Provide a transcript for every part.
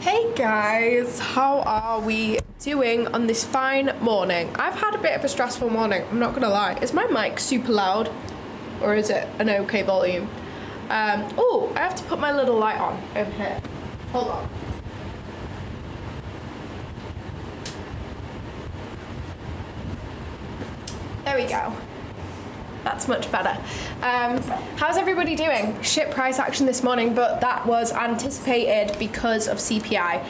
Hey guys, how are we doing on this fine morning? I've had a bit of a stressful morning, I'm not gonna lie. Is my mic super loud or is it an okay volume? Oh, I have to put my little light on over here. Hold on. There we go. That's much better. How's everybody doing? Shit price action this morning, but that was anticipated because of CPI.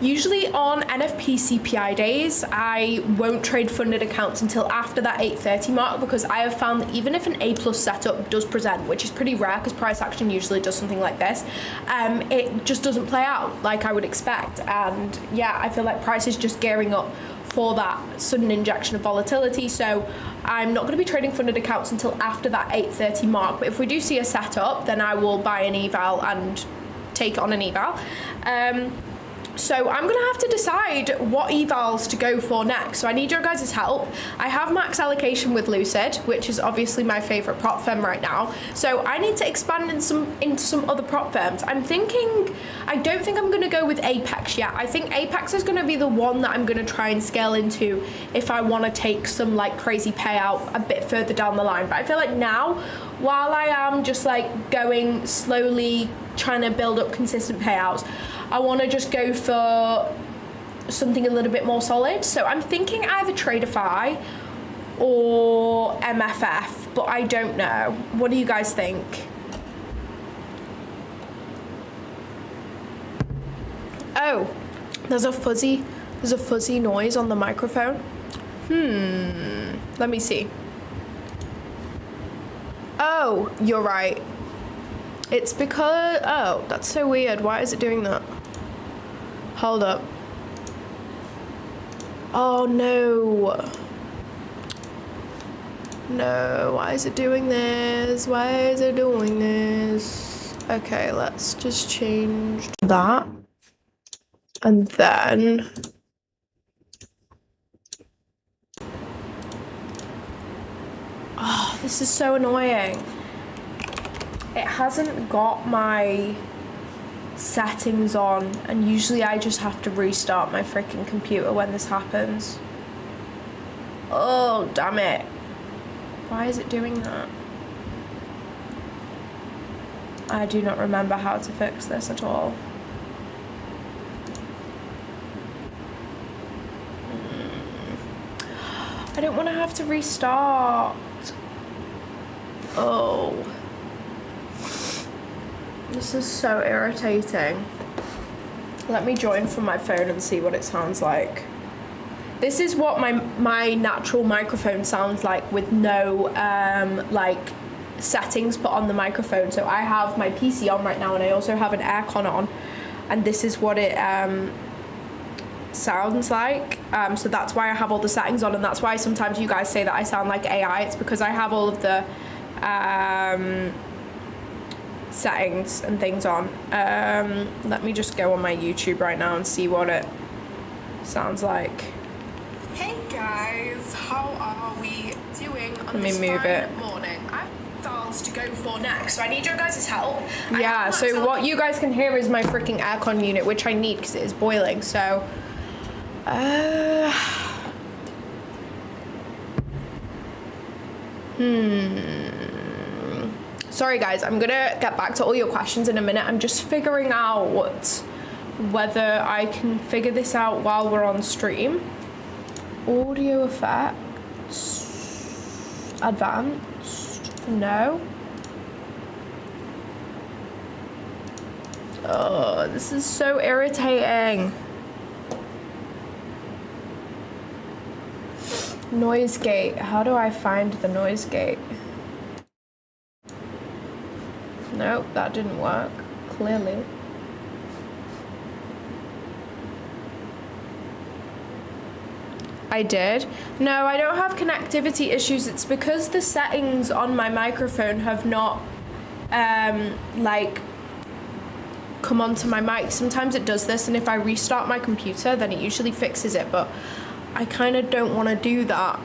Usually on NFP CPI days, I won't trade funded accounts until after that 8:30 mark because I have found that even if an A+ setup does present, which is pretty rare because price action usually does something like this, it just doesn't play out like I would expect. And yeah, I feel like price is just gearing up for that sudden injection of volatility, so I'm not going to be trading funded accounts until after that 8:30 mark. But if we do see a setup, then I will buy an eval and take it on an eval. So I'm gonna have to decide what evals to go for next. So I need your guys' help. I have max allocation with Lucid, which is obviously my favorite prop firm right now. So I need to expand into some other prop firms. I don't think I'm gonna go with Apex yet. I think Apex is gonna be the one that I'm gonna try and scale into if I wanna take some like crazy payout a bit further down the line. But I feel like now, while I am just like going slowly, trying to build up consistent payouts, I want to just go for something a little bit more solid. So I'm thinking either Tradeify or MFF, but I don't know. What do you guys think? Oh, there's a fuzzy noise on the microphone. Let me see. Oh, you're right. It's because, oh, that's so weird. Why is it doing that? Hold up. Oh no. No, why is it doing this? Why is it doing this? Okay, let's just change that. And then oh, this is so annoying. It hasn't got my settings on, and usually I just have to restart my freaking computer when this happens. Oh, damn it. Why is it doing that? I do not remember how to fix this at all. I don't want to have to restart. Oh. This is so irritating. Let me join from my phone and see what it sounds like. This is what my natural microphone sounds like with no like settings put on the microphone. So I have my PC on right now and I also have an aircon on, and this is what it sounds like. So that's why I have all the settings on, and that's why sometimes you guys say that I sound like AI. It's because I have all of the settings and things on. Let me just go on my YouTube right now and see what it sounds like. Hey guys, how are we doing on this fine morning? I have files to go for next, so I need your guys' help. Yeah, so what you guys can hear is my freaking aircon unit, which I need because it is boiling. So sorry guys, I'm gonna get back to all your questions in a minute. I'm just figuring out whether I can figure this out while we're on stream. Audio effects. Advanced. No. Oh, this is so irritating. Noise gate. How do I find the noise gate? Nope, that didn't work, clearly. I did. No, I don't have connectivity issues. It's because the settings on my microphone have not, like, come onto my mic. Sometimes it does this, and if I restart my computer, then it usually fixes it, but I kind of don't want to do that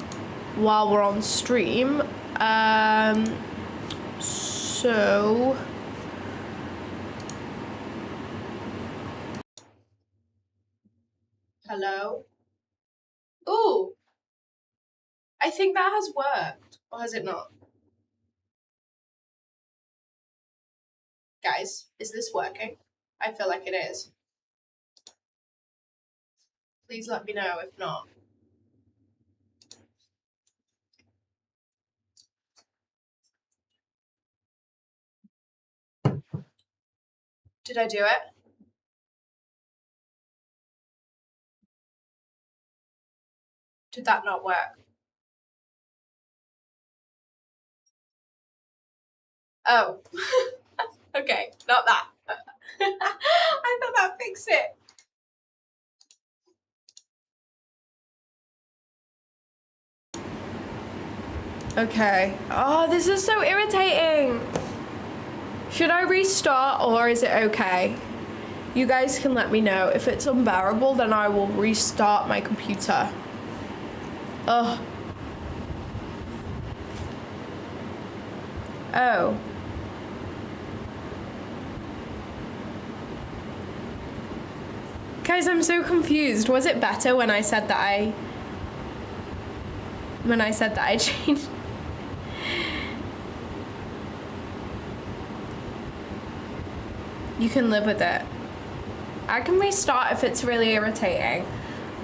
while we're on stream. So Hello? Ooh, I think that has worked. Or has it not? Guys, is this working? I feel like it is. Please let me know if not. Did I do it? Did that not work? Oh. Okay, not that. I thought that fixed it. Okay. Oh, this is so irritating. Should I restart or is it okay? You guys can let me know. If it's unbearable, then I will restart my computer. Ugh. Oh. Guys, I'm so confused. Was it better when I said that I changed? You can live with it. I can restart if it's really irritating.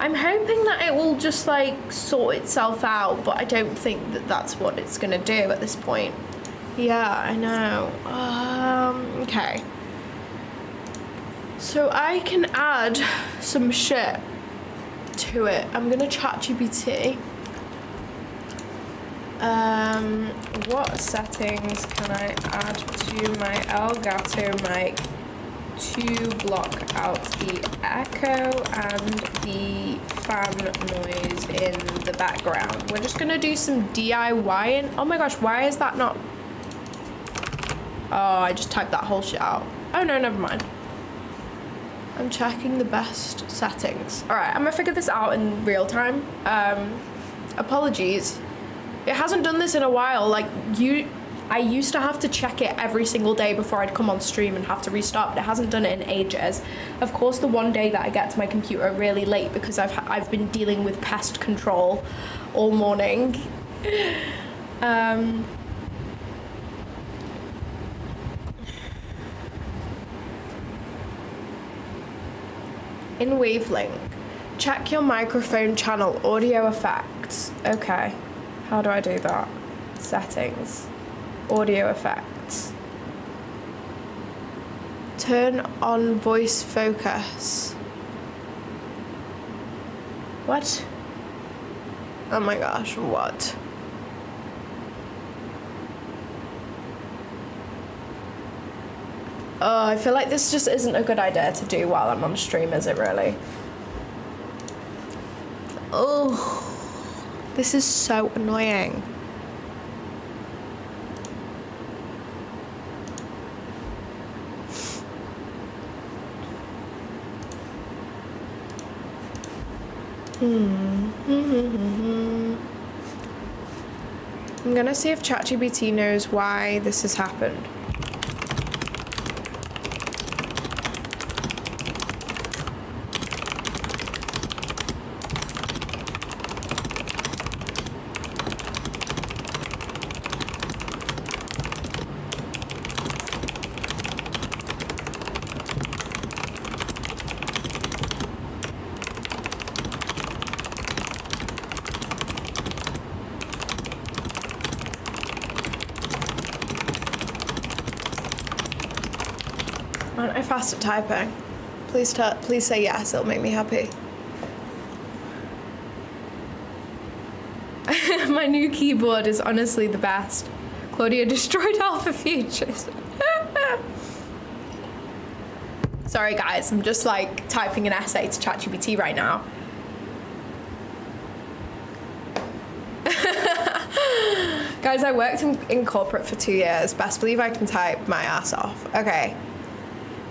I'm hoping that it will just like sort itself out, but I don't think that that's what it's gonna do at this point. Yeah, I know. Okay. So I can add some shit to it. I'm gonna ChatGPT. What settings can I add to my Elgato mic to block out the echo and the fan noise in the background? We're just gonna do some DIYing. Oh my gosh, why is that not? Oh, I just typed that whole shit out. Oh no, never mind. I'm checking the best settings. All right, I'm gonna figure this out in real time. Apologies. It hasn't done this in a while. Like I used to have to check it every single day before I'd come on stream and have to restart, but it hasn't done it in ages. Of course, the one day that I get to my computer really late because I've been dealing with pest control all morning. In Wavelength, check your microphone channel audio effects. Okay, how do I do that? Settings, audio effects. Turn on voice focus. What? Oh my gosh, what? Oh, I feel like this just isn't a good idea to do while I'm on stream, is it really? Oh, this is so annoying. I'm gonna see if ChatGPT knows why this has happened. Aren't I fast at typing? Please say yes, it'll make me happy. My new keyboard is honestly the best. Claudia destroyed Alpha Futures. Sorry guys, I'm just like typing an essay to ChatGPT right now. Guys, I worked in corporate for 2 years. Best believe I can type my ass off. Okay.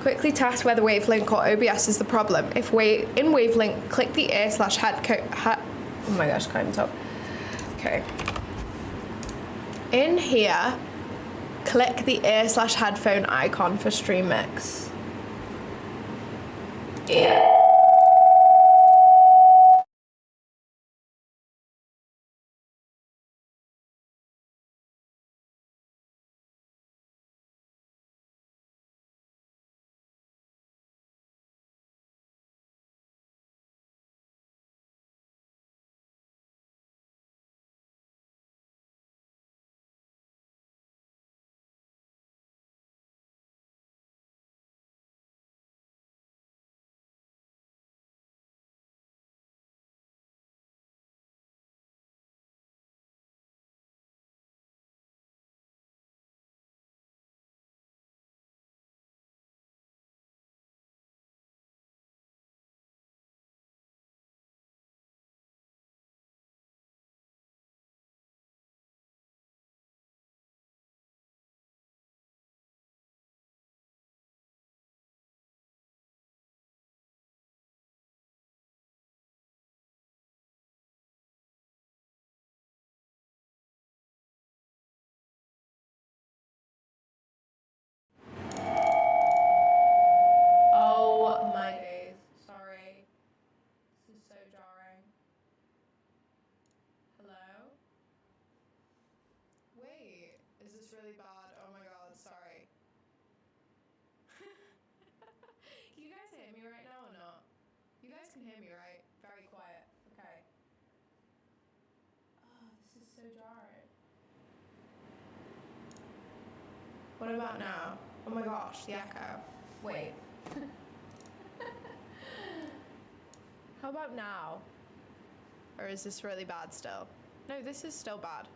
Quickly test whether Wavelink or OBS is the problem. If in Wavelink, click the ear/head. Oh my gosh, can't even talk. Okay. In here, click the ear/headphone icon for Stream Mix. Yeah. really bad. Oh my god, sorry. Can you guys hear me right now or not? You guys can hear me, right? Very quiet. Okay. Oh, this is so jarring. What about now? Oh my gosh, the echo. Wait. How about now? Or is this really bad still? No, this is still bad.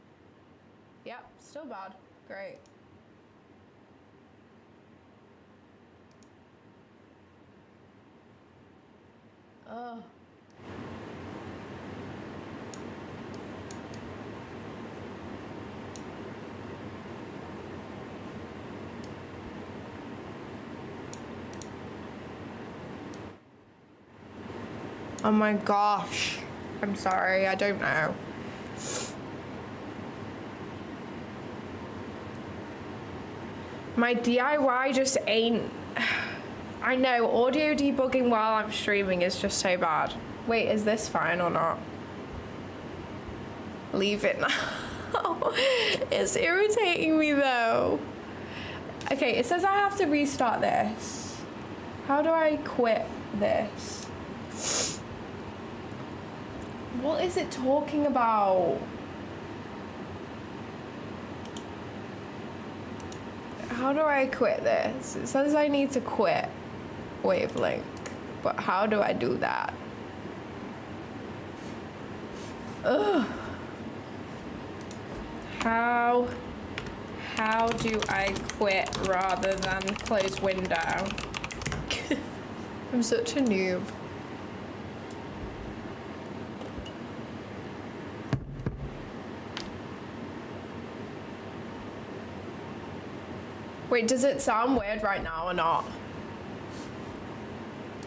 Yep, still bad. Great. Oh. Oh my gosh. I'm sorry, I don't know. My DIY just ain't... I know, audio debugging while I'm streaming is just so bad. Wait, is this fine or not? Leave it now. It's irritating me though. Okay, it says I have to restart this. How do I quit this? What is it talking about? How do I quit this? It says I need to quit Wavelink, but how do I do that? Ugh. How do I quit rather than close window? I'm such a noob. Wait, does it sound weird right now or not?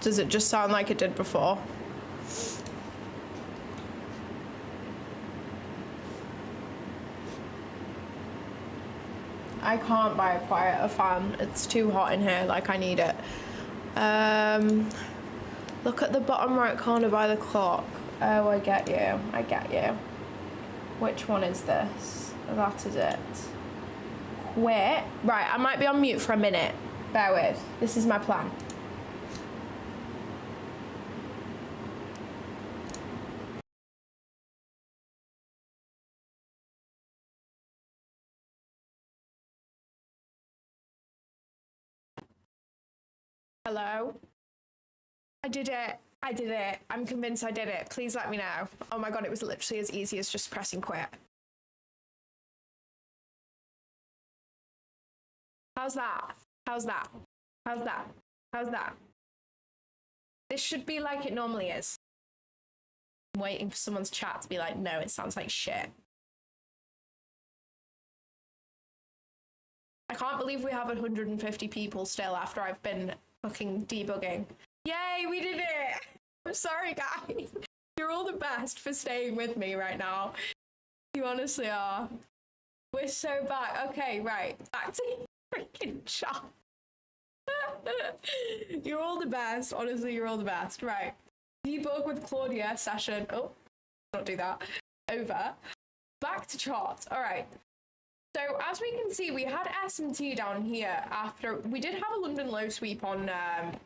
Does it just sound like it did before? I can't buy a quieter fan. It's too hot in here, like I need it. Look at the bottom right corner by the clock. Oh, I get you. I get you. Which one is this? That is it. Quit. Right, I might be on mute for a minute. Bear with. This is my plan. Hello? I did it. I did it. I'm convinced I did it. Please let me know. Oh my god, it was literally as easy as just pressing quit. How's that? How's that? How's that? How's that? This should be like it normally is. I'm waiting for someone's chat to be like, no, it sounds like shit. I can't believe we have 150 people still after I've been fucking debugging. Yay, we did it! I'm sorry, guys. You're all the best for staying with me right now. You honestly are. We're so back. Okay, right. Back to freaking chat. You're all the best. Honestly, you're all the best. Right. Debug with Claudia session. Oh, don't do that. Over. Back to charts. All right. So as we can see, we had S&T down here after we did have a London low sweep on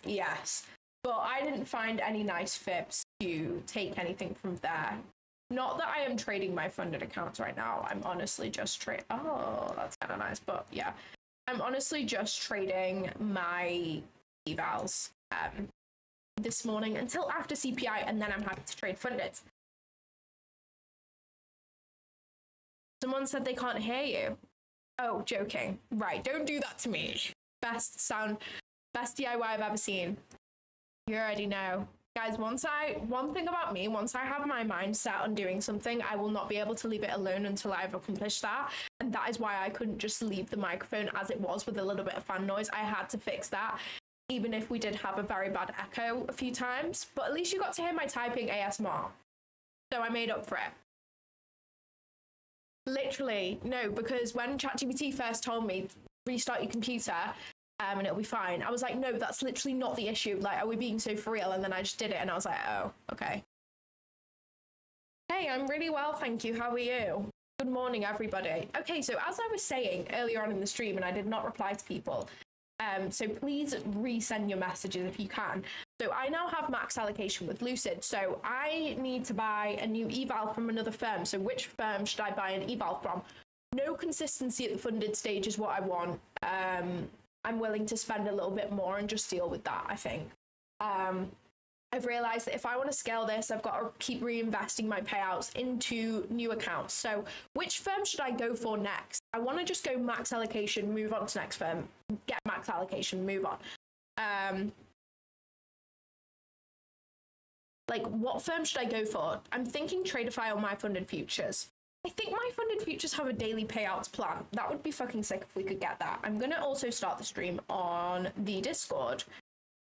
ES, but I didn't find any nice fibs to take anything from there. Not that I am trading my funded accounts right now. I'm honestly just oh, that's kind of nice, but yeah. I'm honestly just trading my evals this morning until after CPI, and then I'm happy to trade funded. Someone said they can't hear you. Oh, joking. Right, don't do that to me. Best DIY I've ever seen. You already know. Guys, one thing about me, once I have my mind set on doing something, I will not be able to leave it alone until I've accomplished that. And that is why I couldn't just leave the microphone as it was with a little bit of fan noise. I had to fix that, even if we did have a very bad echo a few times. But at least you got to hear my typing ASMR. So I made up for it. Literally, no, because when ChatGPT first told me, restart your computer, and it'll be fine, I was like, no, that's literally not the issue. Like, are we being so for real? And then I just did it, and I was like, oh, okay. Hey, I'm really well, thank you. How are you? Good morning, everybody. Okay, so as I was saying earlier on in the stream, and I did not reply to people, so please resend your messages if you can. So I now have max allocation with Lucid, so I need to buy a new eval from another firm. So which firm should I buy an eval from? No consistency at the funded stage is what I want. I'm willing to spend a little bit more and just deal with that, I think. I've realized that if I want to scale this, I've got to keep reinvesting my payouts into new accounts. So which firm should I go for next? I want to just go max allocation, move on to next firm, get max allocation, move on. Like, what firm should I go for? I'm thinking Tradeify or My Funded Futures. I think My Funded Futures have a daily payouts plan. That would be fucking sick if we could get that. I'm going to also start the stream on the Discord.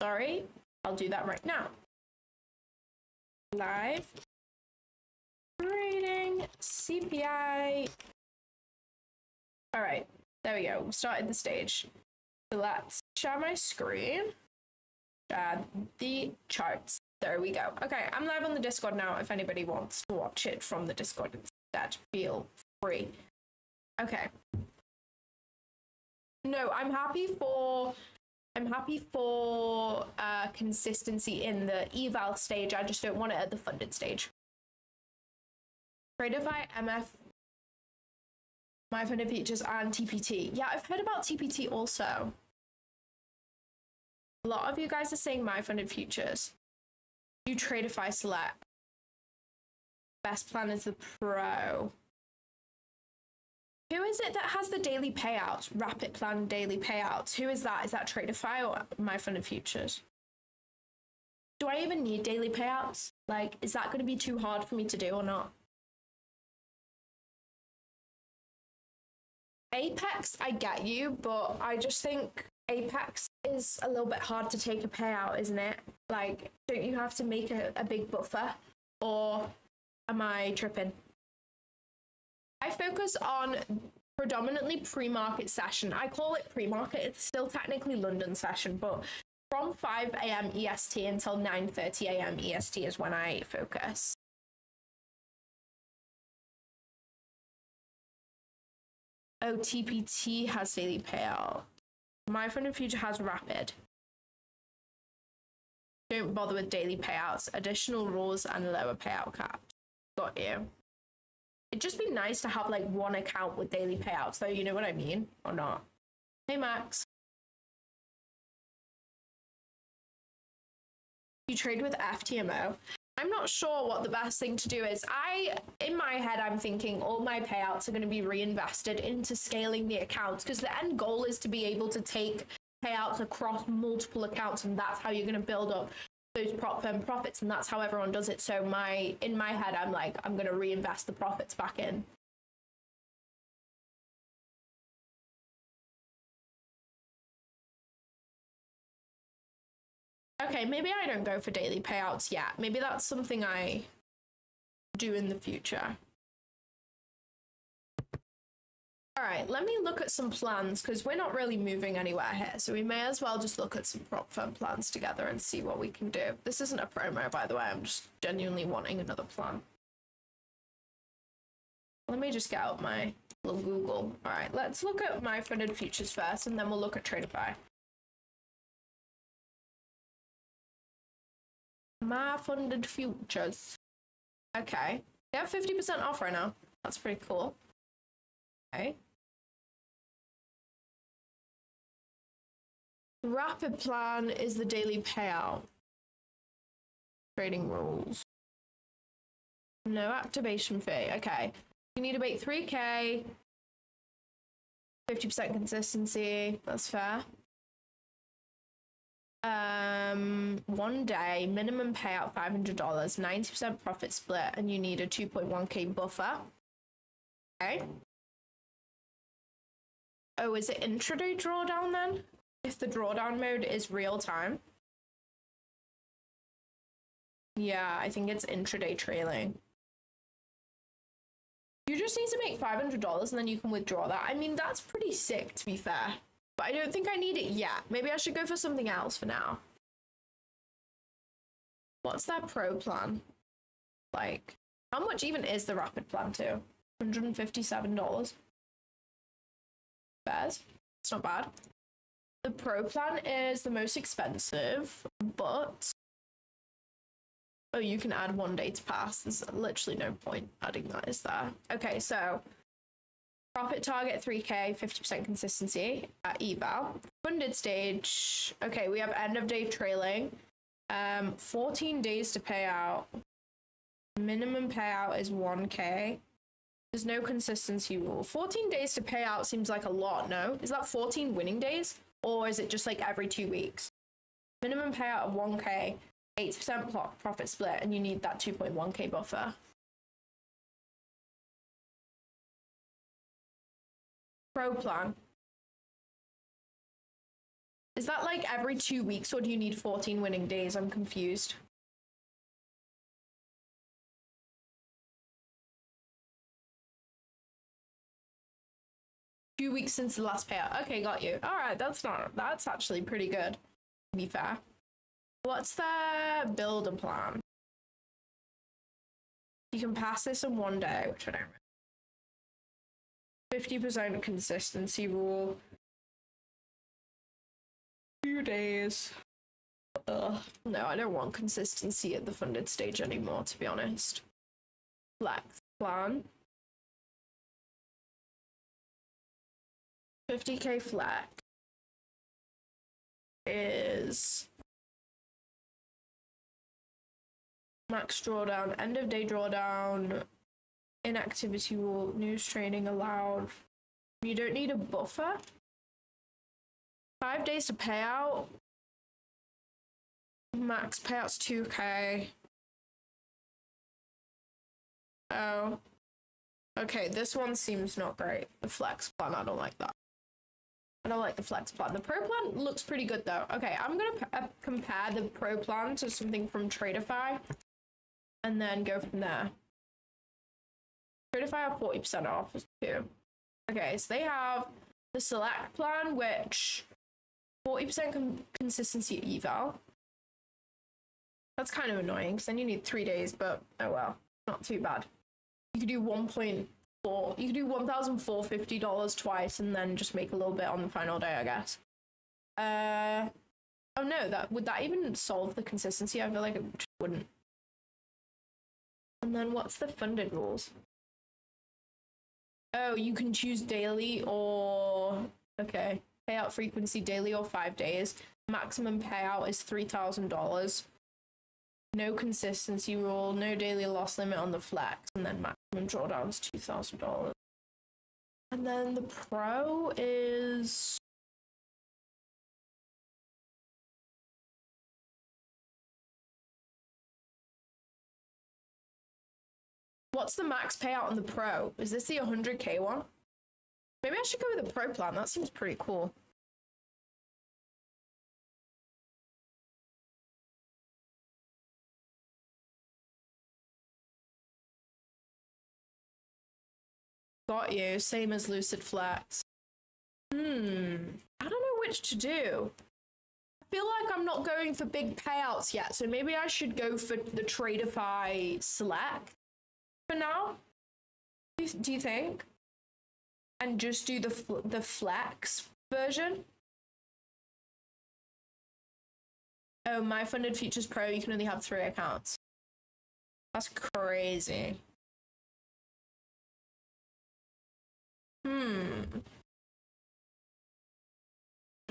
Sorry, I'll do that right now. Live trading CPI. All right, there we go. We started the stage. So let's share my screen. Share the charts. There we go. Okay, I'm live on the Discord now. If anybody wants to watch it from the Discord instead, feel free. Okay. No, I'm happy for consistency in the eval stage. I just don't want it at the funded stage. Tradeify, MF, My Funded Futures, and TPT. Yeah, I've heard about TPT also. A lot of you guys are saying My Funded Futures. Do Tradeify select. Best plan is the Pro. Who is it that has the daily payouts? Rapid plan daily payouts. Who is that? Is that Tradeify or My Funded Futures? Do I even need daily payouts? Like, is that going to be too hard for me to do or not? Apex, I get you, but I just think Apex is a little bit hard to take a payout, isn't it? Like, don't you have to make a big buffer? Or am I tripping? I focus on predominantly pre-market session. I call it pre-market. It's still technically London session, but from 5 a.m. EST until 9:30 a.m. EST is when I focus. Oh, TPT has daily payout. My Funded Future has rapid. Don't bother with daily payouts. Additional rules and lower payout caps. Got you. It'd just be nice to have like one account with daily payouts, though, you know what I mean? Or not? Hey, Max. You trade with FTMO. I'm not sure what the best thing to do is. In my head, I'm thinking all my payouts are going to be reinvested into scaling the accounts, because the end goal is to be able to take payouts across multiple accounts, and that's how you're going to build up those prop firm profits, and that's how everyone does it. So in my head, I'm like, I'm going to reinvest the profits back in. Okay, maybe I don't go for daily payouts yet. Maybe that's something I do in the future. All right, let me look at some plans, because we're not really moving anywhere here. So we may as well just look at some prop firm plans together and see what we can do. This isn't a promo, by the way. I'm just genuinely wanting another plan. Let me just get out my little Google. All right, let's look at My Funded Futures first, and then we'll look at Tradeify. My Funded Futures. Okay. They have 50% off right now. That's pretty cool. Okay. Rapid plan is the daily payout. Trading rules. No activation fee. Okay. You need to make 3K. 50% consistency. That's fair. 1 day, minimum payout $500, 90% profit split, and you need a 2.1K buffer. Okay. Oh, is it intraday drawdown then? If the drawdown mode is real time? Yeah, I think it's intraday trailing. You just need to make $500 and then you can withdraw that. I mean, that's pretty sick, to be fair. But I don't think I need it yet. Maybe I should go for something else for now. What's that pro plan? Like, how much even is the rapid plan too? $157. Bears. It's not bad. The Pro plan is the most expensive, but oh, you can add 1 day to pass. There's literally no point adding that, is there? Okay, so profit target 3K, 50% consistency at eval. Funded stage. Okay, we have end of day trailing. 14 days to pay out. Minimum payout is 1K. There's no consistency rule. 14 days to pay out seems like a lot, no? Is that 14 winning days? Or is it just like every 2 weeks? Minimum payout of 1K, 8% profit split, and you need that 2.1K buffer. Pro plan. Is that like every 2 weeks, or do you need 14 winning days? I'm confused. Few weeks since the last payout. Okay, got you. All right, that's actually pretty good, to be fair. What's the builder plan? You can pass this in 1 day, which I don't remember. 50% consistency rule. 2 days. Ugh. No, I don't want consistency at the funded stage anymore, to be honest. Flex plan. 50K flex is max drawdown, end of day drawdown, inactivity rule, news trading allowed. You don't need a buffer. 5 days to pay out. Max payouts 2K. Oh. Okay, this one seems not great. The flex plan, I don't like that. I don't like the flex plan. The pro plan looks pretty good though. Okay, I'm gonna compare the pro plan to something from Traderify and then go from there. Traderify have 40% off too. Okay, so they have the select plan, which 40% consistency eval. That's kind of annoying because then you need 3 days, but oh well, not too bad. You could do 1.4. You could do $1,450 twice and then just make a little bit on the final day, I guess. Oh no, would that even solve the consistency? I feel like it just wouldn't. And then what's the funded rules? Oh, you can choose daily or okay. Payout frequency daily or 5 days. Maximum payout is $3,000. No consistency rule, no daily loss limit on the flex, and then maximum drawdown is $2,000. And then the pro is what's the max payout on the pro? Is this the 100K one? Maybe I should go with the pro plan. That seems pretty cool. Got you. Same as Lucid Flex. I don't know which to do. I feel like I'm not going for big payouts yet, so maybe I should go for the Traderify Select for now. Do you think? And just do the Flex version? Oh, my funded features pro, you can only have 3 accounts. That's crazy.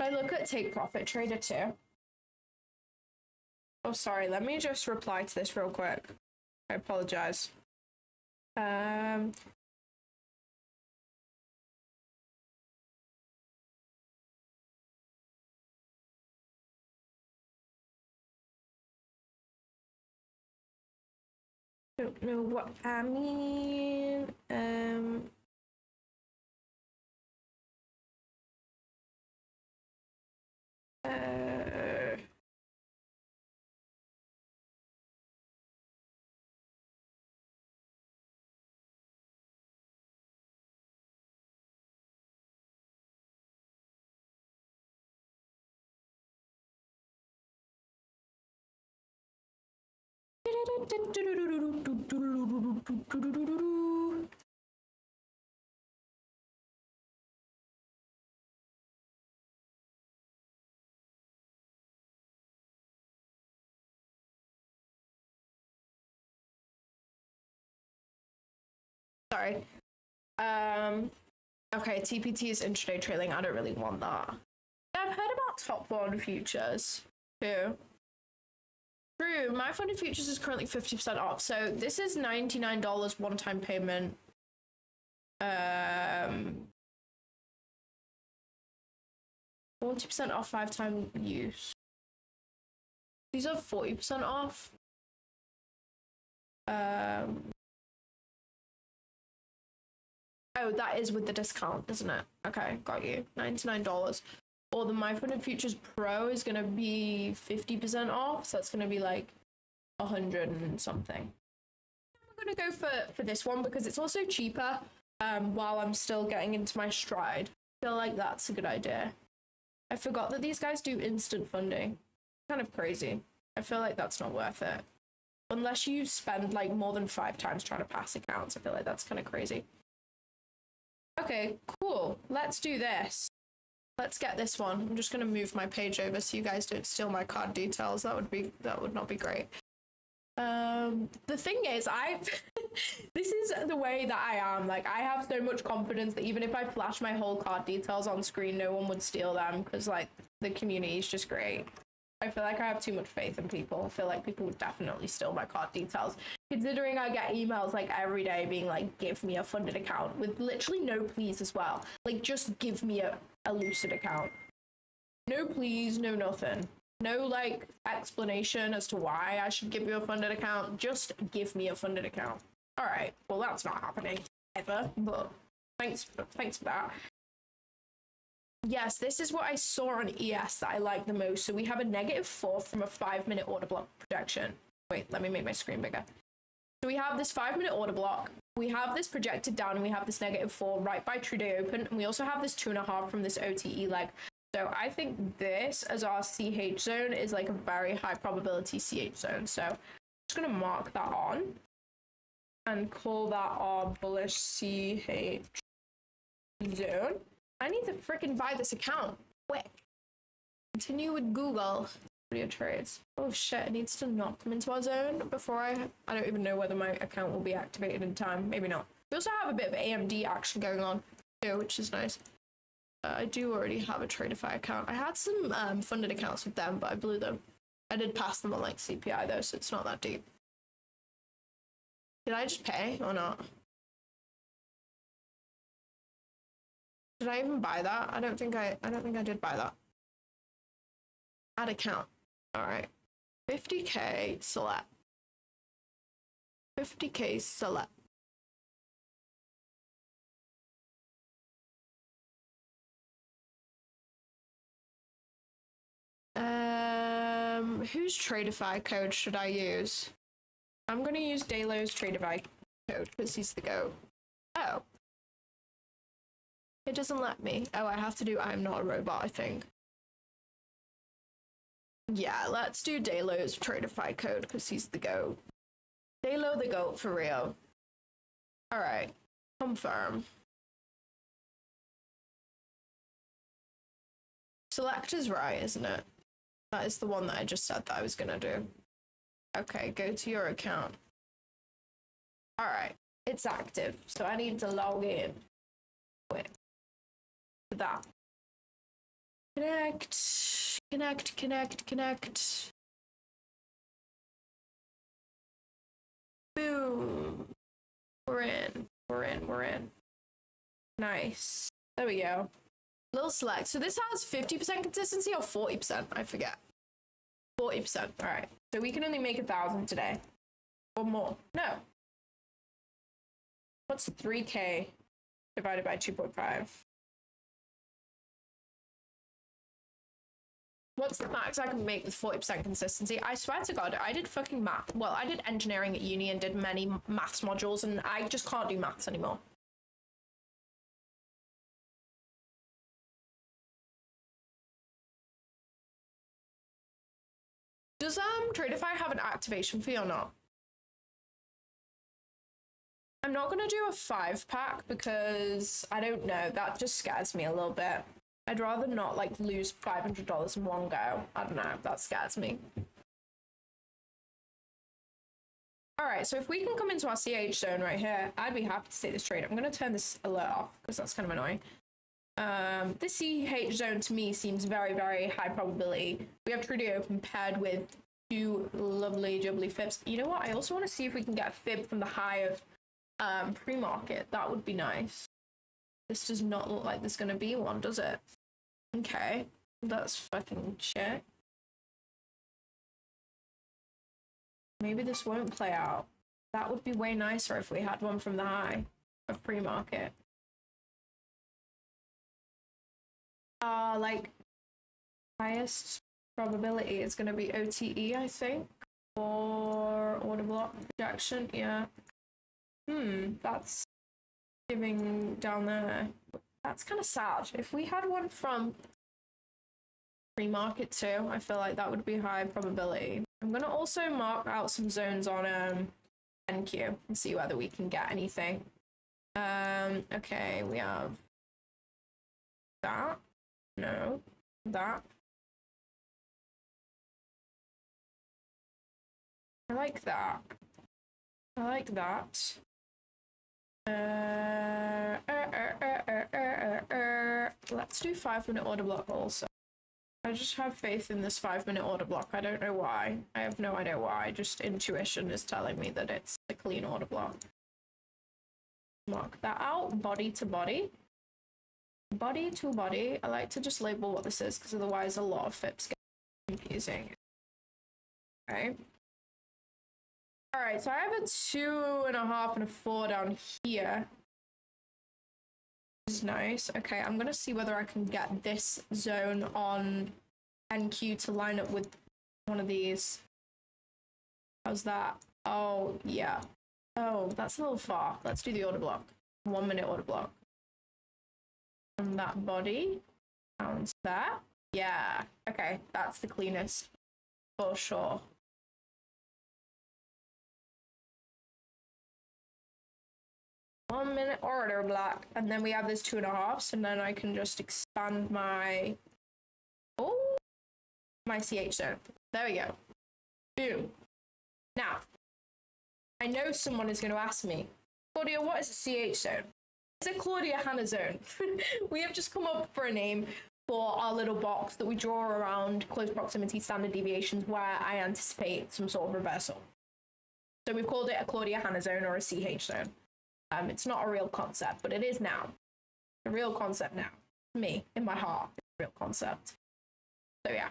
Should I look at Take Profit Trader too? Oh, sorry. Let me just reply to this real quick. I apologize. Don't know what I mean. sorry. Okay, TPT is intraday trailing. I don't really want that. Yeah, I've heard about top bond futures too. True, my funded futures is currently 50% off. So this is $99 one-time payment. 40% off 5-time use. These are 40% off. Oh, that is with the discount, isn't it? Okay, got you. $99. Or the My Funded Futures Pro is gonna be 50% off, so it's gonna be like 100 and something. I'm gonna go for this one because it's also cheaper. While I'm still getting into my stride, I feel like that's a good idea. I forgot that these guys do instant funding. Kind of crazy. I feel like that's not worth it. Unless you spend like more than 5 times trying to pass accounts, I feel like that's kind of crazy. Okay, cool. Let's do this. Let's get this one. I'm just gonna move my page over so you guys don't steal my card details. That would not be great. The thing is, this is the way that I am. Like, I have so much confidence that even if I flash my whole card details on screen, no one would steal them because, like, the community is just great. I feel like I have too much faith in people. I feel like people would definitely steal my card details. Considering I get emails, like, every day being like, give me a funded account with literally no please as well. Like, just give me a Lucid account. No please, no nothing. No, like, explanation as to why I should give you a funded account. Just give me a funded account. All right. Well, that's not happening ever, but thanks for that. Yes, this is what I saw on ES that I like the most. So we have a -4 from a 5-minute order block projection. Wait, let me make my screen bigger. So we have this 5-minute order block. We have this projected down, and we have this -4 right by true day open. And we also have this 2.5 from this OTE leg. So I think this as our CH zone is like a very high probability CH zone. So I'm just going to mark that on and call that our bullish CH zone. I need to freaking buy this account quick. Continue with Google. Claudia Trades. Oh shit, it needs to not come into our zone before I don't even know whether my account will be activated in time. Maybe not. We also have a bit of AMD action going on too, which is nice. I do already have a Tradeify account. I had some funded accounts with them, but I blew them. I did pass them on like CPI though, so it's not that deep. Did I just pay or not? Did I even buy that? I don't think I did buy that. Add account. All right. 50K select. 50K select. Whose Tradeify code should I use? I'm gonna use Daylo's Tradeify code because he's the GOAT. Oh. It doesn't let me. Oh, I have to do I'm not a robot, I think. Yeah, let's do Daylo's Tradeify code because he's the GOAT. Daylo the GOAT for real. Alright. Confirm. Select is right, isn't it? That is the one that I just said that I was gonna do. Okay, go to your account. Alright, it's active, so I need to log in. Wait. That. Connect. Boom. We're in. Nice. There we go. Little select. So this has 50% consistency or 40%? I forget. 40%. All right. So we can only make 1,000 today. Or more. No. What's 3K divided by 2.5? What's the max I can make with 40% consistency? I swear to God, I did fucking math. Well, I did engineering at uni and did many maths modules, and I just can't do maths anymore. Does Tradeify have an activation fee or not? I'm not gonna do a 5-pack because I don't know, that just scares me a little bit. I'd rather not like lose $500 in one go. I don't know, that scares me. All right, so if we can come into our CH zone right here, I'd be happy to take this trade. I'm going to turn this alert off because that's kind of annoying. This CH zone to me seems very, very high probability. We have Trudy open paired with two lovely jubbly fibs. You know what? I also want to see if we can get a fib from the high of pre-market. That would be nice. This does not look like there's going to be one, does it? Okay, that's fucking shit. Maybe this won't play out. That would be way nicer if we had one from the high of pre-market. Like, highest probability is going to be OTE, I think, or order block projection. Yeah. That's giving down there. That's kind of sad. If we had one from pre-market too, I feel like that would be high probability. I'm going to also mark out some zones on NQ and see whether we can get anything. Okay, we have that. No, that. I like that. I like that. Let's do 5-minute order block also. I just have faith in this 5-minute order block. I don't know why. I have no idea why. Just intuition is telling me that it's a clean order block. Mark that out. Body to body. Body to body. I like to just label what this is because otherwise a lot of fibs get confusing. Okay. Alright, so I have a 2.5 and a 4 down here. Which is nice. Okay, I'm gonna see whether I can get this zone on NQ to line up with one of these. How's that? Oh, yeah. Oh, that's a little far. Let's do the order block. 1-minute order block. And that body down to that. Yeah. Okay, that's the cleanest for sure. One-minute order block, and then we have this 2.5, and then I can just expand my my CH zone. There we go. Boom. Now, I know someone is going to ask me, Claudia, what is a CH zone? It's a Claudia Hannah zone. We have just come up for a name for our little box that we draw around close proximity standard deviations where I anticipate some sort of reversal. So we've called it a Claudia Hannah zone or a CH zone. It's not a real concept, but it is now. A real concept now. Me, in my heart, it's a real concept. So yeah.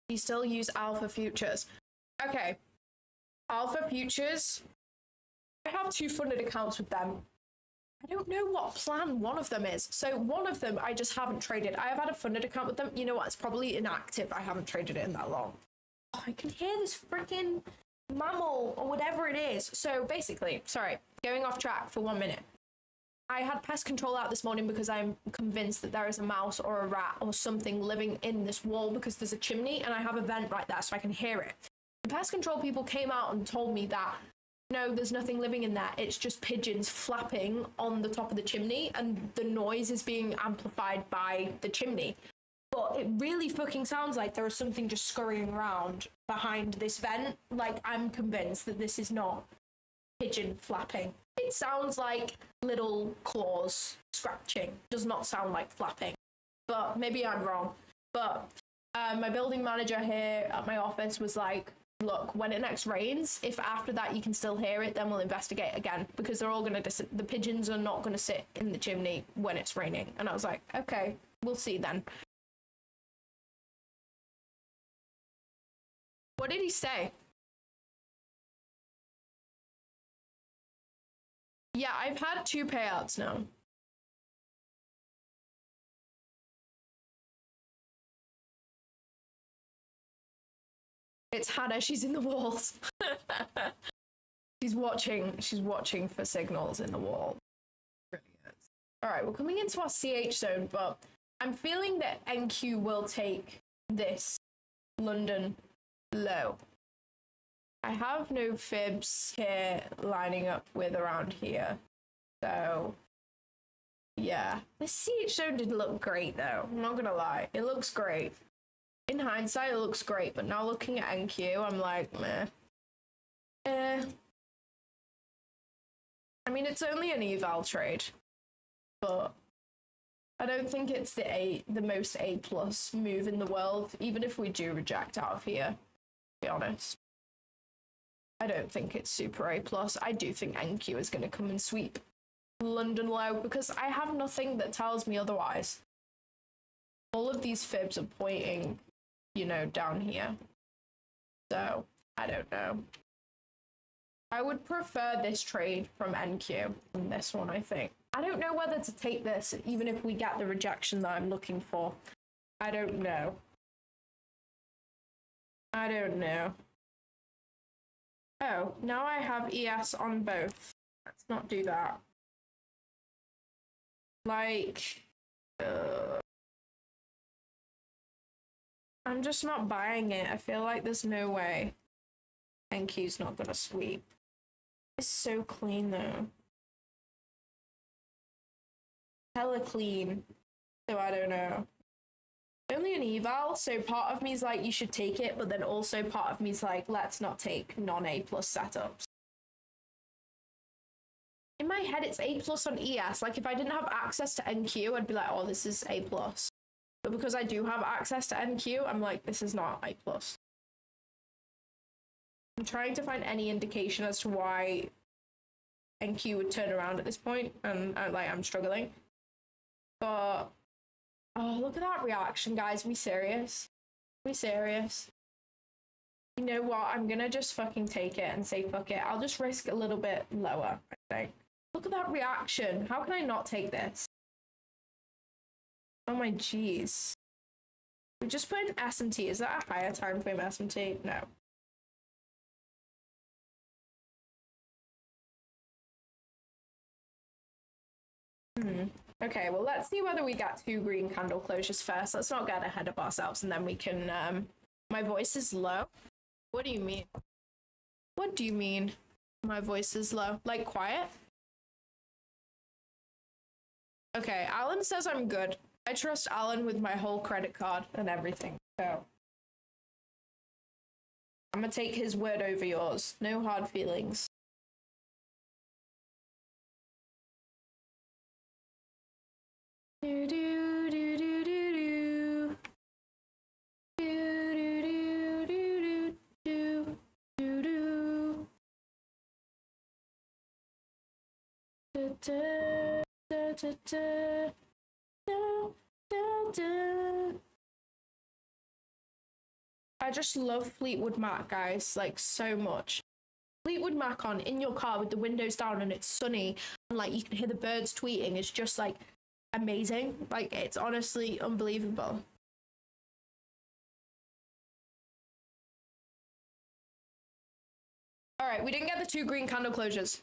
You still use alpha futures. Okay. Alpha futures. I have 2 funded accounts with them. I don't know what plan one of them is. So one of them I just haven't traded. I have had a funded account with them. You know what? It's probably inactive. I haven't traded it in that long. Oh, I can hear this freaking mammal or whatever it is. So basically, sorry, going off track for 1 minute. I had pest control out this morning because I'm convinced that there is a mouse or a rat or something living in this wall because there's a chimney and I have a vent right there so I can hear it. The pest control people came out and told me that no, there's nothing living in there. It's just pigeons flapping on the top of the chimney and the noise is being amplified by the chimney. But it really fucking sounds like there is something just scurrying around behind this vent. Like, I'm convinced that this is not pigeon flapping. It sounds like little claws scratching. Does not sound like flapping. But maybe I'm wrong. But my building manager here at my office was like, look, when it next rains, if after that you can still hear it, then we'll investigate again. Because they're all going to... The pigeons are not going to sit in the chimney when it's raining. And I was like, okay, we'll see then. What did he say? Yeah, I've had 2 payouts now. It's Hannah, she's in the walls. She's watching for signals in the wall. All right, we're coming into our CH zone, but I'm feeling that NQ will take this London low. I have no fibs here lining up with around here. So, yeah. This CH zone did look great, though. I'm not gonna lie. It looks great. in hindsight, it looks great, but now looking at NQ, I'm like, meh. I mean, it's only an eval trade, but I don't think it's the most A+ move in the world, even if we do reject out of here, to be honest. I don't think it's super A+. I do think NQ is going to come and sweep London low because I have nothing that tells me otherwise. All of these fibs are pointing, you know, down here. So, I don't know. I would prefer this trade from NQ than this one, I think. I don't know whether to take this, even if we get the rejection that I'm looking for. I don't know. I don't know. Oh, now I have ES on both. Let's not do that. Like, I'm just not buying it. I feel like there's no way NQ's not gonna sweep. It's so clean though. Hella clean. So I don't know. Only an eval, so part of me is like, you should take it, but then also part of me is like, let's not take non-A+ setups. In my head, it's A+ on ES. Like, if I didn't have access to NQ, I'd be like, oh, this is A+. But because I do have access to NQ, I'm like, this is not A+. I'm trying to find any indication as to why NQ would turn around at this point, and I'm struggling. But oh, look at that reaction, guys. Are we serious? Are we serious? You know what? I'm gonna just fucking take it and say fuck it. I'll just risk a little bit lower, I think. Look at that reaction. How can I not take this? Oh my jeez. We just put an S&T. Is that a higher time frame S&T? No. Okay, well, let's see whether we get 2 green candle closures first. Let's not get ahead of ourselves, and then we can, my voice is low. What do you mean? What do you mean my voice is low? Like quiet? Okay, Alan says I'm good. I trust Alan with my whole credit card and everything, so I'm gonna take his word over yours. No hard feelings. Do do do do do do do do do do do do do da da da da da da. I just love Fleetwood Mac, guys, like so much. Fleetwood Mac on in your car with the windows down and it's sunny and like you can hear the birds tweeting. It's just like amazing. Like, it's honestly unbelievable. All right, we didn't get the 2 green candle closures.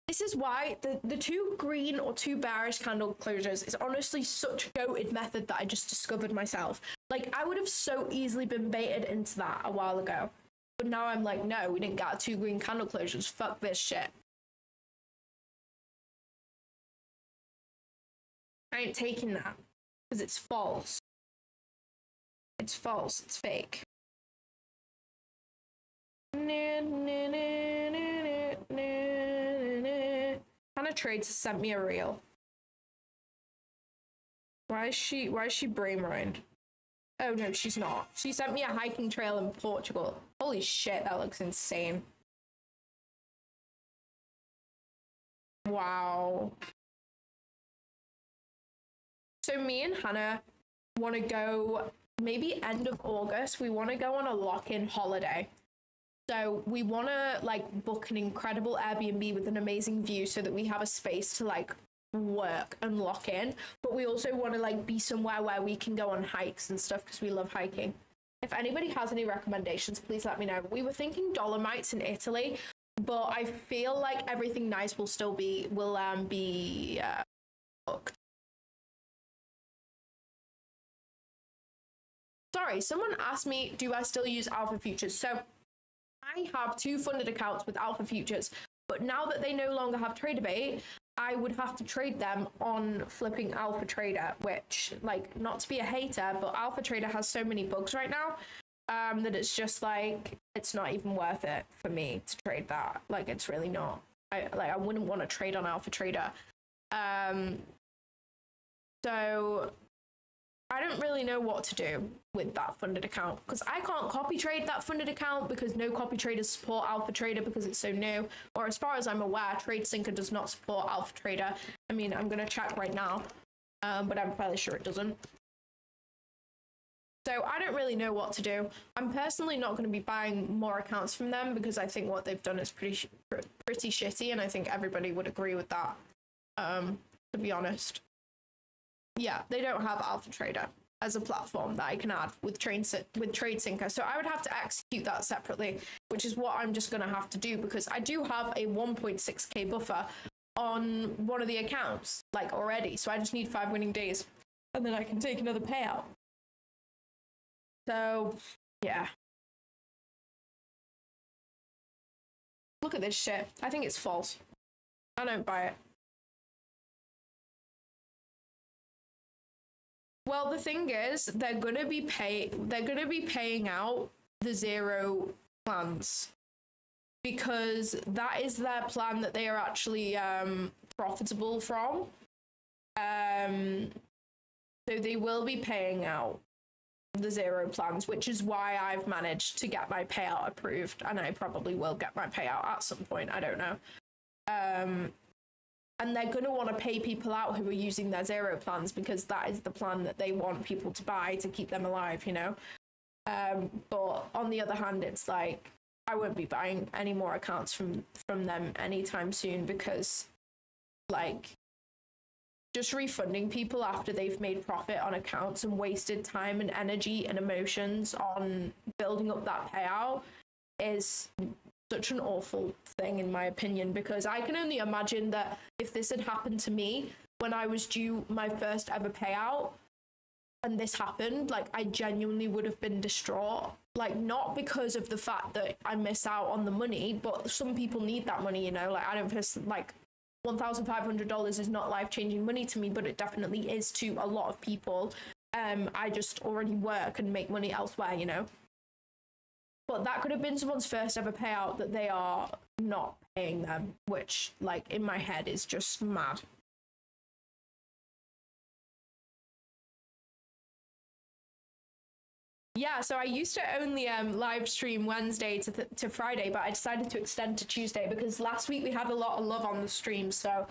This is why the 2 green or 2 bearish candle closures is honestly such a goated method that I just discovered myself. Like, I would have so easily been baited into that a while ago. But now I'm like, no, we didn't get 2 green candle closures. Fuck this shit. I ain't taking that because it's false. It's false. It's fake. Claudia Trades sent me a reel. Why is she brainrined? Oh no, she's not. She sent me a hiking trail in Portugal. Holy shit, that looks insane. Wow. So me and Hannah want to go maybe end of August. We want to go on a lock-in holiday. So we want to like book an incredible Airbnb with an amazing view so that we have a space to like work and lock in. But we also want to like be somewhere where we can go on hikes and stuff because we love hiking. If anybody has any recommendations, please let me know. We were thinking Dolomites in Italy, but I feel like everything nice will still be booked. Sorry, someone asked me, do I still use Alpha Futures? So I have 2 funded accounts with Alpha Futures, but now that they no longer have TraderBait, I would have to trade them on flipping Alpha Trader, which, like, not to be a hater, but Alpha Trader has so many bugs right now that it's just like, it's not even worth it for me to trade that. Like, it's really not. I wouldn't want to trade on Alpha Trader. So I don't really know what to do with that funded account, because I can't copy trade that funded account because no copy traders support Alpha Trader because it's so new. Or as far as I'm aware, TradeSync does not support Alpha Trader. I mean, I'm going to check right now, but I'm fairly sure it doesn't. So I don't really know what to do. I'm personally not going to be buying more accounts from them because I think what they've done is pretty shitty, and I think everybody would agree with that, to be honest. Yeah, they don't have Alpha Trader as a platform that I can add with TradeSync. So I would have to execute that separately, which is what I'm just going to have to do, because I do have a 1.6k buffer on one of the accounts, like, already. So I just need 5 winning days, and then I can take another payout. So, yeah. Look at this shit. I think it's false. I don't buy it. Well, the thing is, they're gonna be paying out the zero plans, because that is their plan that they are actually profitable from. So they will be paying out the zero plans, which is why I've managed to get my payout approved, and I probably will get my payout at some point. I don't know. And they're going to want to pay people out who are using their zero plans, because that is the plan that they want people to buy to keep them alive, you know? But on the other hand, it's like, I won't be buying any more accounts from them anytime soon, because, like, just refunding people after they've made profit on accounts and wasted time and energy and emotions on building up that payout is such an awful thing, in my opinion, because I can only imagine that if this had happened to me when I was due my first ever payout and this happened, like, I genuinely would have been distraught. Like, not because of the fact that I miss out on the money, but some people need that money, you know? Like, I don't personally, like, $1,500 is not life-changing money to me, but it definitely is to a lot of people. I just already work and make money elsewhere, you know? But that could have been someone's first ever payout that they are not paying them, which, like, in my head is just mad. Yeah, so I used to only live stream Wednesday to Friday, but I decided to extend to Tuesday because last week we had a lot of love on the stream. So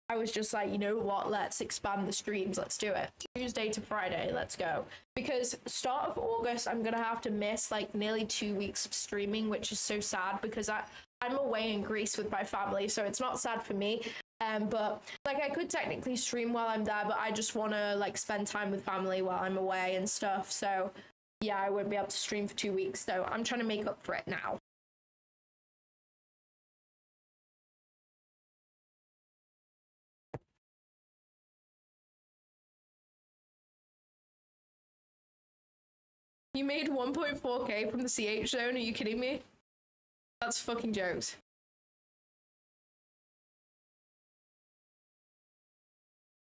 I was just like, you know what, let's expand the streams. Let's do it. Tuesday to Friday, let's go. Because start of August, I'm going to have to miss like nearly 2 weeks of streaming, which is so sad because I'm away in Greece with my family. So it's not sad for me. But like I could technically stream while I'm there, but I just want to like spend time with family while I'm away and stuff. So yeah, I won't be able to stream for 2 weeks, so I'm trying to make up for it now. You made 1.4k from the CH zone? Are you kidding me? That's fucking jokes.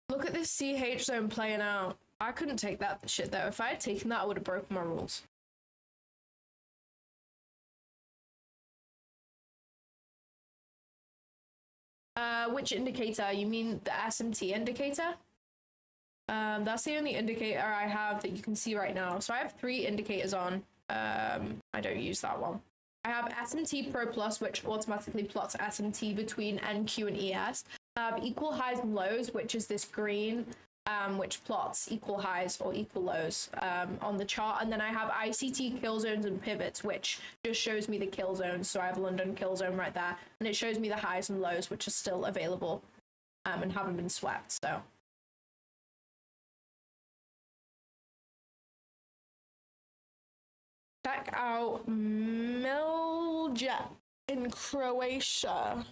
Look at this CH zone playing out. I couldn't take that shit though. If I had taken that, I would have broken my rules. Which indicator? You mean the SMT indicator? That's the only indicator I have that you can see right now. So I have 3 indicators on. I don't use that one. I have SMT Pro Plus, which automatically plots SMT between NQ and ES. I have equal highs and lows, which is this green, which plots equal highs or equal lows on the chart. And then I have ICT kill zones and pivots, which just shows me the kill zones. So I have London kill zone right there, and it shows me the highs and lows, which are still available and haven't been swept. So check out Miljet in Croatia.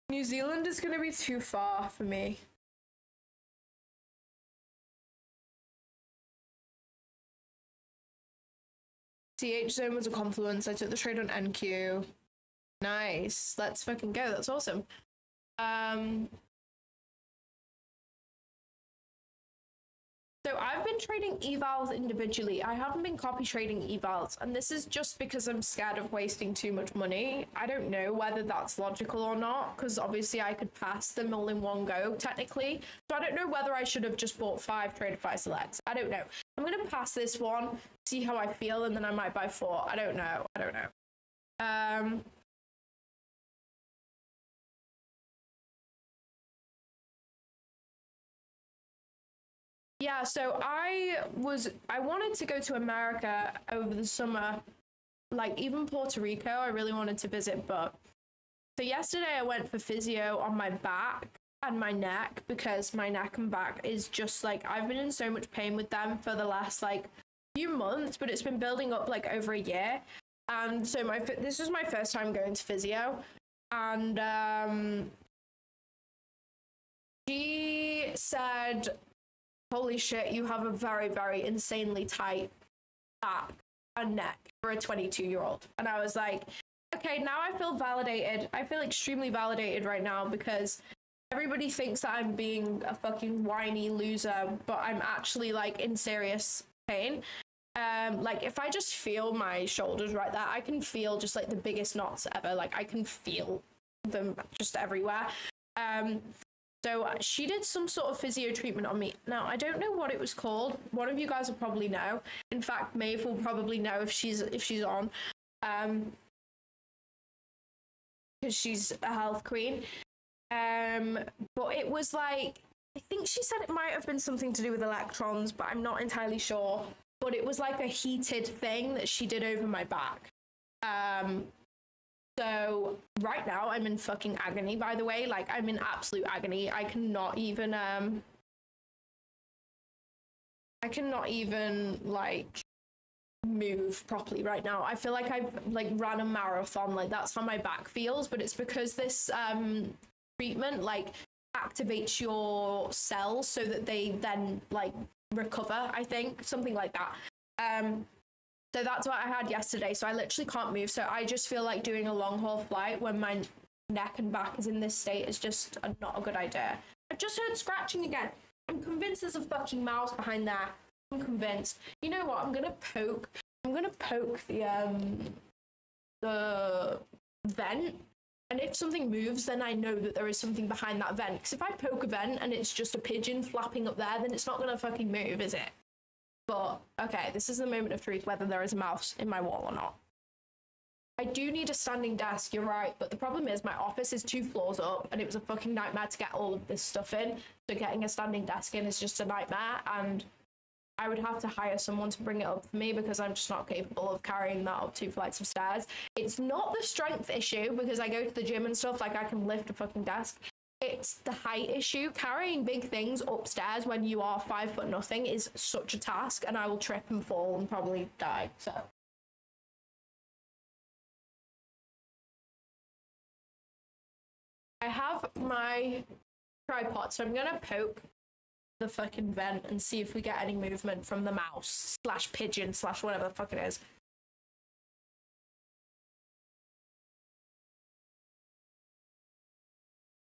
New Zealand is going to be too far for me. CH zone was a confluence. I took the trade on NQ. Nice. Let's fucking go. That's awesome. So I've been trading evals individually. I haven't been copy trading evals, and this is just because I'm scared of wasting too much money. I don't know whether that's logical or not, because obviously I could pass them all in one go, technically. So I don't know whether I should have just bought 5 Tradeify selects. I don't know. I'm going to pass this one, see how I feel, and then I might buy 4. I don't know. Yeah, so I wanted to go to America over the summer, like even Puerto Rico, I really wanted to visit, but so yesterday I went for physio on my back and my neck because my neck and back is just like, I've been in so much pain with them for the last like few months, but it's been building up like over a year. And so this was my first time going to physio, and she said, holy shit, you have a very, very insanely tight back and neck for a 22-year-old. And I was like, okay, now I feel validated. I feel extremely validated right now because everybody thinks that I'm being a fucking whiny loser, but I'm actually like in serious pain. Like if I just feel my shoulders right there, I can feel just like the biggest knots ever. Like I can feel them just everywhere. So she did some sort of physio treatment on me. Now, I don't know what it was called. One of you guys will probably know. In fact, Maeve will probably know if she's on. Because she's a health queen. But it was like, I think she said it might have been something to do with electrons, but I'm not entirely sure. But it was like a heated thing that she did over my back. So right now I'm in fucking agony, by the way. Like I'm in absolute agony. I cannot even like move properly right now. I feel like I've like ran a marathon. Like that's how my back feels, but it's because this treatment like activates your cells so that they then like recover, I think, something like that. So that's what I had yesterday. So I literally can't move. So I just feel like doing a long haul flight when my neck and back is in this state is just not a good idea. I've just heard scratching again. I'm convinced there's a fucking mouse behind there. I'm convinced. You know what? I'm gonna poke the vent. And if something moves, then I know that there is something behind that vent. Because if I poke a vent and it's just a pigeon flapping up there, then it's not gonna fucking move, is it? But, okay, this is the moment of truth, whether there is a mouse in my wall or not. I do need a standing desk, you're right, but the problem is my office is 2 floors up, and it was a fucking nightmare to get all of this stuff in, so getting a standing desk in is just a nightmare, and I would have to hire someone to bring it up for me because I'm just not capable of carrying that up 2 flights of stairs. It's not the strength issue, because I go to the gym and stuff, like I can lift a fucking desk. It's the height issue. Carrying big things upstairs when you are 5'0" is such a task, and I will trip and fall and probably die. So I have my tripod, so I'm gonna poke the fucking vent and see if we get any movement from the mouse / pigeon / whatever the fuck it is.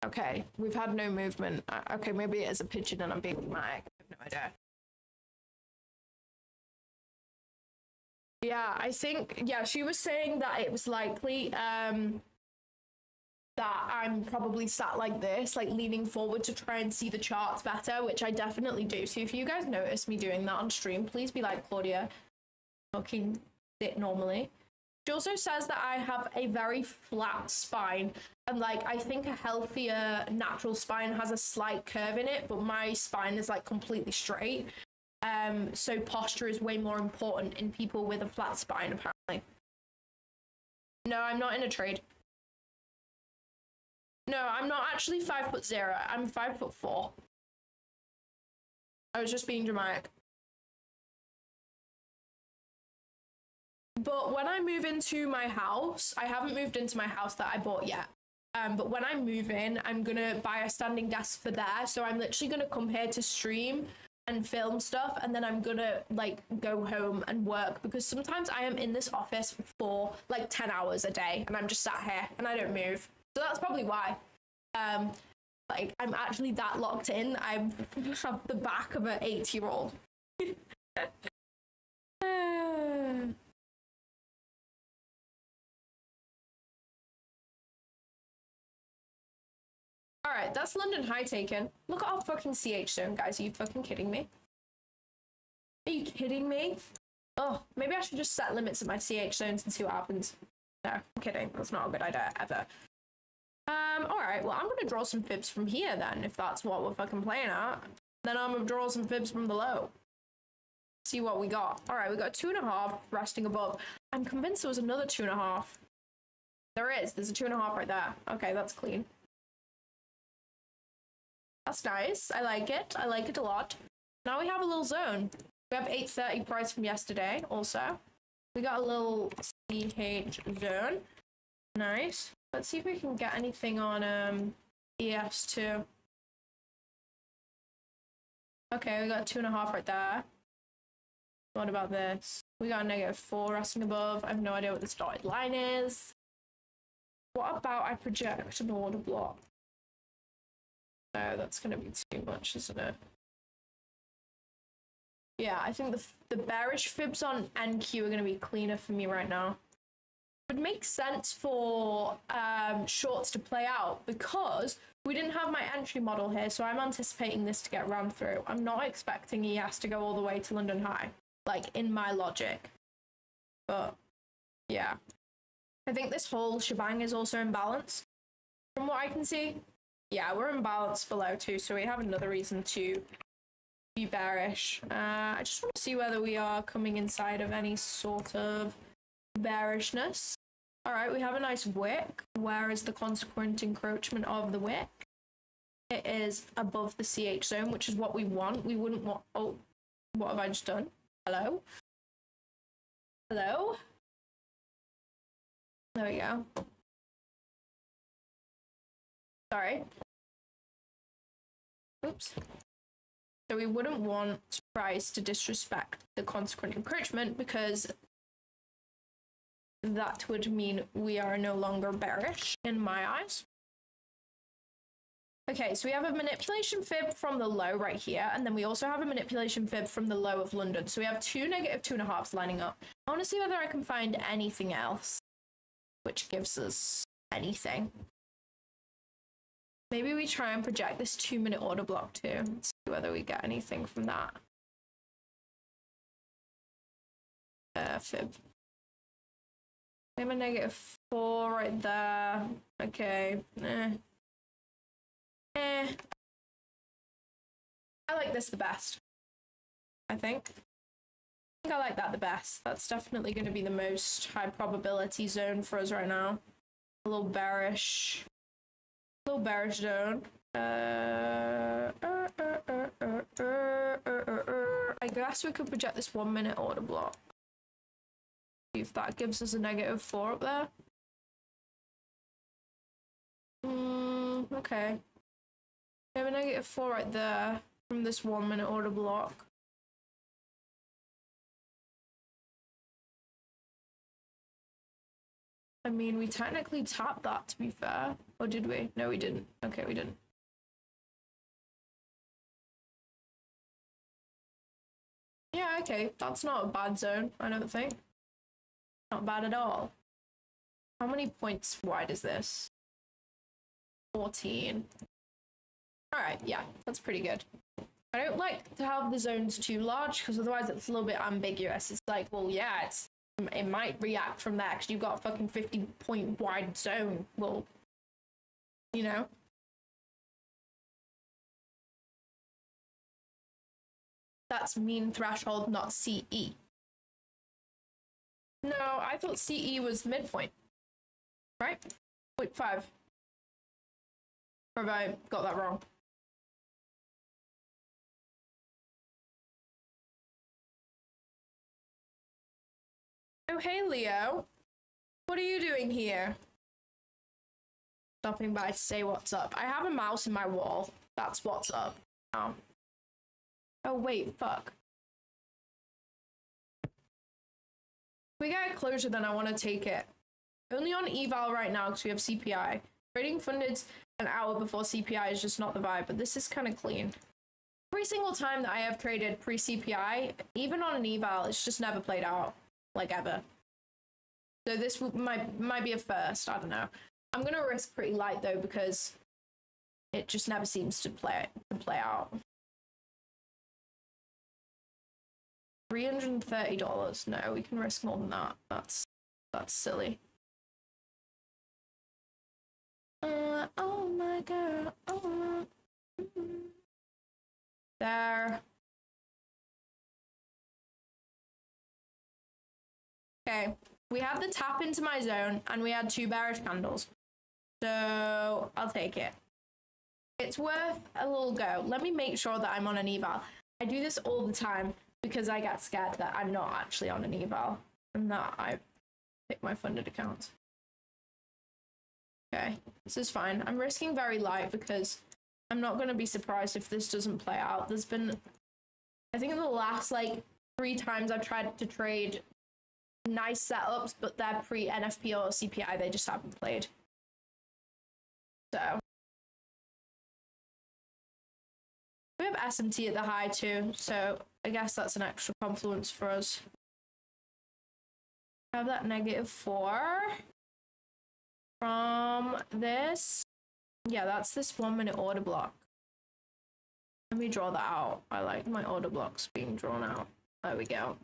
Okay, we've had no movement. Okay, maybe it is a pigeon and I'm being dramatic. I have no idea. Yeah, I think, yeah, she was saying that it was likely that I'm probably sat like this, like leaning forward to try and see the charts better, which I definitely do. So if you guys notice me doing that on stream, please be like, Claudia, fucking sit normally. She also says that I have a very flat spine, and like I think a healthier natural spine has a slight curve in it, but my spine is like completely straight. So posture is way more important in people with a flat spine, apparently. No, I'm not in a trade. No, I'm not actually 5'0". I'm 5'4". I was just being dramatic. But when I move into my house, I haven't moved into my house that I bought yet. But when I move in, I'm gonna buy a standing desk for there. So I'm literally gonna come here to stream and film stuff, and then I'm gonna like go home and work, because sometimes I am in this office for like 10 hours a day and I'm just sat here and I don't move. So that's probably why. Like, I'm actually that locked in. I have the back of an 8-year-old. Alright, that's London High taken. Look at our fucking CH zone, guys. Are you fucking kidding me? Are you kidding me? Oh, maybe I should just set limits at my CH zones and see what happens. No, I'm kidding. That's not a good idea, ever. Alright, well, I'm gonna draw some fibs from here then, if that's what we're fucking playing at. Then I'm gonna draw some fibs from below. See what we got. Alright, we got 2.5 resting above. I'm convinced there was another 2.5. There is. There's a 2.5 right there. Okay, that's clean. That's nice. I like it. I like it a lot. Now we have a little zone. We have 830 price from yesterday also. We got a little CH zone. Nice. Let's see if we can get anything on ES2. Okay, we got 2.5 right there. What about this? We got a -4 resting above. I have no idea what this dotted line is. What about I project an order block? No, that's going to be too much, isn't it? Yeah, I think the bearish fibs on NQ are going to be cleaner for me right now. It would make sense for shorts to play out because we didn't have my entry model here, so I'm anticipating this to get ran through. I'm not expecting ES to go all the way to London High, like in my logic. But yeah, I think this whole shebang is also imbalanced from what I can see. Yeah, we're imbalanced below too, so we have another reason to be bearish. I just want to see whether we are coming inside of any sort of bearishness. All right, we have a nice wick. Where is the consequent encroachment of the wick? It is above the CH zone, which is what we want. We wouldn't want... Oh, what have I just done? Hello? Hello? There we go. Sorry. Oops. So we wouldn't want price to disrespect the consequent encroachment because that would mean we are no longer bearish in my eyes. Okay, so we have a manipulation fib from the low right here, and then we also have a manipulation fib from the low of London. So we have two -2.5s lining up. I want to see whether I can find anything else which gives us anything. Maybe we try and project this 2-minute order block too. Let's see whether we get anything from that. Fib. We have a -4 right there. Okay. I like this the best. I think I like that the best. That's definitely going to be the most high probability zone for us right now. A little bearish zone. I guess we could project this 1-minute order block. See if that gives us a -4 up there. Okay. We have a -4 right there from this 1-minute order block. I mean, we technically tapped that, to be fair. Or did we? No, we didn't. Okay, we didn't. Yeah, okay. That's not a bad zone, I don't think. Not bad at all. How many points wide is this? 14. Alright, yeah, that's pretty good. I don't like to have the zones too large because otherwise it's a little bit ambiguous. It's like, well, yeah, it might react from there because you've got a fucking 50-point wide zone. Well, you know. That's mean threshold, not CE. No, I thought CE was midpoint. Right? 0.5. Or have I got that wrong? Oh, hey, Leo. What are you doing here? Stopping by to say what's up. I have a mouse in my wall. That's what's up. Oh, wait, fuck. If we get a closure, then I want to take it. Only on eval right now because we have CPI. Trading funded's an hour before CPI is just not the vibe, but this is kind of clean. Every single time that I have traded pre-CPI, even on an eval, it's just never played out, like ever. So this might be a first, I don't know. I'm gonna risk pretty light though, because it just never seems to play out. $330. No, we can risk more than that. That's silly. Oh my god. Oh. There. Okay, we had the tap into my zone and we had 2 bearish candles. So I'll take it. It's worth a little go. Let me make sure that I'm on an eval. I do this all the time because I get scared that I'm not actually on an eval and that I pick my funded account. Okay, this is fine. I'm risking very light because I'm not going to be surprised if this doesn't play out. There's been, I think in the last like 3 times I've tried to trade nice setups, but they're pre-NFP or CPI, they just haven't played. So we have SMT at the high too, so I guess that's an extra confluence for us. I have that -4 from this. Yeah, that's this 1 minute order block. Let me draw that out. I like my order blocks being drawn out. There we go.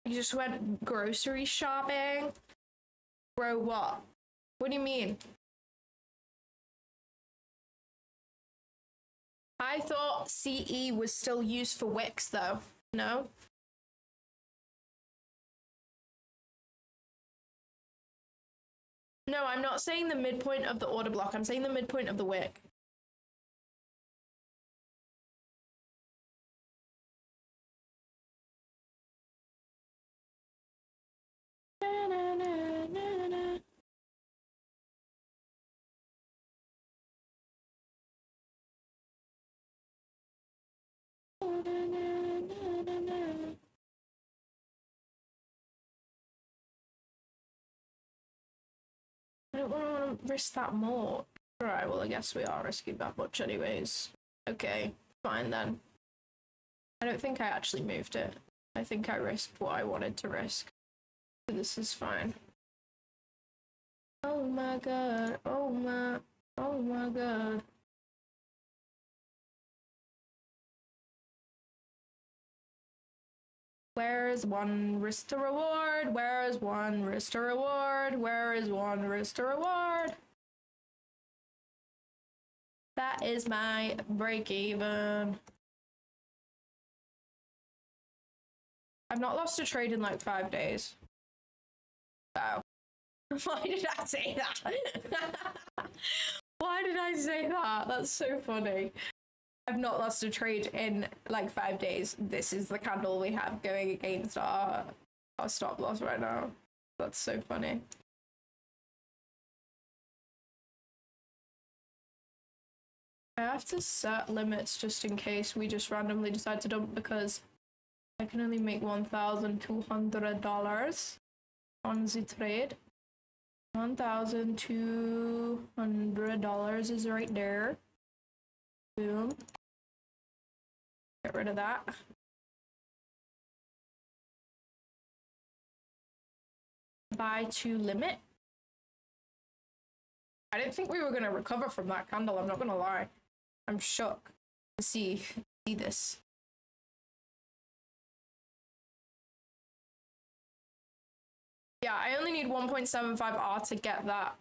You just went grocery shopping? Bro, what? What do you mean? I thought CE was still used for wicks though. No? No, I'm not saying the midpoint of the order block. I'm saying the midpoint of the wick. I don't want to risk that more. Alright, well I guess we are risking that much anyways. Okay, fine then. I don't think I actually moved it. I think I risked what I wanted to risk. So this is fine. Oh my god, oh my god. Where is one risk to reward? Where is one risk to reward? Where is one risk to reward? That is my break even. I've not lost a trade in like 5 days. Wow. Why did I say that? Why did I say that? That's so funny. I've not lost a trade in like 5 days. This is the candle we have going against our stop loss right now. That's so funny. I have to set limits just in case we just randomly decide to dump because I can only make $1,200 on the trade. $1,200 is right there. Boom. Get rid of that. Buy to limit. I didn't think we were gonna recover from that candle, I'm not gonna lie. I'm shook to see this. Yeah, I only need 1.75 R to get that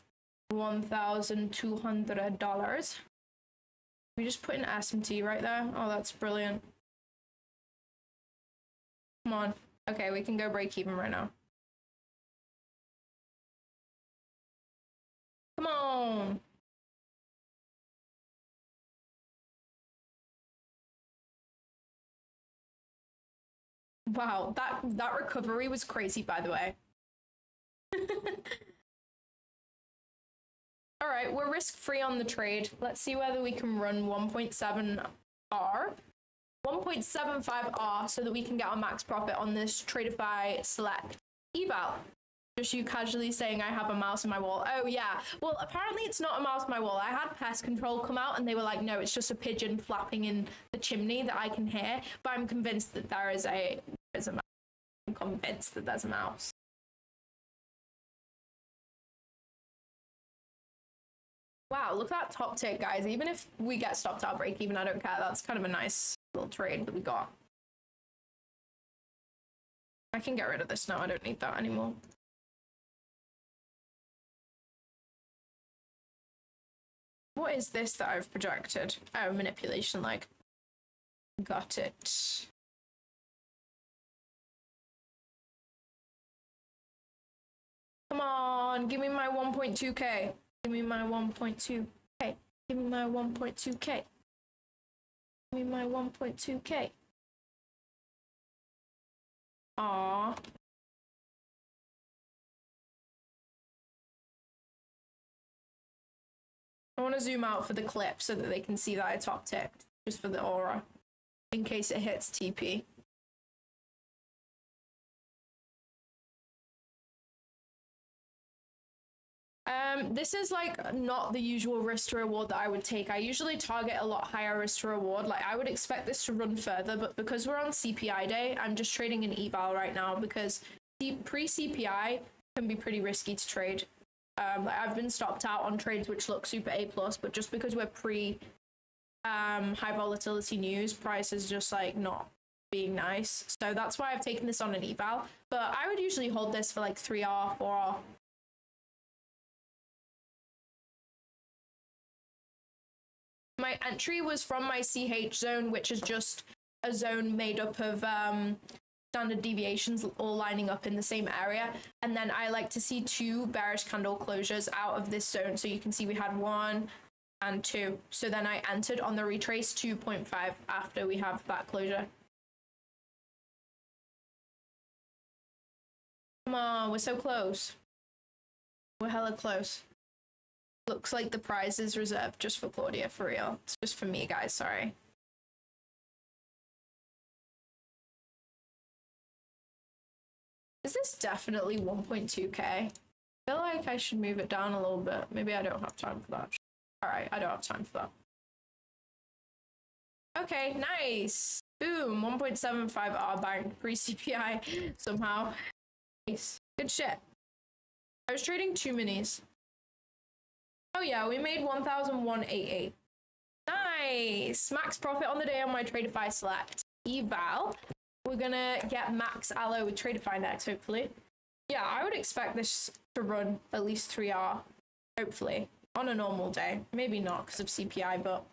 $1,200. We just put in SMT right there. Oh, that's brilliant. Come on. Okay, we can go break even right now. Come on. Wow, that recovery was crazy, by the way. All right, we're risk-free on the trade. Let's see whether we can run 1.7R. 1.75R so that we can get our max profit on this Tradeify Select eval. Just you casually saying I have a mouse in my wall. Oh yeah, well apparently it's not a mouse in my wall. I had pest control come out and they were like, no, it's just a pigeon flapping in the chimney that I can hear, but I'm convinced that there is a mouse. I'm convinced that there's a mouse. Wow, look at that top tick, guys. Even if we get stopped out break even, I don't care. That's kind of a nice little trade that we got. I can get rid of this now. I don't need that anymore. What is this that I've projected? Oh, manipulation leg. Got it. Come on, give me my 1.2k. Give me my 1.2k. Give me my 1.2k. Give me my 1.2k. Aww. I want to zoom out for the clip so that they can see that I top ticked, just for the aura, in case it hits TP. This is like not the usual risk to reward that I would take. I usually target a lot higher risk to reward. Like I would expect this to run further, but because we're on CPI day, I'm just trading an eval right now because pre-CPI can be pretty risky to trade. Like I've been stopped out on trades which look super A+, but just because we're pre high volatility news, price is just like not being nice. So that's why I've taken this on an eval. But I would usually hold this for like 3R, 4R. My entry was from my CH zone, which is just a zone made up of standard deviations all lining up in the same area. And then I like to see 2 bearish candle closures out of this zone. So you can see we had 1 and 2. So then I entered on the retrace 2.5 after we have that closure. Come on, we're so close. We're hella close. Looks like the prize is reserved just for Claudia, for real. It's just for me, guys, sorry. Is this definitely 1.2k? I feel like I should move it down a little bit. Maybe I don't have time for that. Alright, I don't have time for that. Okay, nice. Boom, 1.75R bank pre-CPI somehow. Nice. Good shit. I was trading 2 minis. Oh yeah, we made 1,188. Nice! Max profit on the day on my Tradeify Select eval. We're gonna get max allo with Tradeify next, hopefully. Yeah, I would expect this to run at least 3R, hopefully, on a normal day. Maybe not because of CPI, but...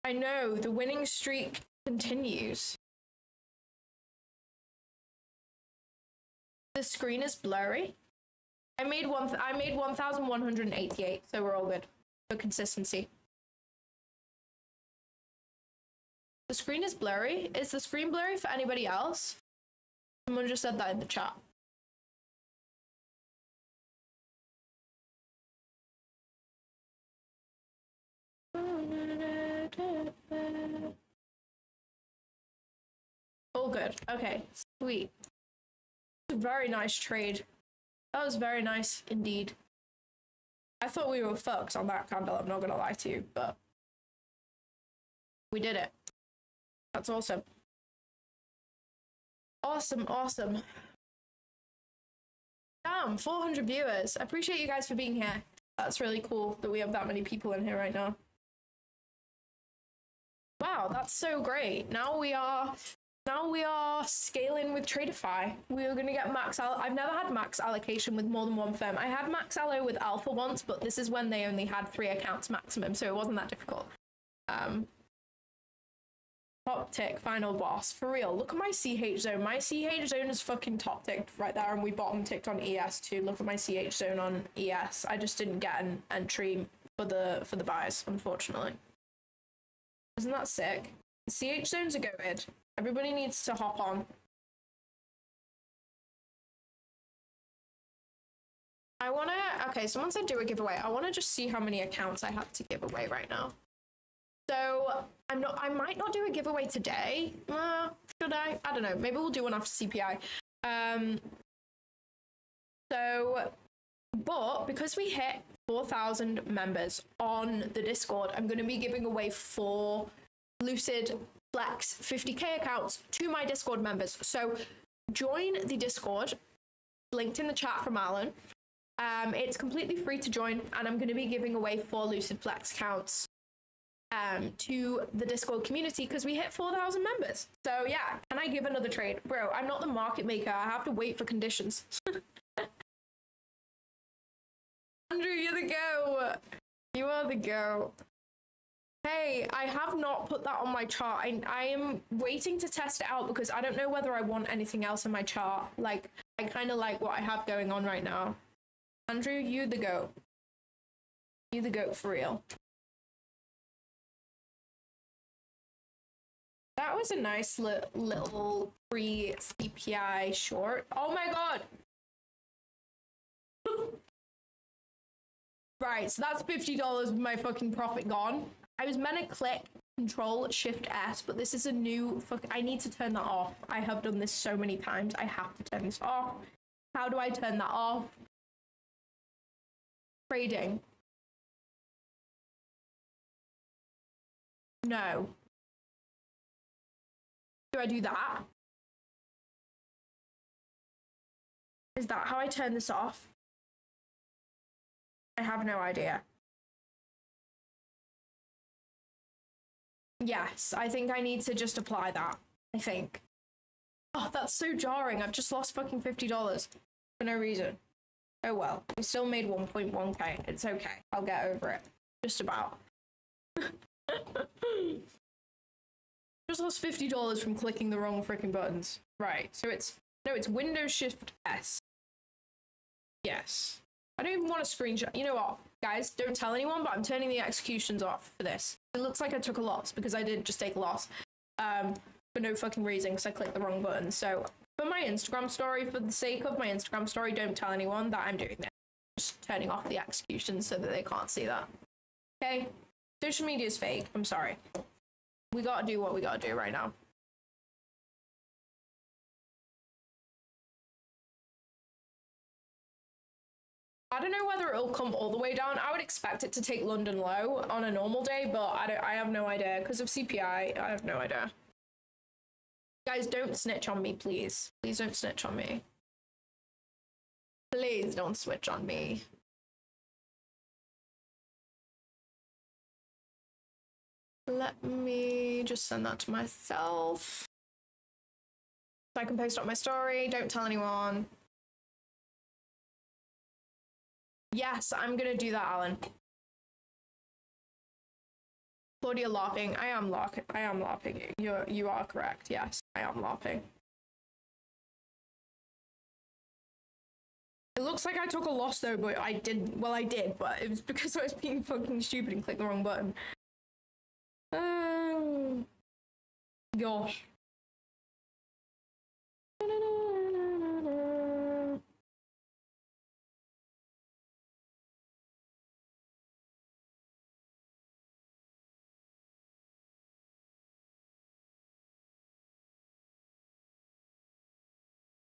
I know, the winning streak continues. The screen is blurry. I made 1,188, so we're all good for consistency. The screen is blurry. Is the screen blurry for anybody else? Someone just said that in the chat. All good. Okay, sweet. Very nice trade. That was very nice indeed. I thought we were fucked on that candle, I'm not gonna lie to you, but we did it. That's awesome. Awesome, awesome. Damn, 400 viewers. I appreciate you guys for being here. That's really cool that we have that many people in here right now. Wow, that's so great. Now we are scaling with Tradeify. We are going to get max I've never had max allocation with more than one firm. I had max allo with Alpha once, but this is when they only had 3 accounts maximum, so it wasn't that difficult. Top tick, final boss. For real, look at my CH zone. My CH zone is fucking top ticked right there, and we bottom ticked on ES too. Look at my CH zone on ES. I just didn't get an entry for the buys, unfortunately. Isn't that sick? CH zones are goated. Everybody needs to hop on. I want to, okay, someone said do a giveaway. I want to just see how many accounts I have to give away right now. So I might not do a giveaway today. Should I? I don't know. Maybe we'll do one after CPI. But because we hit 4,000 members on the Discord, I'm going to be giving away 4 Lucid Flex 50k accounts to my Discord members. So join the Discord, linked in the chat from Alan. It's completely free to join, and I'm going to be giving away 4 Lucid Flex accounts to the Discord community because we hit 4,000 members. So yeah, can I give another trade? Bro, I'm not the market maker. I have to wait for conditions. Andrew, you're the go. You are the go. Hey, I have not put that on my chart. I am waiting to test it out because I don't know whether I want anything else in my chart. Like, I kind of like what I have going on right now. Andrew, you the goat. You the goat for real. That was a nice little pre-CPI short. Oh my god! Right, so that's $50 of my fucking profit gone. I was meant to click Control-Shift-S, but this is a new I need to turn that off. I have done this so many times. I have to turn this off. How do I turn that off? Trading. No. Do I do that? Is that how I turn this off? I have no idea. Yes, I think I need to just apply that. I think. Oh, that's so jarring. I've just lost fucking $50 for no reason. Oh well, we still made 1.1k. It's okay. I'll get over it. Just about. Just lost $50 from clicking the wrong freaking buttons. Right, so it's Windows Shift S. Yes. I don't even want to screenshot. You know what, guys? Don't tell anyone, but I'm turning the executions off for this. It looks like I took a loss because I did just take a loss. For no fucking reason because I clicked the wrong button. So for my Instagram story, for the sake of my Instagram story, don't tell anyone that I'm doing this. Just turning off the executions so that they can't see that. Okay? Social media is fake. I'm sorry. We gotta do what we gotta do right now. I don't know whether it'll come all the way down. I would expect it to take London low on a normal day, but I have no idea. Because of CPI, I have no idea. Guys, don't snitch on me, please. Please don't snitch on me. Please don't switch on me. Let me just send that to myself. So I can post it on my story. Don't tell anyone. Yes, I'm gonna do that, Alan. Claudia LARPing. I am LARPing. You are correct. Yes, I am LARPing. It looks like I took a loss though, but I didn't. Well, I did, but it was because I was being fucking stupid and clicked the wrong button. Oh, gosh.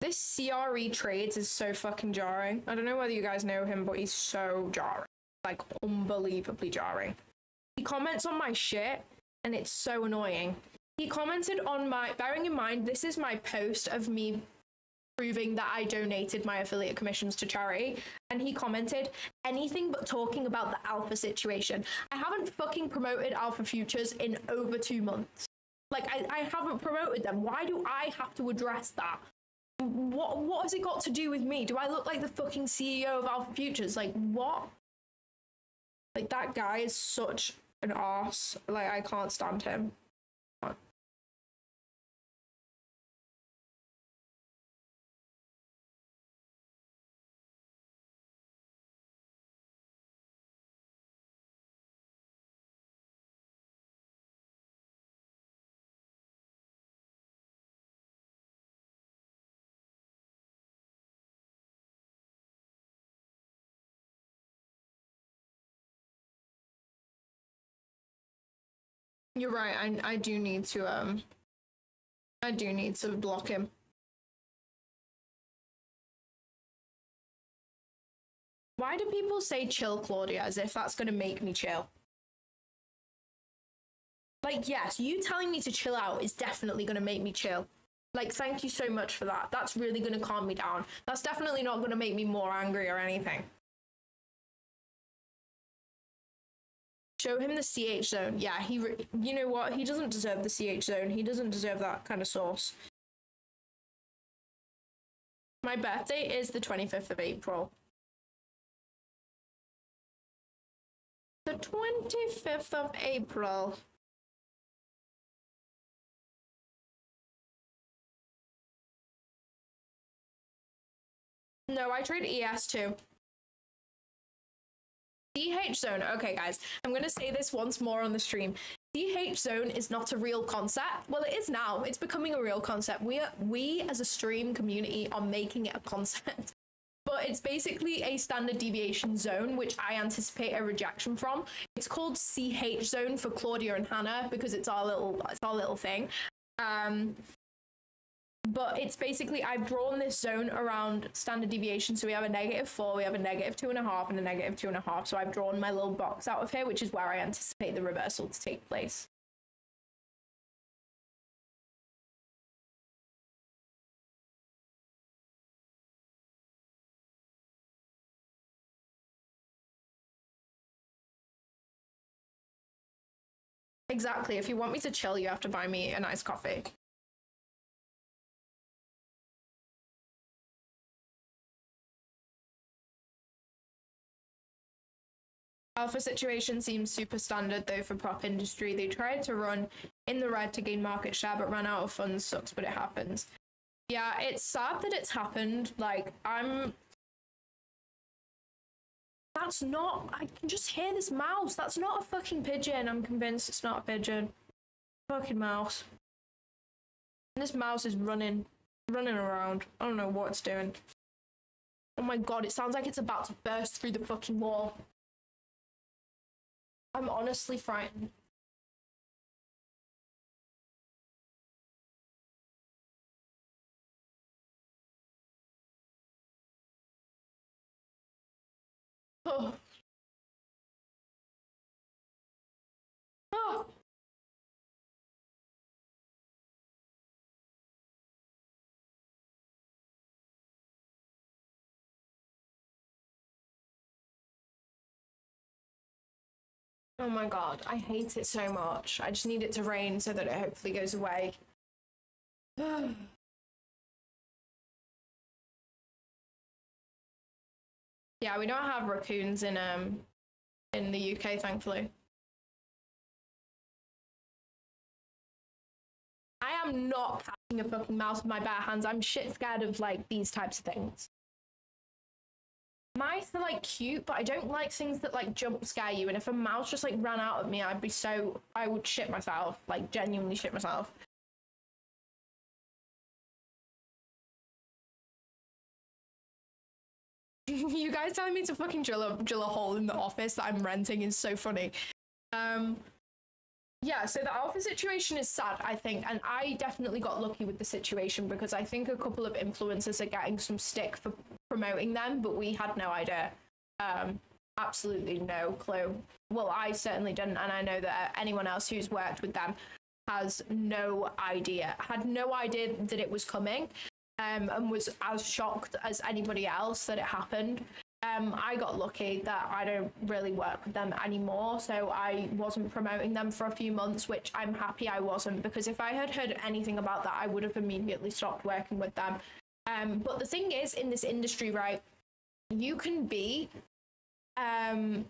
This CRE Trades is so fucking jarring. I don't know whether you guys know him, but he's so jarring. Like, unbelievably jarring. He comments on my shit, and it's so annoying. He commented on my, bearing in mind, this is my post of me proving that I donated my affiliate commissions to charity, and he commented anything but talking about the alpha situation. I haven't fucking promoted alpha futures in over 2 months. Like, I haven't promoted them. Why do I have to address that? What has it got to do with me? Do I look like the fucking CEO of Alpha Futures? Like, what? Like, that guy is such an arse. Like, I can't stand him. You're right. I do need to block him. Why do people say chill, Claudia, as if that's gonna make me chill? Like, yes, you telling me to chill out is definitely gonna make me chill. Like, thank you so much for that. That's really gonna calm me down. That's definitely not gonna make me more angry or anything. Show him the CH zone. Yeah, you know what? He doesn't deserve the CH zone. He doesn't deserve that kind of sauce. My birthday is the 25th of April. The 25th of April. No, I trade ES too. CH zone. Okay, guys, I'm going to say this once more on the stream. CH zone is not a real concept. Well, it is now. It's becoming a real concept. We as a stream community are making it a concept. But it's basically a standard deviation zone, which I anticipate a rejection from. It's called CH zone for Claudia and Hannah because it's our little thing. But it's basically, I've drawn this zone around standard deviation. So we have a -4, we have a -2.5, and a -2.5. So I've drawn my little box out of here, which is where I anticipate the reversal to take place. Exactly. If you want me to chill, you have to buy me a nice coffee. Alpha situation seems super standard though for prop industry. They tried to run in the red to gain market share but ran out of funds. Sucks, but it happens. Yeah, it's sad that it's happened. Like, that's not, I can just hear this mouse. That's not a fucking pigeon. I'm convinced it's not a pigeon. Fucking mouse. And this mouse is running around. I don't know what it's doing. Oh my god, it sounds like it's about to burst through the fucking wall. I'm honestly frightened. Oh. Oh. Oh my god, I hate it so much. I just need it to rain so that it hopefully goes away. Yeah, we don't have raccoons in the UK, thankfully. I am not catching a fucking mouse with my bare hands. I'm shit scared of like these types of things. Mice are like cute, but I don't like things that like jump scare you. And if a mouse just like ran out at me, I would shit myself, like genuinely shit myself. You guys telling me to fucking drill a hole in the office that I'm renting is so funny. Yeah, so the alpha situation is sad, I think, and I definitely got lucky with the situation because I think a couple of influencers are getting some stick for promoting them, but we had no idea. Absolutely no clue. Well, I certainly didn't, and I know that anyone else who's worked with them has no idea, had no idea that it was coming, and was as shocked as anybody else that it happened. I got lucky that I don't really work with them anymore, so I wasn't promoting them for a few months, which I'm happy I wasn't, because if I had heard anything about that, I would have immediately stopped working with them. But the thing is, in this industry, right, you can be, even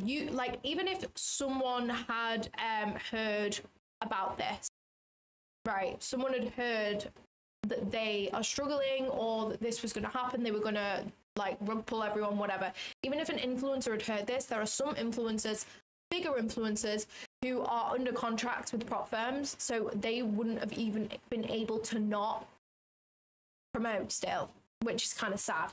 if someone had heard about this, right, someone had heard that they are struggling or that this was going to happen, they were going to like rug pull everyone, whatever. Even if an influencer had heard this, there are some influencers, bigger influencers, who are under contract with prop firms, so they wouldn't have even been able to not promote still, which is kind of sad.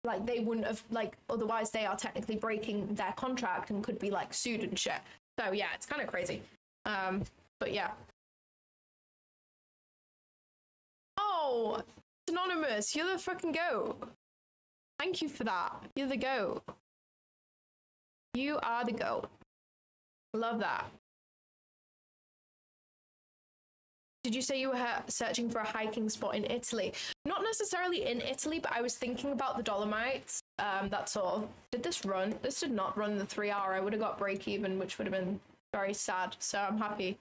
Like they wouldn't have, like, otherwise they are technically breaking their contract and could be like sued and shit. So yeah, it's kind of crazy. But yeah. Oh, Anonymous, you're the fucking goat. Thank you for that. You're the goat. You are the goat. Love that. Did you say you were searching for a hiking spot in Italy? Not necessarily in Italy, but I was thinking about the Dolomites. That's all. Did this run? This did not run the 3 hour. I would have got break even, which would have been very sad. So I'm happy.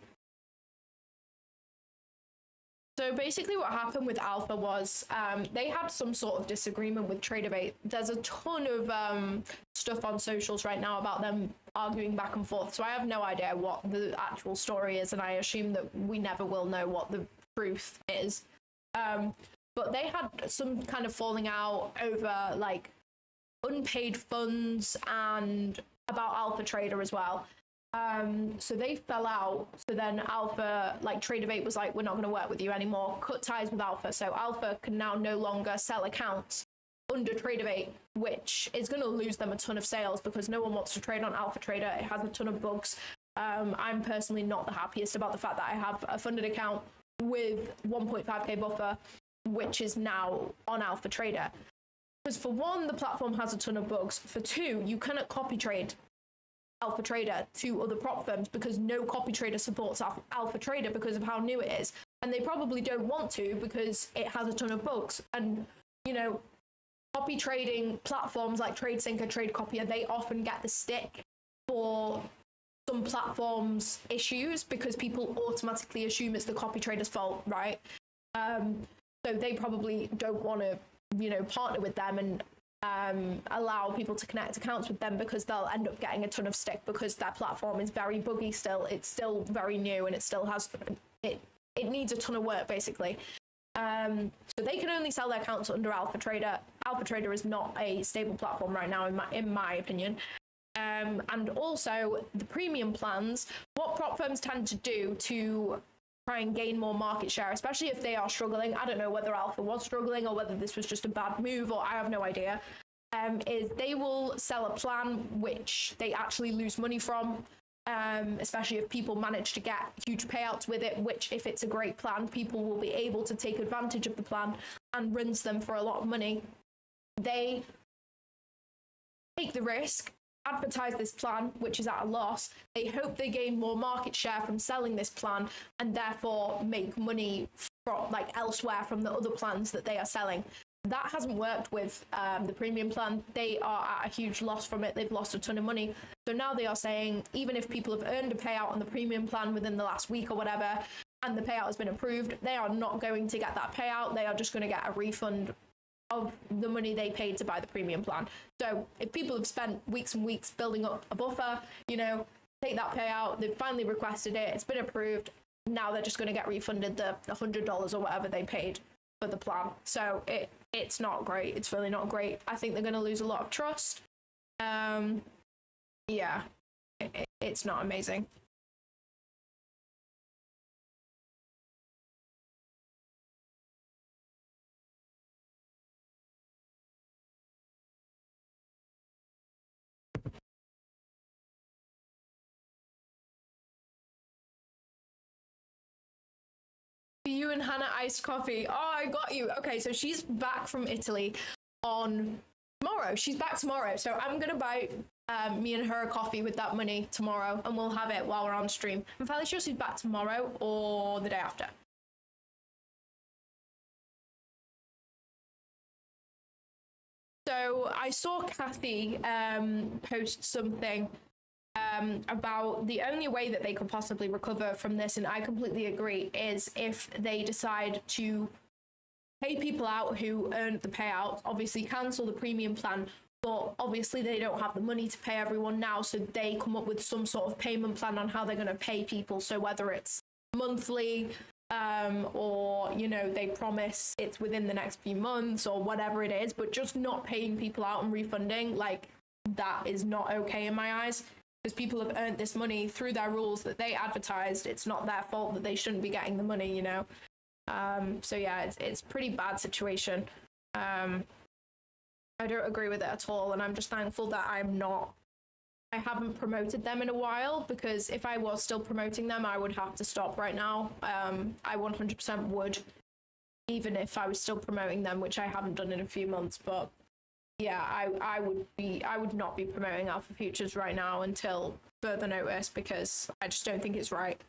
So basically what happened with Alpha was they had some sort of disagreement with TradeAway. There's a ton of stuff on socials right now about them arguing back and forth. So I have no idea what the actual story is, and I assume that we never will know what the truth is. But they had some kind of falling out over like unpaid funds and about Alpha Trader as well. So they fell out. So then Alpha, like TradeAway was like, we're not going to work with you anymore, cut ties with Alpha. So Alpha can now no longer sell accounts under TradeAway, which is going to lose them a ton of sales because no one wants to trade on Alpha Trader. It has a ton of bugs. I'm personally not the happiest about the fact that I have a funded account with 1.5k buffer, which is now on Alpha Trader. Because for one, the platform has a ton of bugs. For two, you cannot copy trade Alpha Trader to other prop firms because no copy trader supports Alpha Trader because of how new it is. And they probably don't want to because it has a ton of bugs. And, you know, copy trading platforms like TradeSync or TradeCopier, they often get the stick for some platforms' issues because people automatically assume it's the copy trader's fault, right? So they probably don't want to, you know, partner with them and allow people to connect accounts with them because they'll end up getting a ton of stick because their platform is very buggy still. It's still very new and it still has it needs a ton of work basically. So they can only sell their accounts under Alpha Trader. Alpha Trader is not a stable platform right now in my opinion. And also the premium plans, what prop firms tend to do to try and gain more market share, especially if they are struggling. I don't know whether Alpha was struggling or whether this was just a bad move, or I have no idea. Is they will sell a plan which they actually lose money from, especially if people manage to get huge payouts with it, which if it's a great plan, people will be able to take advantage of the plan and rinse them for a lot of money. They take the risk, advertise this plan, which is at a loss. They hope they gain more market share from selling this plan and therefore make money from like elsewhere from the other plans that they are selling. That hasn't worked with the premium plan. They are at a huge loss from it. They've lost a ton of money. So now they are saying, even if people have earned a payout on the premium plan within the last week or whatever, and the payout has been approved, they are not going to get that payout. They are just going to get a refund of the money they paid to buy the premium plan. So if people have spent weeks and weeks building up a buffer, you know, take that payout, they've finally requested it, it's been approved, now they're just going to get refunded the $100 or whatever they paid for the plan. So it's not great. It's really not great. I think they're going to lose a lot of trust. Yeah, it's not amazing. You and Hannah iced coffee. Oh, I got you. Okay, so she's back from Italy on tomorrow. She's back tomorrow. So I'm going to buy me and her a coffee with that money tomorrow, and we'll have it while we're on stream. I'm fairly sure she's back tomorrow or the day after. So I saw Kathy post something about the only way that they could possibly recover from this, and I completely agree, is if they decide to pay people out who earned the payout, obviously cancel the premium plan, but obviously they don't have the money to pay everyone now, so they come up with some sort of payment plan on how they're going to pay people. So whether it's monthly or, you know, they promise it's within the next few months or whatever it is, but just not paying people out and refunding, like, that is not okay in my eyes. Because people have earned this money through their rules that they advertised. It's not their fault that they shouldn't be getting the money, you know. So yeah, it's pretty bad situation. I don't agree with it at all, and I'm just thankful that I'm not I haven't promoted them in a while, because if I was still promoting them, I would have to stop right now. I 100% would, even if I was still promoting them, which I haven't done in a few months. But yeah, I would not be promoting alpha futures right now until further notice, because I just don't think it's right.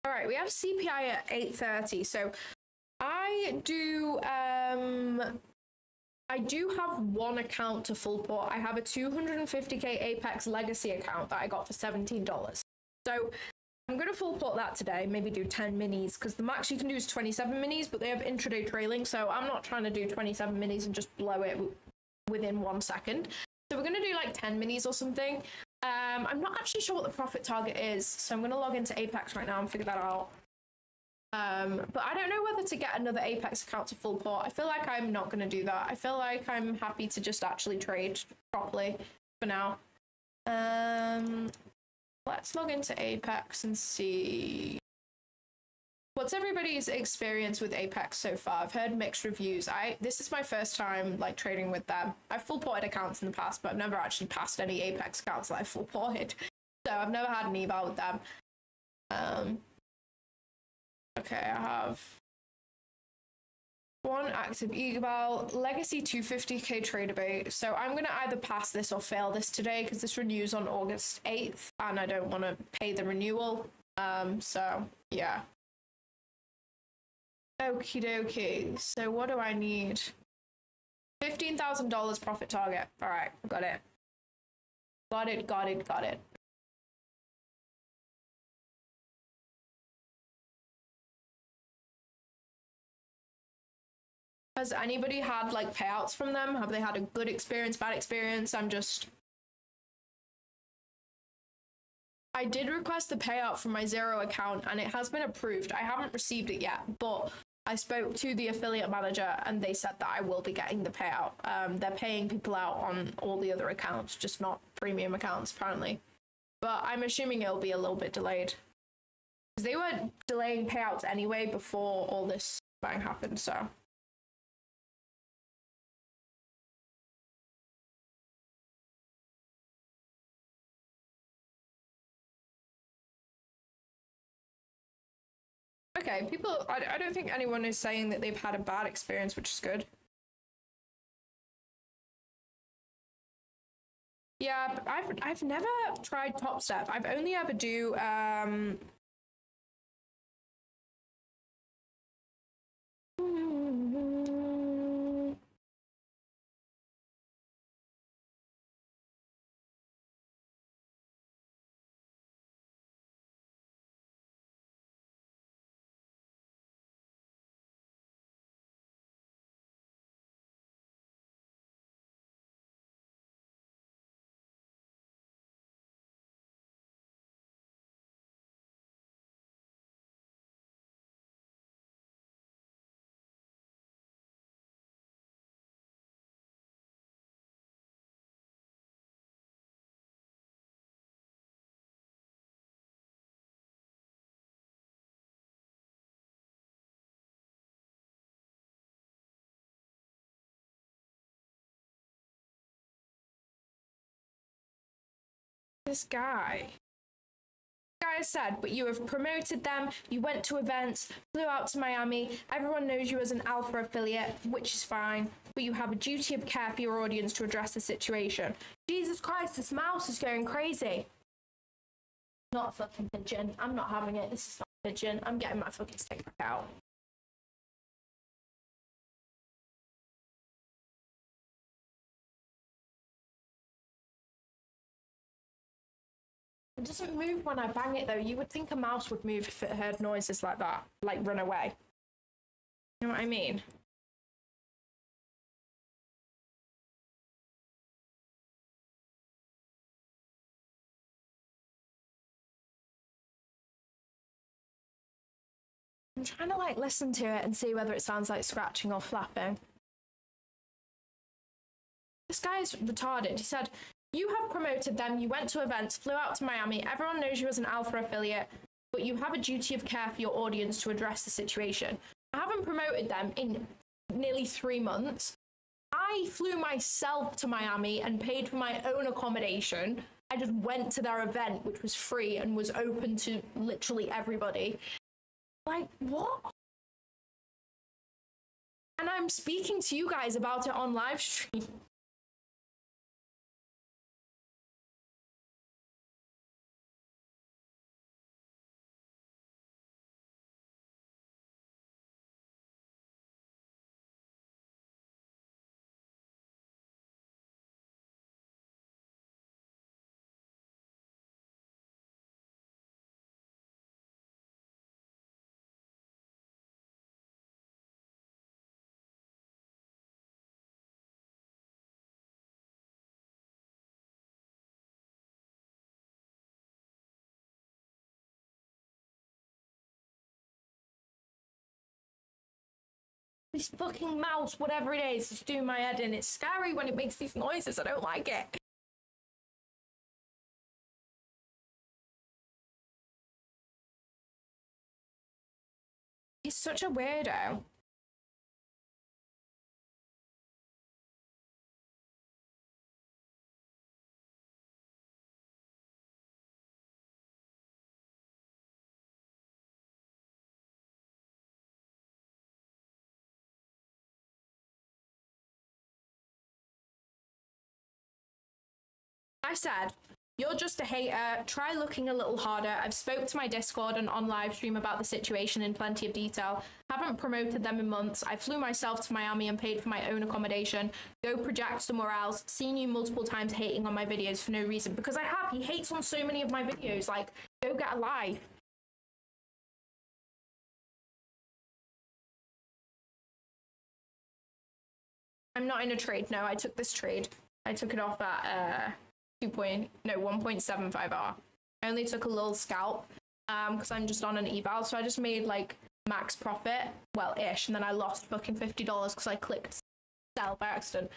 All right, we have CPI at 8:30. So I do have one account to full port. I have a 250k Apex Legacy account that I got for $17. So I'm going to full port that today, maybe do 10 minis, because the max you can do is 27 minis, but they have intraday trailing, so I'm not trying to do 27 minis and just blow it within 1 second. So we're going to do like 10 minis or something. I'm not actually sure what the profit target is, so I'm going to log into Apex right now and figure that out. But I don't know whether to get another Apex account to full port. I feel like I'm not going to do that. I feel like I'm happy to just actually trade properly for now. Let's log into Apex and see. What's everybody's experience with Apex so far? I've heard mixed reviews. This is my first time like trading with them. I've full ported accounts in the past, but I've never actually passed any Apex accounts that I've full ported. So I've never had an eval with them. Okay, I have one active eval, Legacy 250k trader bait. So I'm going to either pass this or fail this today, because this renews on August 8th and I don't want to pay the renewal. So yeah. Okie dokie. So what do I need? $15,000 profit target. All right, got it. Got it. Has anybody had like payouts from them? Have they had a good experience, bad experience? I did request the payout from my Zero account and it has been approved. I haven't received it yet, but I spoke to the affiliate manager and they said that I will be getting the payout. They're paying people out on all the other accounts, just not premium accounts apparently. But I'm assuming it'll be a little bit delayed, because they were delaying payouts anyway before all this bang happened, so. Okay, people, I don't think anyone is saying that they've had a bad experience, which is good. Yeah, I've never tried Top Step. I've only ever do this guy. Guy said, but you have promoted them, you went to events, flew out to Miami, everyone knows you as an alpha affiliate, which is fine, but you have a duty of care for your audience to address the situation. Jesus Christ, this mouse is going crazy. Not a fucking pigeon. I'm not having it. This is not a pigeon. I'm getting my fucking stick back out. It doesn't move when I bang it though. You would think a mouse would move if it heard noises like that, like run away. You know what I mean? I'm trying to like listen to it and see whether it sounds like scratching or flapping. This guy is retarded. He said, You have promoted them, you went to events, flew out to Miami, everyone knows you as an alpha affiliate, but you have a duty of care for your audience to address the situation. I haven't promoted them in nearly 3 months. I flew myself to Miami and paid for my own accommodation. I just went to their event, which was free and was open to literally everybody. Like, what? And I'm speaking to you guys about it on live stream. This fucking mouse, whatever it is doing my head in. It's scary when it makes these noises. I don't like it. He's such a weirdo. I said, you're just a hater. Try looking a little harder. I've spoke to my Discord and on live stream about the situation in plenty of detail. Haven't promoted them in months. I flew myself to Miami and paid for my own accommodation. Go project somewhere else. Seen you multiple times hating on my videos for no reason. Because I have. He hates on so many of my videos. Like, go get a life. I'm not in a trade. No, I took this trade. I took it off at 1.75R. I only took a little scalp because I'm just on an eval, so I just made like max profit, well ish, and then I lost fucking $50 because I clicked sell by accident.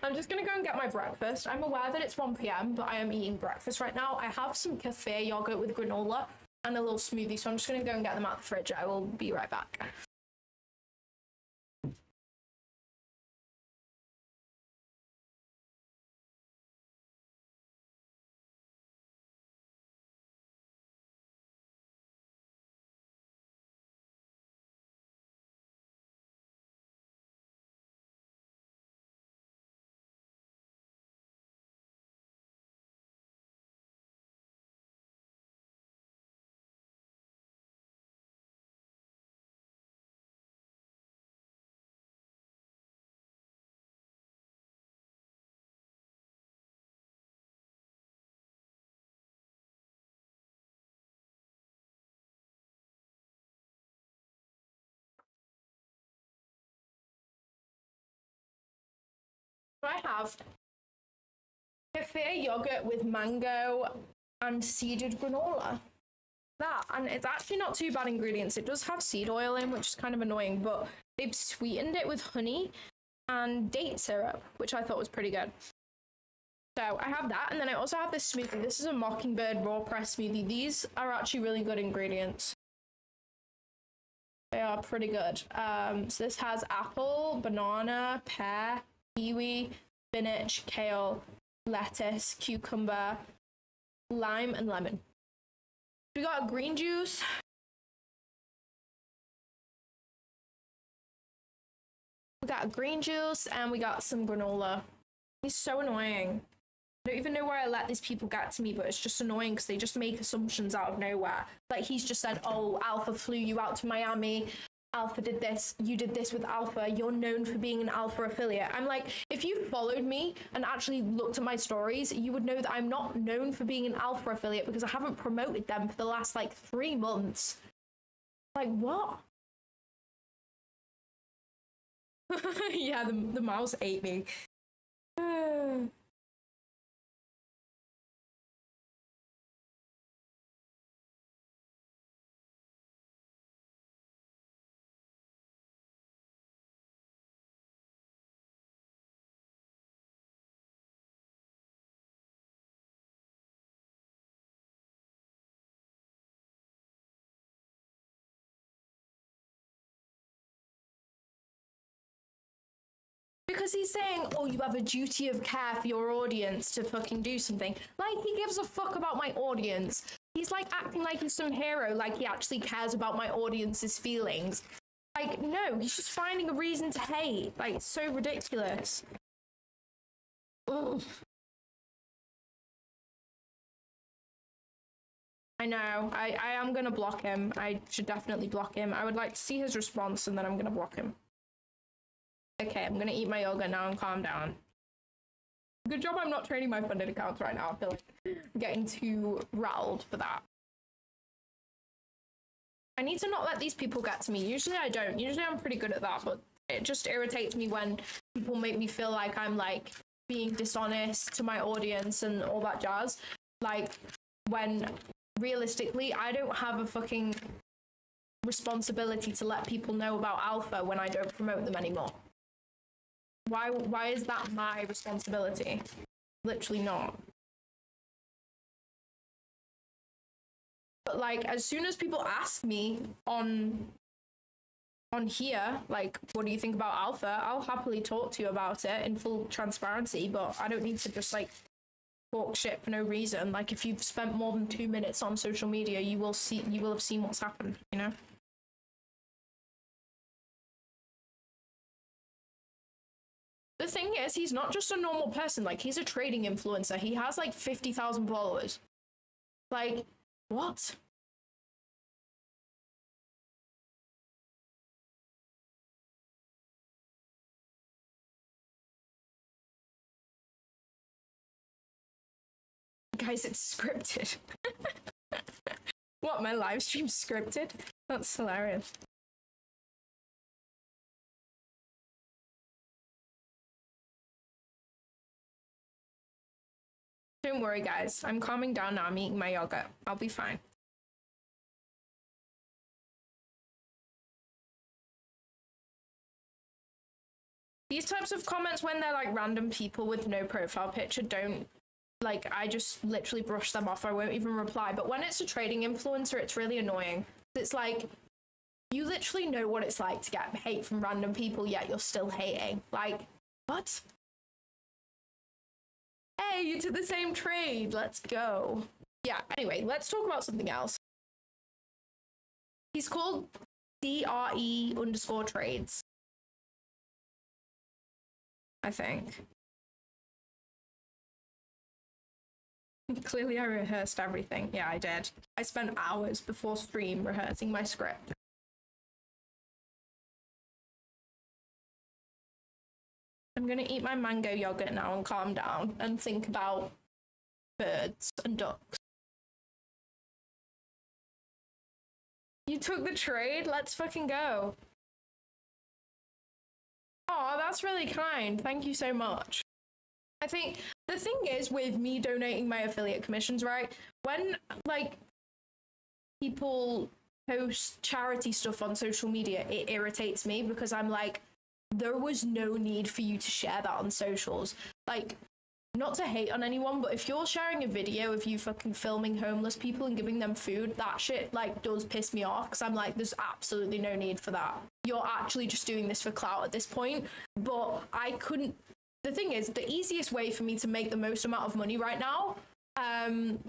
I'm just gonna go and get my breakfast. I'm aware that it's 1 p.m, but I am eating breakfast right now. I have some cafe yogurt with granola and a little smoothie, so I'm just gonna go and get them out the fridge. I will be right back. I have cafe yogurt with mango and seeded granola. That, and it's actually not too bad ingredients. It does have seed oil in, which is kind of annoying, but they've sweetened it with honey and date syrup, which I thought was pretty good. So I have that, and then I also have this smoothie. This is a Mockingbird raw press smoothie. These are actually really good ingredients. They are pretty good. So this has apple, banana, pear, kiwi, spinach, kale, lettuce, cucumber, lime, and lemon. We got green juice. We got green juice and we got some granola. He's so annoying. I don't even know why I let these people get to me, but it's just annoying because they just make assumptions out of nowhere. Like he's just said, oh, Alpha flew you out to Miami. Alpha did this, you did this with Alpha, you're known for being an Alpha affiliate. I'm like, if you followed me and actually looked at my stories, you would know that I'm not known for being an Alpha affiliate because I haven't promoted them for the last like 3 months. Like, what? Yeah, the mouse ate me. because he's saying, oh, you have a duty of care for your audience to fucking do something. Like, he gives a fuck about my audience. He's like acting like he's some hero, like he actually cares about my audience's feelings. Like, no, he's just finding a reason to hate. Like, it's so ridiculous. Ugh. I know. I am going to block him. I should definitely block him. I would like to see his response, and then I'm going to block him. Okay, I'm going to eat my yogurt now and calm down. Good job I'm not trading my funded accounts right now. I feel like I'm getting too rattled for that. I need to not let these people get to me. Usually I don't. Usually I'm pretty good at that, but it just irritates me when people make me feel like I'm like being dishonest to my audience and all that jazz. Like, when realistically, I don't have a fucking responsibility to let people know about alpha when I don't promote them anymore. Why is that my responsibility? Literally not. But like, as soon as people ask me on here, like, what do you think about alpha? I'll happily talk to you about it in full transparency, but I don't need to just like talk shit for no reason. Like, if you've spent more than 2 minutes on social media, you will have seen what's happened, you know? The thing is, he's not just a normal person. Like, he's a trading influencer. He has like 50,000 followers. Like, what? Guys, it's scripted. What, my live stream's scripted? That's hilarious. Don't worry, guys. I'm calming down now. I'm eating my yogurt. I'll be fine. These types of comments, when they're like random people with no profile picture, don't, like, I just literally brush them off. I won't even reply. But when it's a trading influencer, it's really annoying. It's like, you literally know what it's like to get hate from random people, yet you're still hating. Like, what? Hey, you took the same trade. Let's go. Yeah, anyway, let's talk about something else. He's called CRE_trades. I think. Clearly I rehearsed everything. Yeah, I did. I spent hours before stream rehearsing my script. I'm gonna eat my mango yogurt now and calm down and think about birds and ducks. You took the trade? Let's fucking go. Oh, that's really kind. Thank you so much. I think the thing is with me donating my affiliate commissions, right? When like people post charity stuff on social media, it irritates me because I'm like, there was no need for you to share that on socials. Like, not to hate on anyone, but if you're sharing a video of you fucking filming homeless people and giving them food, that shit like does piss me off because I'm like, there's absolutely no need for that. You're actually just doing this for clout at this point. But I couldn't. The thing is, the easiest way for me to make the most amount of money right now,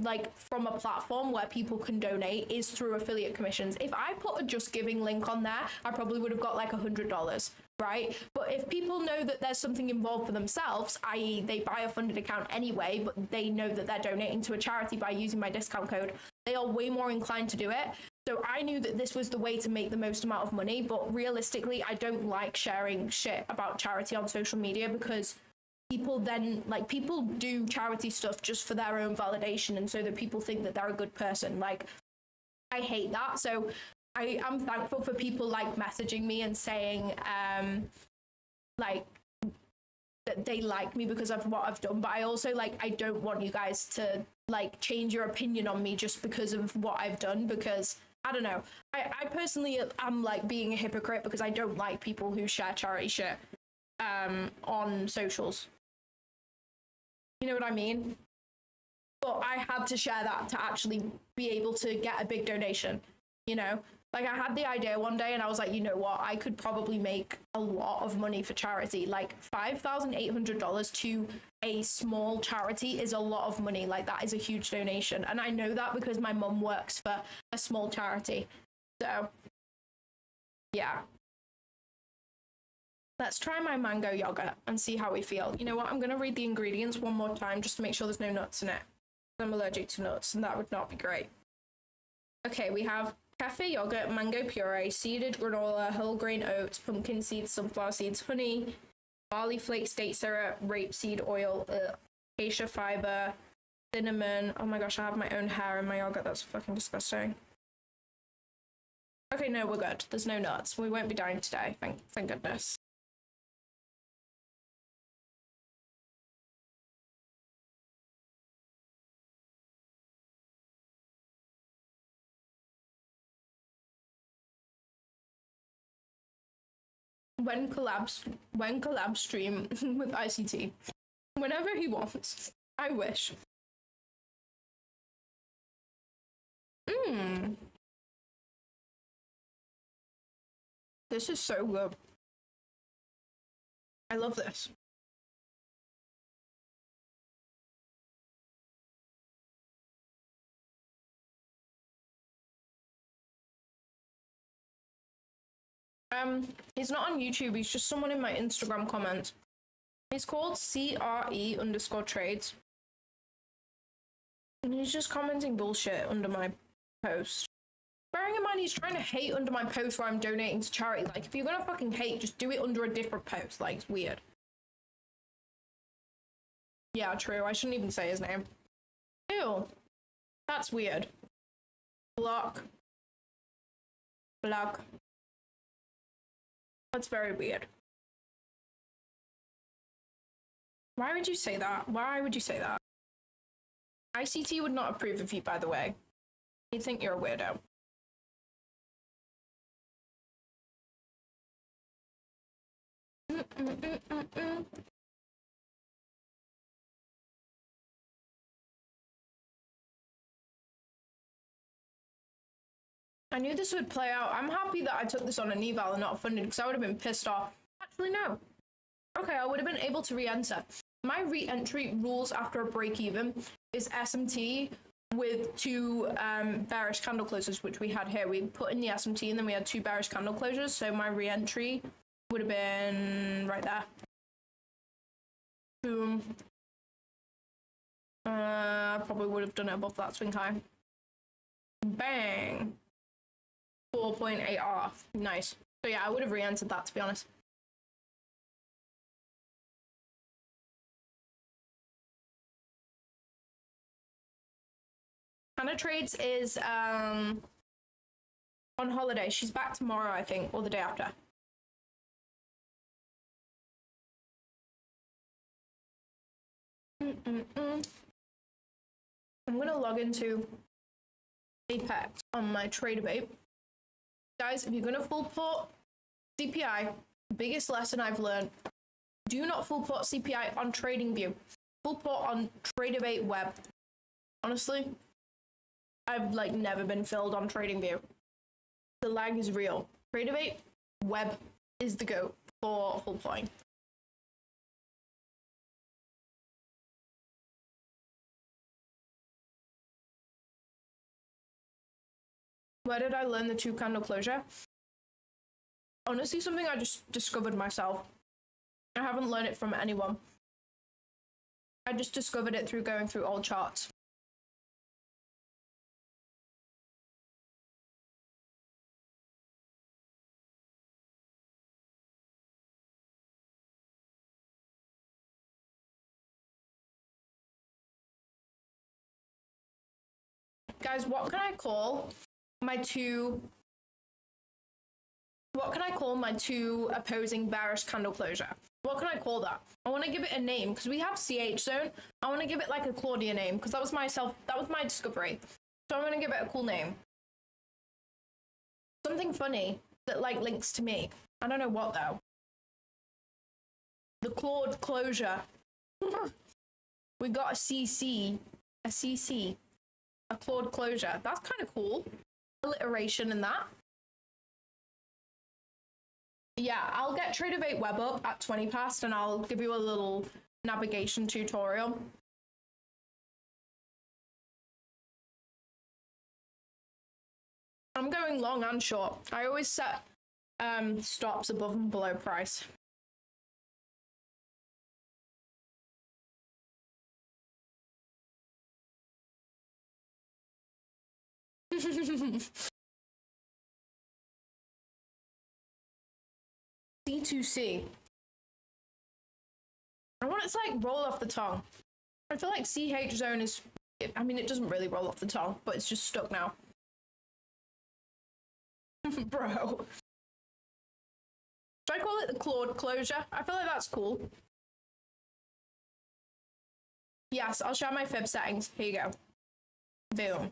like from a platform where people can donate, is through affiliate commissions. If I put a Just Giving link on there, I probably would have got like $100, right? But if people know that there's something involved for themselves, i.e. they buy a funded account anyway, but they know that they're donating to a charity by using my discount code, they are way more inclined to do it. So I knew that this was the way to make the most amount of money, but realistically, I don't like sharing shit about charity on social media because people then, like, people do charity stuff just for their own validation and so that people think that they're a good person. Like, I hate that. So I am thankful for people, like, messaging me and saying, like, that they like me because of what I've done. But I also, like, I don't want you guys to, like, change your opinion on me just because of what I've done, because I don't know. I personally am, like, being a hypocrite because I don't like people who share charity shit on socials. You know what I mean? But I had to share that to actually be able to get a big donation, you know? Like, I had the idea one day and I was like, you know what? I could probably make a lot of money for charity. Like, $5,800 to a small charity is a lot of money. Like, that is a huge donation. And I know that because my mum works for a small charity. So, yeah. Let's try my mango yogurt and see how we feel. You know what? I'm going to read the ingredients one more time just to make sure there's no nuts in it. I'm allergic to nuts, and that would not be great. Okay, we have cafe yogurt, mango puree, seeded granola, whole grain oats, pumpkin seeds, sunflower seeds, honey, barley flakes, date syrup, rapeseed oil, acacia fiber, cinnamon. Oh my gosh, I have my own hair in my yogurt. That's fucking disgusting. Okay, no, we're good. There's no nuts. We won't be dying today. Thank goodness. When collab stream with ICT. Whenever he wants. I wish. This is so good. I love this. He's not on YouTube, he's just someone in my Instagram comments. He's called CRE_trades. And he's just commenting bullshit under my post. Bearing in mind, he's trying to hate under my post where I'm donating to charity. Like, if you're gonna fucking hate, just do it under a different post. Like, it's weird. Yeah, true. I shouldn't even say his name. Ew. That's weird. Block. Block. That's very weird. Why would you say that? Why would you say that? ICT would not approve of you, by the way. He'd think you're a weirdo. I knew this would play out. I'm happy that I took this on an eval and not funded, because I would have been pissed off. Actually, no. Okay, I would have been able to re-enter. My re-entry rules after a break even is SMT with 2 bearish candle closures, which we had here. We put in the SMT and then we had 2 bearish candle closures, so my re-entry would have been right there. Boom. Probably would have done it above that swing high. Bang. 4.8 off. Nice. So yeah, I would have re-entered that, to be honest. Claudia Trades is on holiday. She's back tomorrow, I think, or the day after. I'm gonna log into Apex on my TradeAbate. Guys, if you're gonna full port CPI, biggest lesson I've learned, do not full port CPI on TradingView. Full port on TradeAbate web. Honestly, I've like never been filled on TradingView. The lag is real. TradeAbate web is the go for full porting. Where did I learn the 2 candle closure? Honestly, something I just discovered myself. I haven't learned it from anyone. I just discovered it through going through old charts. Guys, what can I call my two opposing bearish candle closure? What can I call that? I want to give it a name because we have CH zone. I want to give it like a Claudia name because that was my discovery. So I'm going to give it a cool name. Something funny that like links to me. I don't know what though. The Claude closure. We got a CC, a Claude closure. That's kind of cool. Alliteration in that. Yeah, I'll get Trade of 8 web up at 20 past and I'll give you a little navigation tutorial. I'm going long and short. I always set stops above and below price. C2C. I want it to like roll off the tongue. I feel like CH zone is, I mean, it doesn't really roll off the tongue, but it's just stuck now. Bro. Should I call it the Claude closure? I feel like that's cool. Yes, I'll share my fib settings. Here you go. Boom.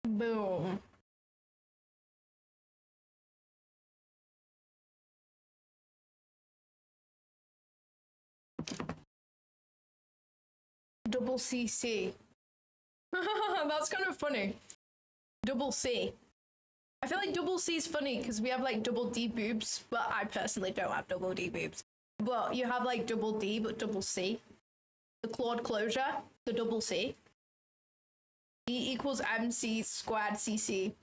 Boom. Double CC. That's kind of funny. Double C. I feel like double C is funny because we have like double D boobs, but I personally don't have double D boobs. But you have like double D, but double C. The Claude closure, the double C. E equals MC squared CC.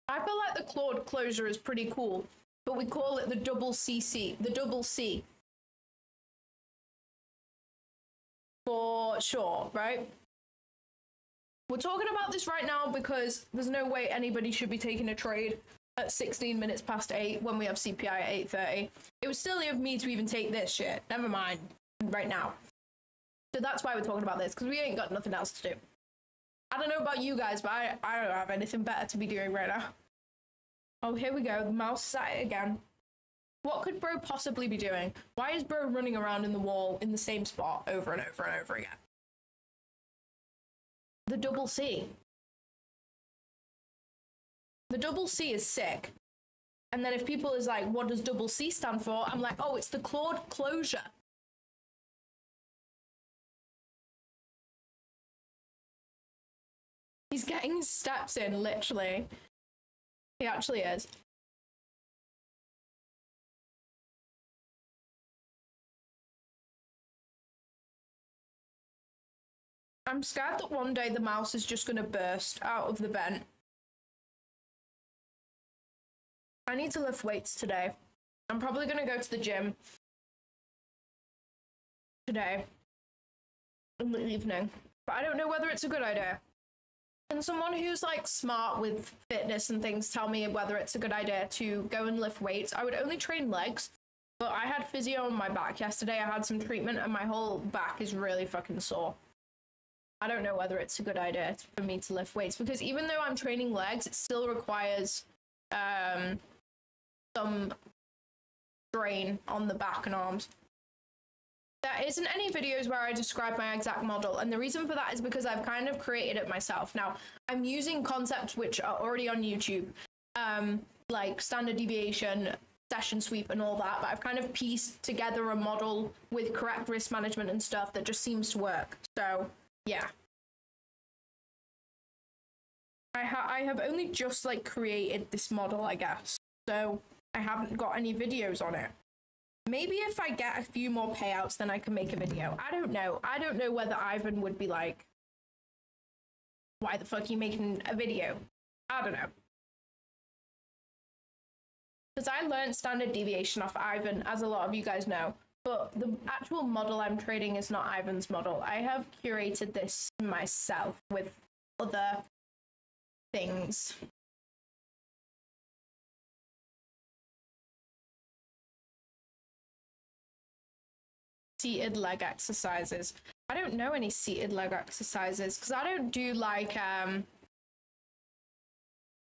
I feel like the Claude closure is pretty cool, but we call it the double CC, the double C. For sure, right? We're talking about this right now because there's no way anybody should be taking a trade at 16 minutes past 8 when we have CPI at 8:30. It was silly of me to even take this shit. Never mind, right now. So that's why we're talking about this, because we ain't got nothing else to do. I don't know about you guys, but I don't have anything better to be doing right now. Oh, here we go. The mouse is at it again. What could bro possibly be doing? Why is bro running around in the wall in the same spot over and over and over again? The double C. The double C is sick. And then if people is like, what does double C stand for? I'm like, oh, it's the Claude closure. He's getting his steps in, literally. He actually is. I'm scared that one day the mouse is just going to burst out of the vent. I need to lift weights today. I'm probably going to go to the gym today in the evening, but I don't know whether it's a good idea. Can someone who's like smart with fitness and things tell me whether it's a good idea to go and lift weights? I would only train legs, but I had physio on my back yesterday. I had some treatment and my whole back is really fucking sore. I don't know whether it's a good idea for me to lift weights, because even though I'm training legs, it still requires some strain on the back and arms. There isn't any videos where I describe my exact model, and the reason for that is because I've kind of created it myself. Now, I'm using concepts which are already on YouTube, like standard deviation, session sweep, and all that, but I've kind of pieced together a model with correct risk management and stuff that just seems to work. So, yeah. I have only just, like, created this model, I guess. So, I haven't got any videos on it. Maybe if I get a few more payouts, then I can make a video. I don't know. I don't know whether Ivan would be like, why the fuck are you making a video? I don't know. Because I learned standard deviation off Ivan, as a lot of you guys know. But the actual model I'm trading is not Ivan's model. I have curated this myself with other things. Seated leg exercises. I don't know any seated leg exercises because I don't do like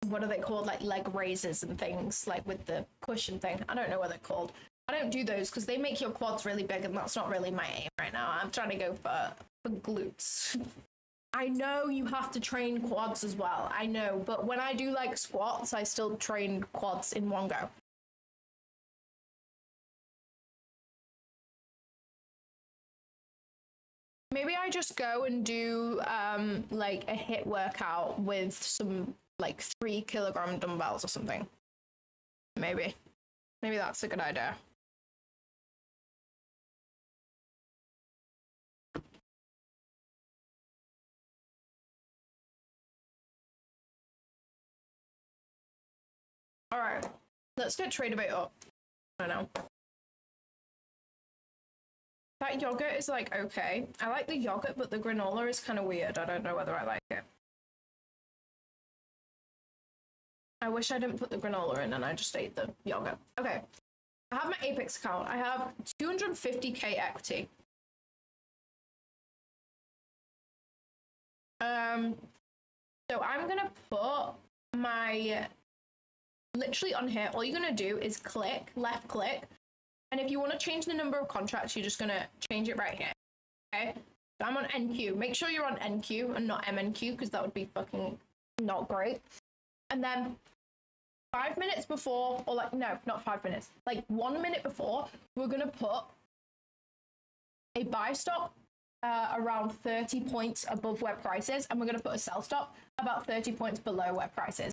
what are they called, like leg raises and things, like with the cushion thing. I don't know what they're called. I don't do those because they make your quads really big, and that's not really my aim right now. I'm trying to go for glutes. I know you have to train quads as well. I know, but when I do like squats, I still train quads in one go. Maybe I just go and do like a HIIT workout with some like 3-kilogram dumbbells or something. Maybe that's a good idea. All right, let's get trade debate up. I don't know. That yogurt is like okay. I like the yogurt, but the granola is kind of weird. I don't know whether I like it. I wish I didn't put the granola in and I just ate the yogurt. Okay, I have my Apex account. I have 250k equity. So I'm gonna put my literally on here. All you're gonna do is click, left click, and if you want to change the number of contracts, you're just gonna change it right here. Okay, so I'm on NQ. Make sure you're on NQ and not MNQ because that would be fucking not great. And then 5 minutes before, or like no, not 5 minutes, like 1 minute before, we're gonna put a buy stop around 30 points above where price is, and we're gonna put a sell stop about 30 points below where price is.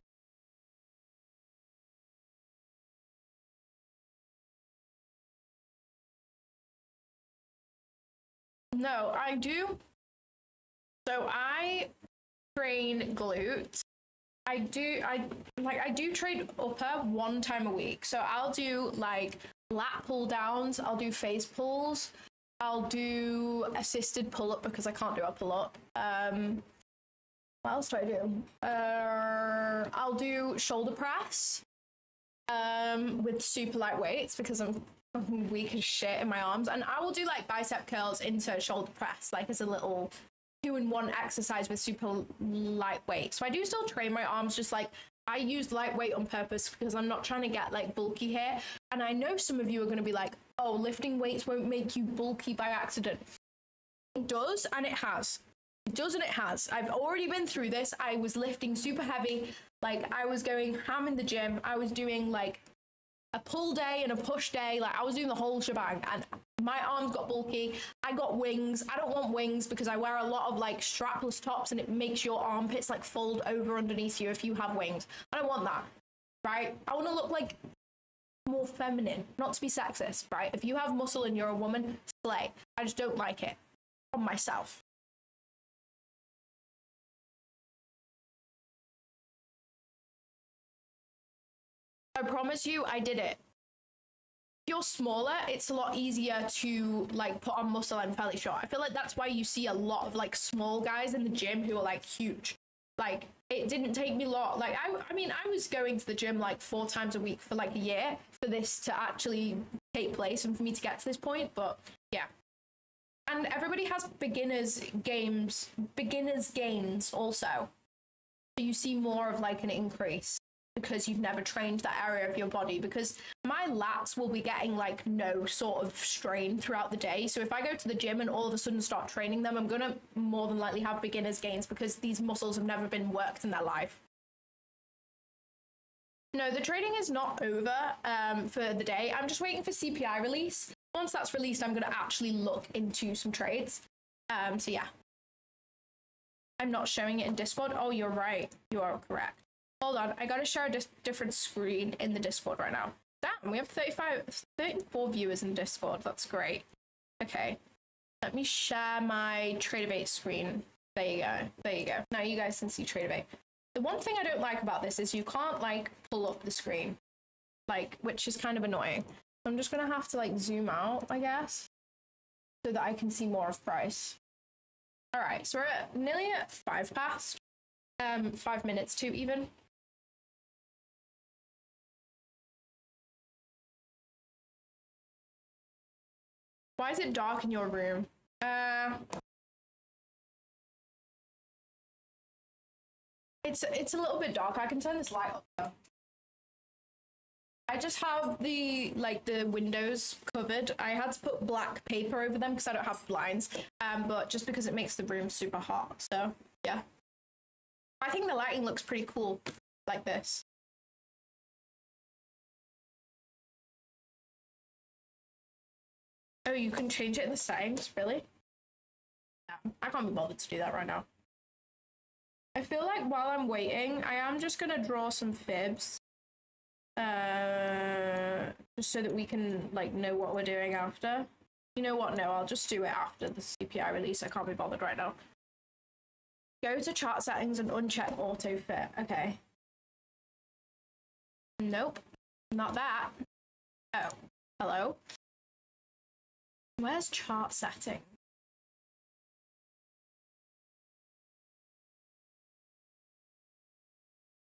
No, I do. So I train glutes. I do trade upper 1 time a week. So I'll do like lat pull downs, I'll do face pulls, I'll do assisted pull up because I can't do a pull up. What else do I do? I'll do shoulder press with super light weights because I'm fucking weak as shit in my arms, and I will do like bicep curls into shoulder press like as a little 2-in-1 exercise with super lightweight. So I do still train my arms, just like I use lightweight on purpose because I'm not trying to get like bulky here. And I know some of you are going to be like, oh, lifting weights won't make you bulky by accident. It does, and it has. It does and it has. I've already been through this. I was lifting super heavy. Like I was going ham in the gym. I was doing like a pull day and a push day. Like I was doing the whole shebang, and my arms got bulky. I got wings. I don't want wings because I wear a lot of like strapless tops and it makes your armpits like fold over underneath you if you have wings. I don't want that, right? I want to look like more feminine, not to be sexist, right? If you have muscle and you're a woman, slay. I just don't like it on myself. I promise you, I did it. If you're smaller, it's a lot easier to like put on muscle and fairly short. I feel like that's why you see a lot of like small guys in the gym who are like huge. Like it didn't take me long. Like I mean, I was going to the gym like 4 times a week for like a year for this to actually take place and for me to get to this point. But yeah. And everybody has beginners gains also. So you see more of like an increase because you've never trained that area of your body, because my lats will be getting like no sort of strain throughout the day. So if I go to the gym and all of a sudden start training them, I'm gonna more than likely have beginner's gains because these muscles have never been worked in their life. No, the trading is not over for the day. I'm just waiting for CPI release. Once that's released, I'm gonna actually look into some trades. So yeah. I'm not showing it in Discord. Oh, you're right. You are correct. Hold on, I gotta share a different screen in the Discord right now. Damn, we have 34 viewers in Discord. That's great. Okay, let me share my TradeAbate screen. There you go. There you go. Now you guys can see TradeAbate. The one thing I don't like about this is you can't like pull up the screen, like, which is kind of annoying. I'm just gonna have to like zoom out, I guess, so that I can see more of price. All right, so we're nearly at 5 past. 5 minutes to even. Why is it dark in your room? It's a little bit dark. I can turn this light up though. I just have the windows covered. I had to put black paper over them because I don't have blinds. But just because it makes the room super hot. So Yeah. I think the lighting looks pretty cool like this. Oh, you can change it in the settings, really? No, I can't be bothered to do that right now. I feel like while I'm waiting, I am just gonna draw some fibs. Just so that we can like know what we're doing after. You know what? No, I'll just do it after the CPI release. I can't be bothered right now. Go to chart settings and uncheck auto fit. Okay. Nope, not that. Oh, hello. Where's chart setting?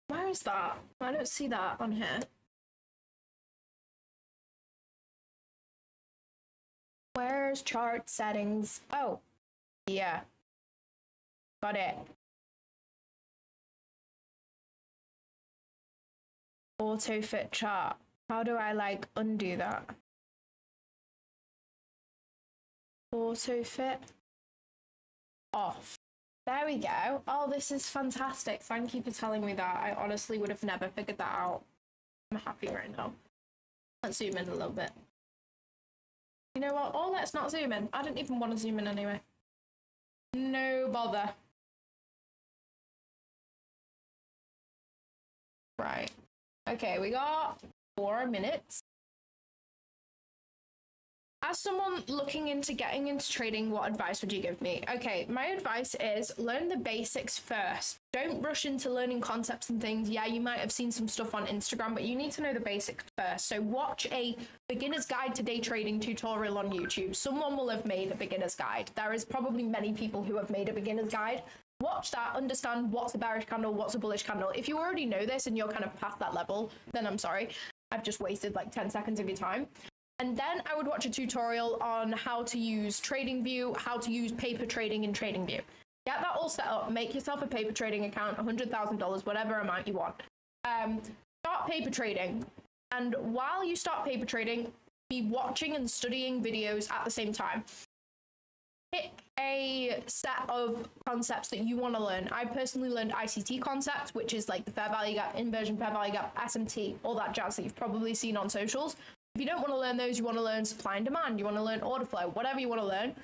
Where is that? I don't see that on here. Where's chart settings? Oh, yeah. Got it. Auto fit chart. How do I like undo that? Auto fit off. There we go. Oh, this is fantastic. Thank you for telling me that. I honestly would have never figured that out. I'm happy right now. Let's zoom in a little bit. You know what? Oh, let's not zoom in. I didn't even want to zoom in anyway. No bother. Right. Okay, we got 4 minutes. As someone looking into getting into trading, what advice would you give me? Okay, my advice is learn the basics first. Don't rush into learning concepts and things. Yeah, you might have seen some stuff on Instagram, but you need to know the basics first. So watch a beginner's guide to day trading tutorial on YouTube. Someone will have made a beginner's guide. There is probably many people who have made a beginner's guide. Watch that, understand what's a bearish candle, what's a bullish candle. If you already know this and you're kind of past that level, then I'm sorry. I've just wasted like 10 seconds of your time. And then I would watch a tutorial on how to use TradingView, how to use paper trading in TradingView. Get that all set up, make yourself a paper trading account, $100,000, whatever amount you want. Start paper trading. And while you start paper trading, be watching and studying videos at the same time. Pick a set of concepts that you want to learn. I personally learned ICT concepts, which is like the fair value gap, inversion fair value gap, SMT, all that jazz that you've probably seen on socials. If you don't want to learn those, you want to learn supply and demand, you want to learn order flow, whatever you want to learn,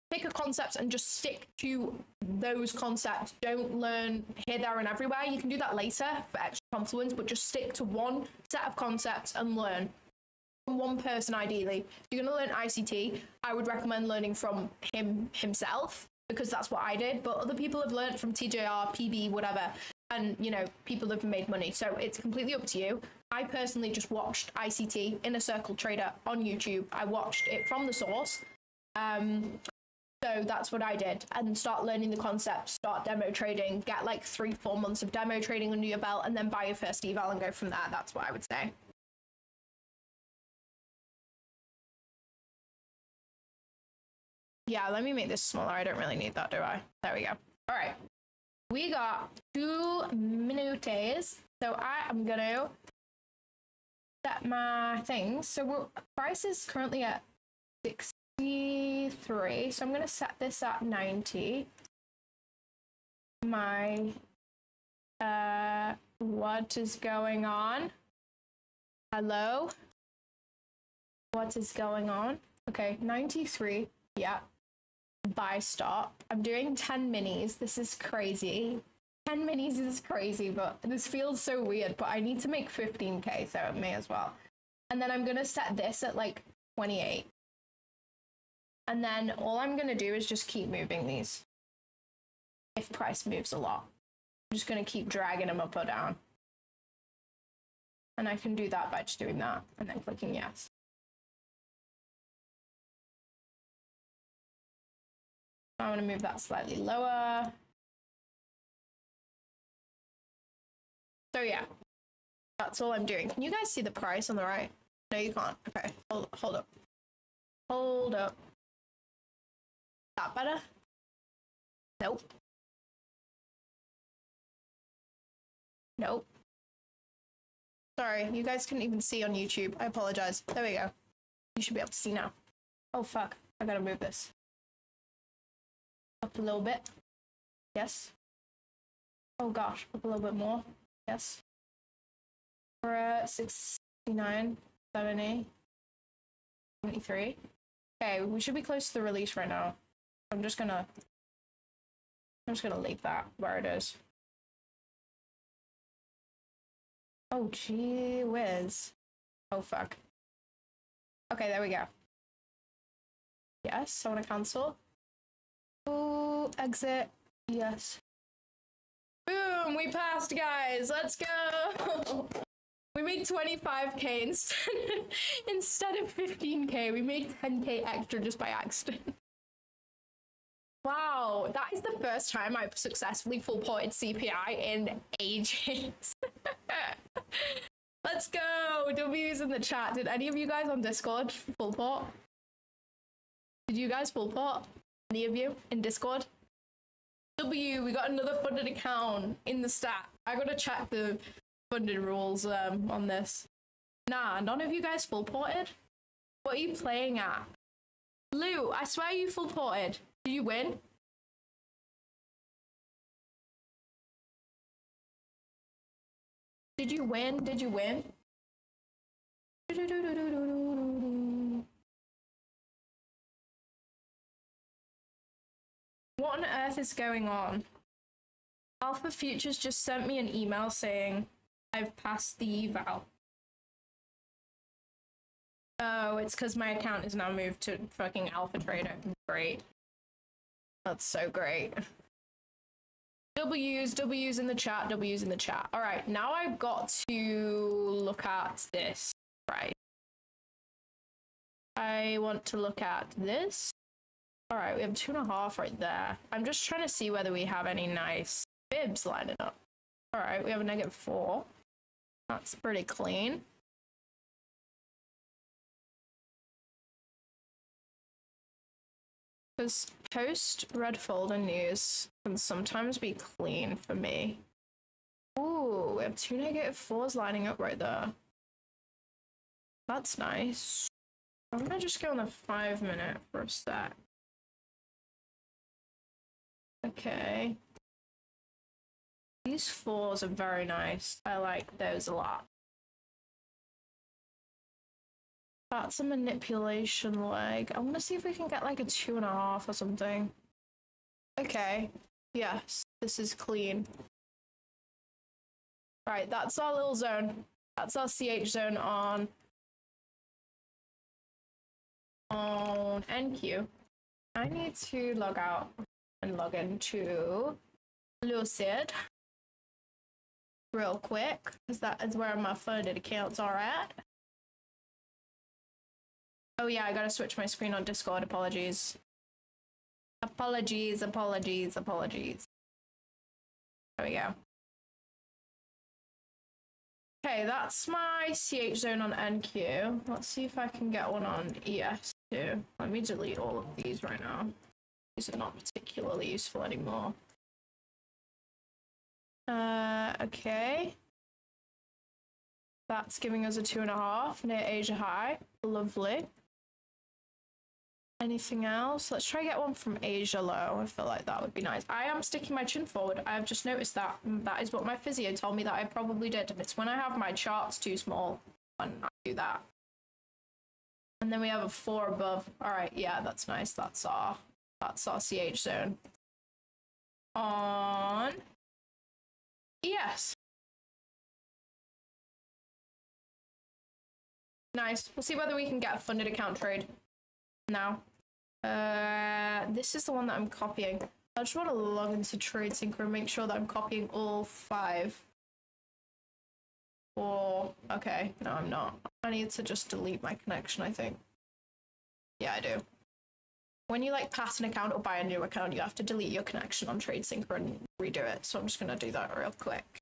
pick a concept and just stick to those concepts. Don't learn here, there, and everywhere. You can do that later for extra confluence, but just stick to one set of concepts and learn from one person, ideally. If you're going to learn ICT, I would recommend learning from himself, because that's what I did, but other people have learned from TJR, PB, whatever, and, you know, people have made money, so it's completely up to you. I personally just watched ICT, Inner Circle Trader, on YouTube. I watched it from the source. So that's what I did. And start learning the concepts, start demo trading, get like 3-4 months of demo trading under your belt, and then buy your first eval and go from there. That's what I would say. Yeah, let me make this smaller. I don't really need that, do I? There we go. All right. We got 2 minutes. So I am going to set my things. So price is currently at 63. So I'm going to set this at 90. My, what is going on? Hello? What is going on? Okay, 93. Yeah. Buy stop. I'm doing 10 minis. This is crazy. 10 minis is crazy, but this feels so weird, but I need to make 15k, so it may as well. And then I'm going to set this at like 28. And then all I'm going to do is just keep moving these. If price moves a lot, I'm just going to keep dragging them up or down. And I can do that by just doing that and then clicking yes. I want to move that slightly lower. So yeah, that's all I'm doing. Can you guys see the price on the right? No, you can't. Okay, hold up. Hold up. That better? Nope. Nope. Sorry, you guys couldn't even see on YouTube. I apologize. There we go. You should be able to see now. Oh fuck, I gotta move this up a little bit. Yes. Oh gosh, up a little bit more. Yes. We're at 69, 70, 73. Okay, we should be close to the release right now. I'm just gonna leave that where it is. Oh gee whiz. Oh fuck. Okay, there we go. Yes, I wanna cancel. Oh, exit. Yes. Boom, we passed, guys. Let's go. We made 25k instead of 15k. We made 10k extra just by accident. Wow, that is the first time I've successfully full ported CPI in ages. Let's go. W's in the chat. Did any of you guys on Discord full port? Did you guys full port? Any of you in Discord? W, we got another funded account in the stat. I gotta check the funded rules on this. Nah, none of you guys full ported? What are you playing at? Lou, I swear you full ported. Did you win? Did you win? Did you win? What on earth is going on? Alpha Futures just sent me an email saying I've passed the eval. Oh, it's because my account is now moved to fucking Alpha Trader. Great. That's so great. W's in the chat, W's in the chat. All right, now I've got to look at this, right? I want to look at this. All right, we have 2.5 right there. I'm just trying to see whether we have any nice bibs lining up. All right, we have a -4. That's pretty clean. Because post red folder news can sometimes be clean for me. Ooh, we have 2 -4s lining up right there. That's nice. I'm gonna just go on the 5-minute for a sec. Okay. These 4s are very nice. I like those a lot. That's a manipulation leg. I want to see if we can get like a 2.5 or something. Okay. Yes, this is clean. Right, that's our little zone. That's our CH zone on NQ. I need to log out and log into Lucid real quick, because that is where my funded accounts are at. Oh yeah, I gotta switch my screen on Discord. Apologies. Apologies. There we go. Okay, that's my CH zone on NQ. Let's see if I can get one on ES too. Let me delete all of these right now. These are not particularly useful anymore. Okay. That's giving us a 2.5 near Asia High. Lovely. Anything else? Let's try to get one from Asia Low. I feel like that would be nice. I am sticking my chin forward. I've just noticed that. That is what my physio told me that I probably did. And it's when I have my charts too small when I do that. And then we have a 4 above. All right, yeah, that's nice. That's our CH zone. On ES. Nice. We'll see whether we can get a funded account trade now. This is the one that I'm copying. I just want to log into TradeSync and make sure that I'm copying all 5. Or, okay, no, I'm not. I need to just delete my connection, I think. Yeah, I do. When you like pass an account or buy a new account, you have to delete your connection on TradeSync and redo it. So I'm just going to do that real quick.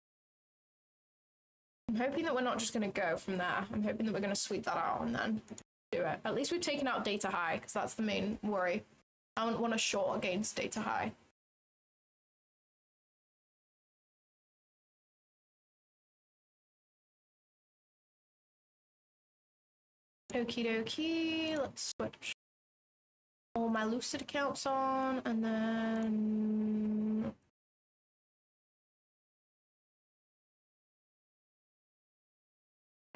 I'm hoping that we're not just going to go from there. I'm hoping that we're going to sweep that out and then do it. At least we've taken out data high, because that's the main worry. I don't want to short against data high. Okie dokie, let's switch all my Lucid accounts on, and then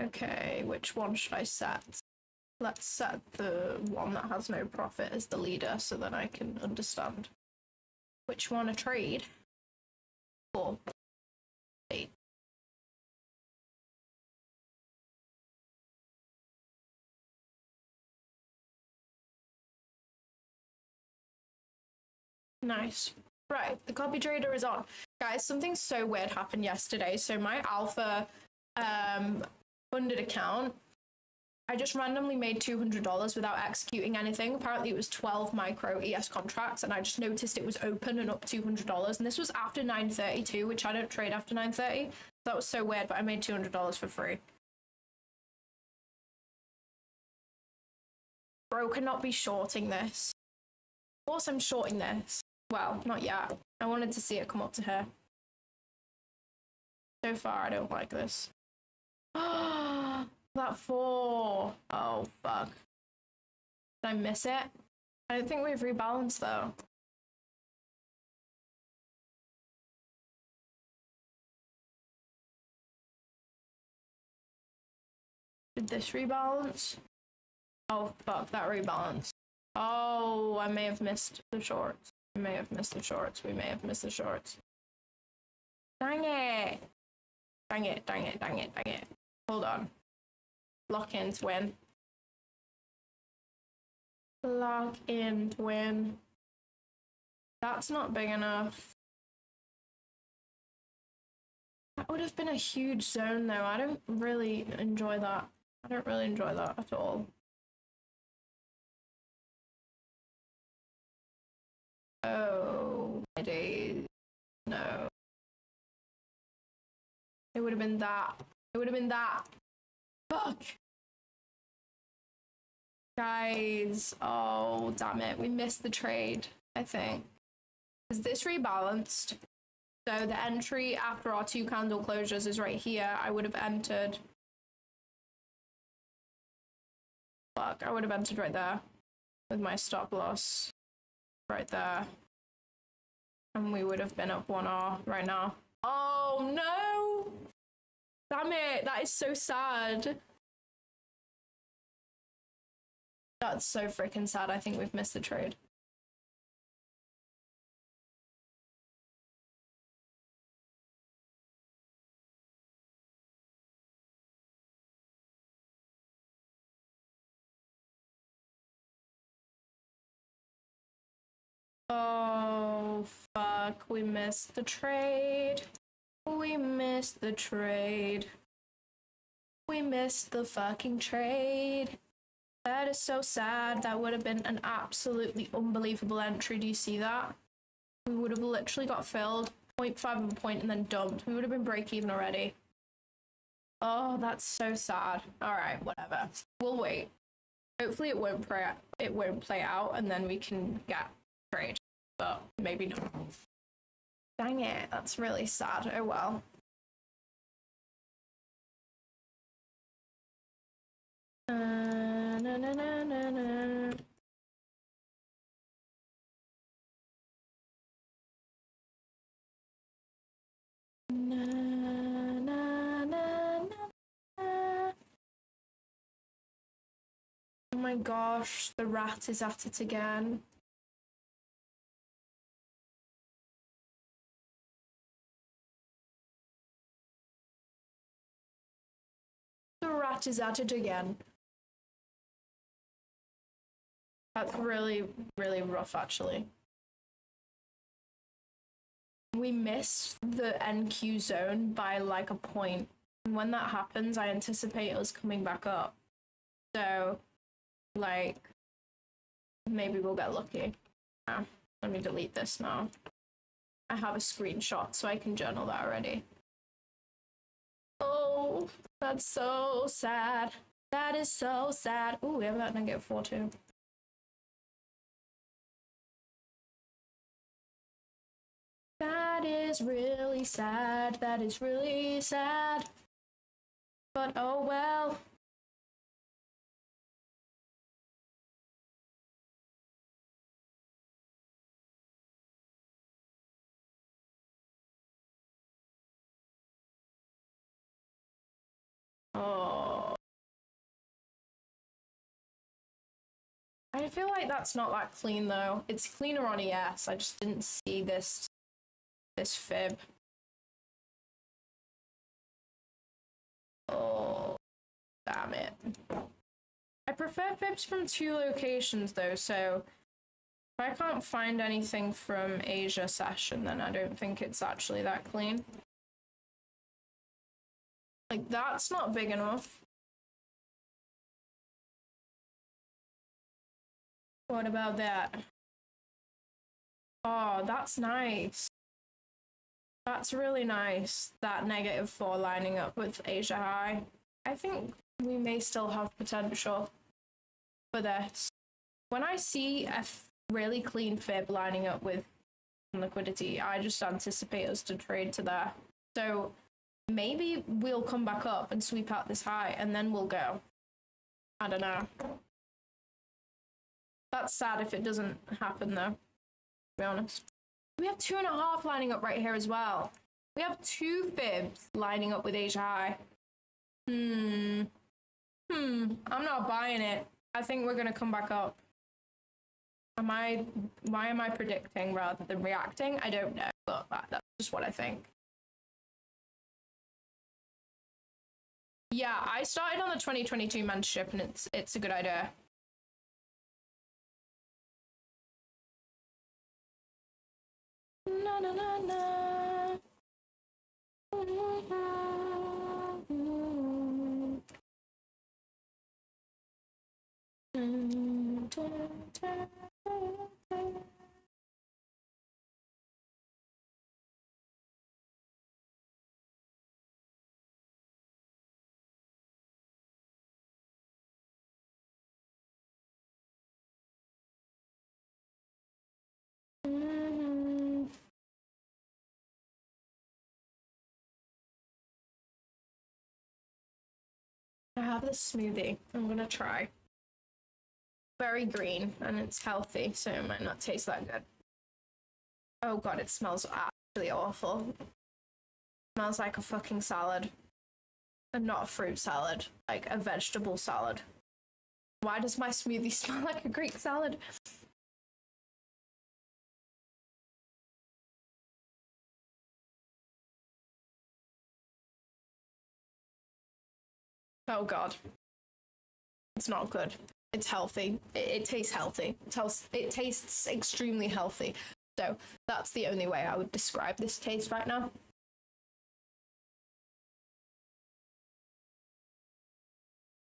Okay, which one should I set? Let's set the one that has no profit as the leader so that I can understand which one to trade. Cool. Wait. Nice. Right, the copy trader is on. Guys, something so weird happened yesterday. So my alpha funded account, I just randomly made $200 without executing anything. Apparently it was 12 micro ES contracts and I just noticed it was open and up $200. And this was after 9:32, which I don't trade after 9:30. That was so weird, but I made $200 for free. Bro cannot be shorting this. Of course I'm shorting this. Well, not yet. I wanted to see it come up to here. So far, I don't like this. That 4. Oh, fuck. Did I miss it? I don't think we've rebalanced, though. Did this rebalance? Oh, fuck, that rebalanced. Oh, I may have missed the shorts. We may have missed the shorts. We may have missed the shorts. Dang it. Dang it, dang it, dang it, dang it. Hold on. Lock in to win. Lock in to win. That's not big enough. That would have been a huge zone, though. I don't really enjoy that. I don't really enjoy that at all. Oh, my days. No. It would have been that. It would have been that. Fuck. Guys. Oh, damn it. We missed the trade, I think. Is this rebalanced? So the entry after our 2 candle closures is right here. I would have entered. Fuck, I would have entered right there with my stop loss right there. And we would have been up 1R right now. Oh no! Damn it, that is so sad. That's so freaking sad. I think we've missed the trade. Oh, fuck. We missed the trade. We missed the trade. We missed the fucking trade. That is so sad. That would have been an absolutely unbelievable entry. Do you see that? We would have literally got filled 0.5 of a point and then dumped. We would have been break even already. Oh, that's so sad. All right, whatever. We'll wait. Hopefully it won't play out and then we can get trade, but maybe not. Dang it, that's really sad. Oh well. Na, na, na, na, na. Na, na, na, na. Oh my gosh, the rat is at it again. The rat is at it again. That's really, really rough, actually. We missed the NQ zone by like a point. And when that happens, I anticipate us coming back up. So, like, maybe we'll get lucky. Let me delete this now. I have a screenshot, so I can journal that already. Oh, that's so sad. That is so sad. Ooh, we have that -4 too. That is really sad. That is really sad. But oh well. Oh. I feel like that's not that clean though. It's cleaner on ES. I just didn't see this fib. Oh, damn it. I prefer fibs from 2 locations though, so if I can't find anything from Asia session, then I don't think it's actually that clean. Like, that's not big enough. What about that? Oh, that's nice. That's really nice, that -4 lining up with Asia High. I think we may still have potential for this. When I see a really clean fib lining up with liquidity, I just anticipate us to trade to there. So maybe we'll come back up and sweep out this high and then we'll go. I don't know. That's sad if it doesn't happen though, to be honest. We have 2.5 lining up right here as well. We have 2 fibs lining up with Asia High. I'm not buying it. I think we're gonna come back up. Why am I predicting rather than reacting? I don't know, but that's just what I think. Yeah, I started on the 2022 mentorship and it's a good idea. Na na na na. I have this smoothie. I'm gonna try. Very green and it's healthy, so it might not taste that good. Oh god, it smells absolutely awful. It smells like a fucking salad. And not a fruit salad, like a vegetable salad. Why does my smoothie smell like a Greek salad? Oh god. It's not good. It's healthy. It tastes healthy. It tastes extremely healthy. So that's the only way I would describe this taste right now.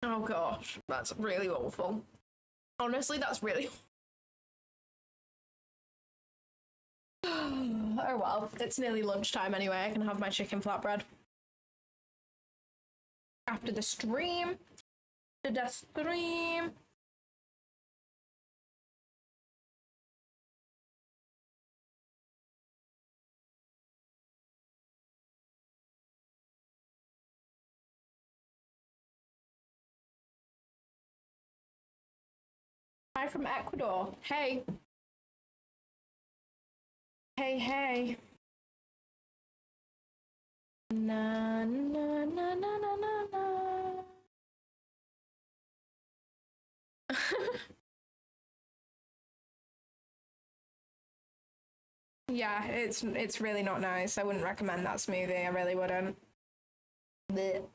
Oh gosh, that's really awful. Honestly, that's really... Oh well, it's nearly lunchtime anyway. I can have my chicken flatbread. After the stream. Hi from Ecuador. Hey. Hey. Na na na na na na na. Yeah, it's really not nice. I wouldn't recommend that smoothie. I really wouldn't. Blech.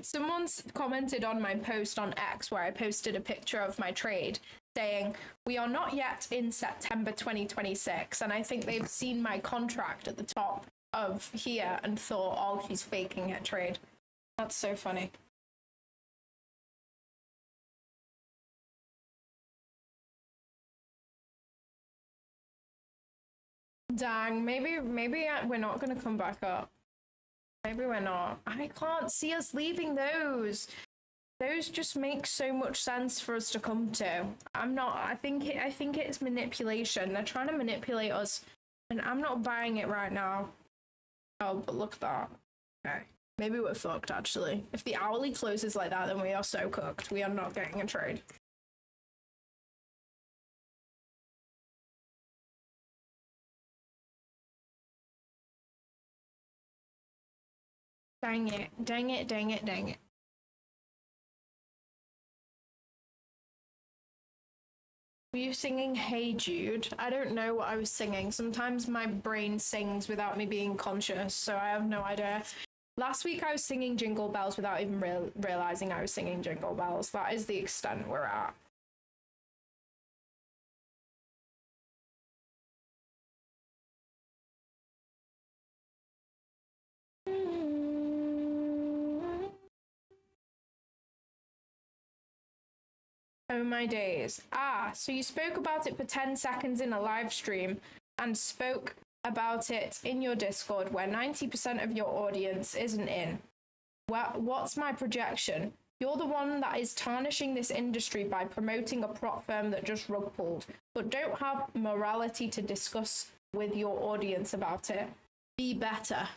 Someone's commented on my post on X where I posted a picture of my trade saying, we are not yet in September 2026. And I think they've seen my contract at the top of here and thought, oh, she's faking her trade. That's so funny. Dang, maybe we're not going to come back up. Maybe we're not. I can't see us leaving those. Those just make so much sense for us to come to. I think it's manipulation. They're trying to manipulate us, and I'm not buying it right now. Oh, but look at that. Okay. Maybe we're fucked, actually. If the hourly closes like that, then we are so cooked. We are not getting a trade. Dang it, dang it, dang it, dang it. Were you singing Hey Jude? I don't know what I was singing. Sometimes my brain sings without me being conscious, so I have no idea. Last week I was singing Jingle Bells without even realizing I was singing Jingle Bells. That is the extent we're at. Oh my days. Ah, so you spoke about it for 10 seconds in a live stream and spoke about it in your Discord where 90% of your audience isn't in. Well, what's my projection? You're the one that is tarnishing this industry by promoting a prop firm that just rug pulled, but don't have morality to discuss with your audience about it. Be better.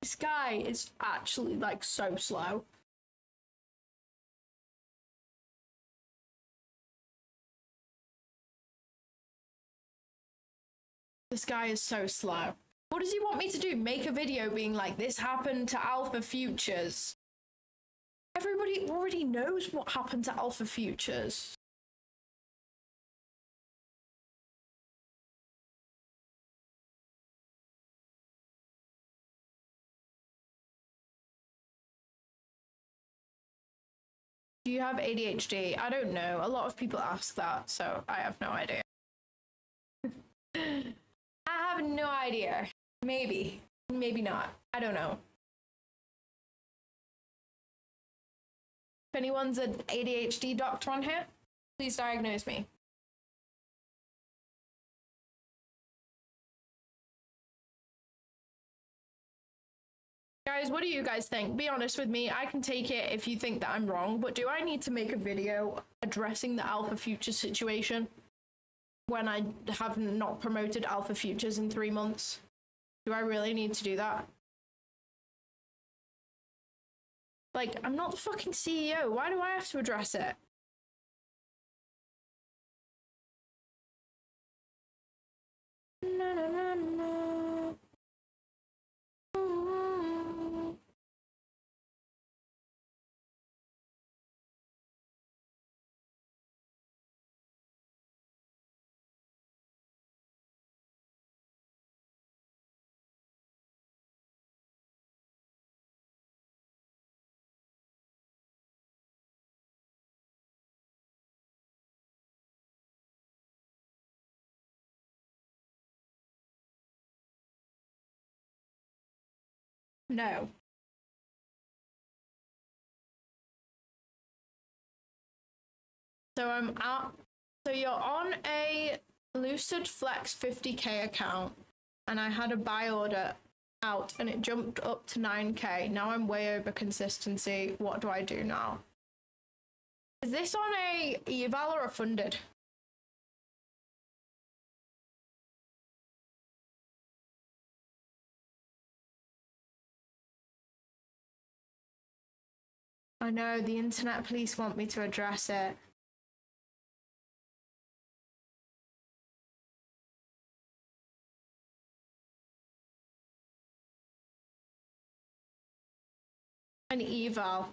This guy is actually like so slow. This guy is so slow. What does he want me to do? Make a video being like, this happened to Alpha Futures. Everybody already knows what happened to Alpha Futures. Do you have ADHD? I don't know. A lot of people ask that, so I have no idea. I have no idea. Maybe. Maybe not. I don't know. If anyone's an ADHD doctor on here, please diagnose me. Guys, what do you guys think? Be honest with me. I can take it if you think that I'm wrong, but do I need to make a video addressing the Alpha Futures situation when I have not promoted Alpha Futures in 3 months? Do I really need to do that? Like, I'm not the fucking CEO. Why do I have to address it? No, no, no, no. No. So so you're on a Lucid Flex 50k account, and I had a buy order out and it jumped up to 9k. Now I'm way over consistency. What do I do now? Is this on a eval or a funded? I know, the internet police want me to address it. An eval.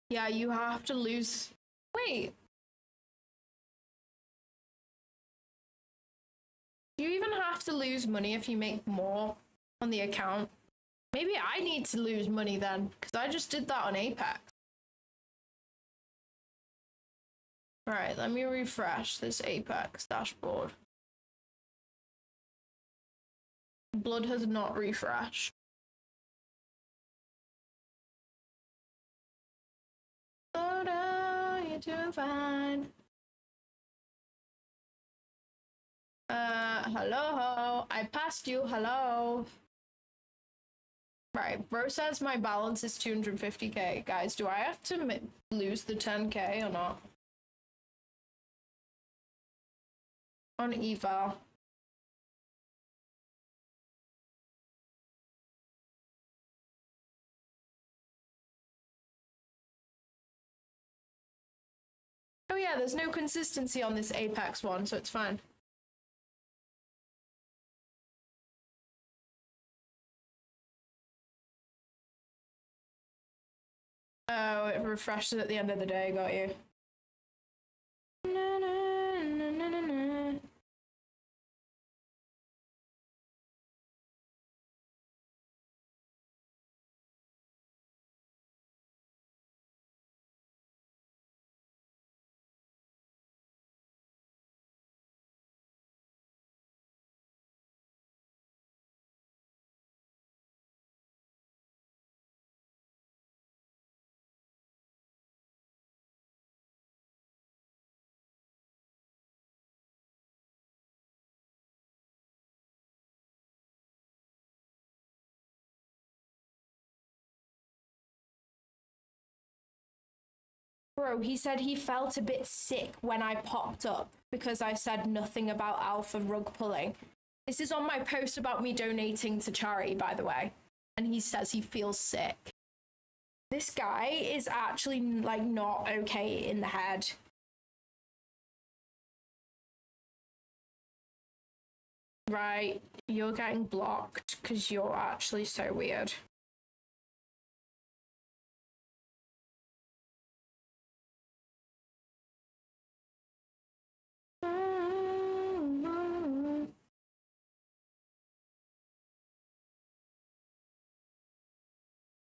Yeah, you have to lose. Wait. Do you even have to lose money if you make more on the account? Maybe I need to lose money then, because I just did that on Apex. Alright, let me refresh this Apex dashboard. Blood has not refreshed. Oh, you're doing fine. Hello. I passed you. Hello. Right, bro says my balance is 250k. Guys, do I have to lose the 10k or not? On eval. Oh yeah, there's no consistency on this Apex one, so it's fine. Oh, it refreshes at the end of the day, got you. Na, na, na, na, na, na. Bro, he said he felt a bit sick when I popped up because I said nothing about alpha rug pulling. This is on my post about me donating to charity, by the way. And he says he feels sick. This guy is actually, like, not okay in the head. Right, you're getting blocked because you're actually so weird.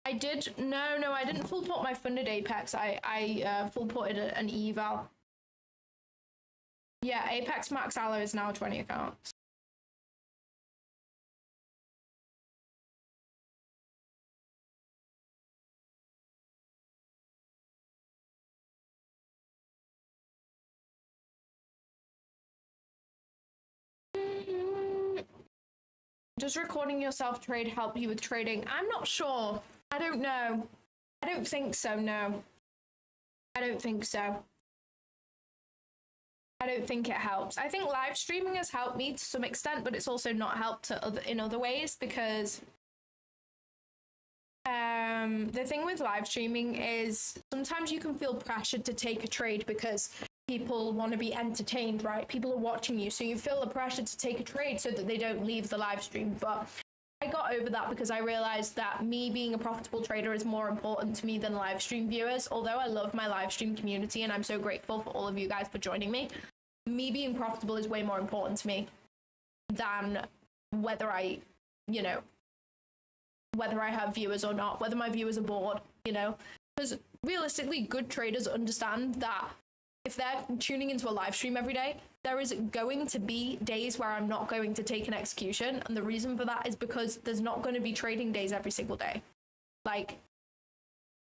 I did, no, I didn't full port my funded Apex. I full ported an eval. Yeah, Apex max allo is now 20 accounts. Does recording yourself trade help you with trading? I'm not sure. I don't know. I don't think so, no. I don't think so. I don't think it helps. I think live streaming has helped me to some extent, but it's also not helped in other ways because the thing with live streaming is sometimes you can feel pressured to take a trade because people want to be entertained, right? People are watching you, so you feel the pressure to take a trade so that they don't leave the live stream. But I got over that because I realized that me being a profitable trader is more important to me than live stream viewers. Although I love my live stream community and I'm so grateful for all of you guys for joining me, me being profitable is way more important to me than whether I, whether I have viewers or not, whether my viewers are bored, because realistically, good traders understand that if they're tuning into a live stream every day, there is going to be days where I'm not going to take an execution. And the reason for that is because there's not going to be trading days every single day. Like,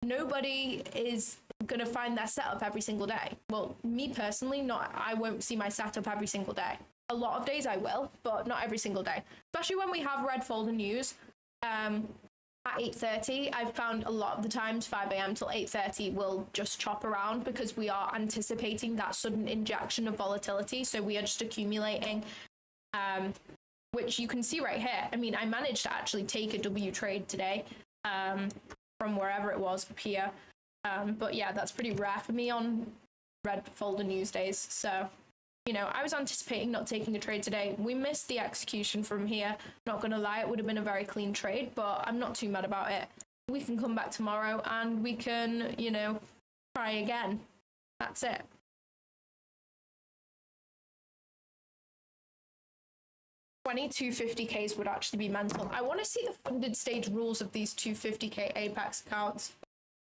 nobody is going to find their setup every single day. Well, me personally, I won't see my setup every single day. A lot of days I will, but not every single day. Especially when we have red folder news. At 8:30, I've found a lot of the times 5 a.m. till 8:30 will just chop around because we are anticipating that sudden injection of volatility. So we are just accumulating, which you can see right here. I mean, I managed to actually take a W trade today from wherever it was up here. But yeah, that's pretty rare for me on red folder news days. So, I was anticipating not taking a trade today. We missed the execution from here. Not going to lie, it would have been a very clean trade, but I'm not too mad about it. We can come back tomorrow and we can, try again. That's it. $250Ks would actually be mental. I want to see the funded stage rules of these 250K Apex accounts.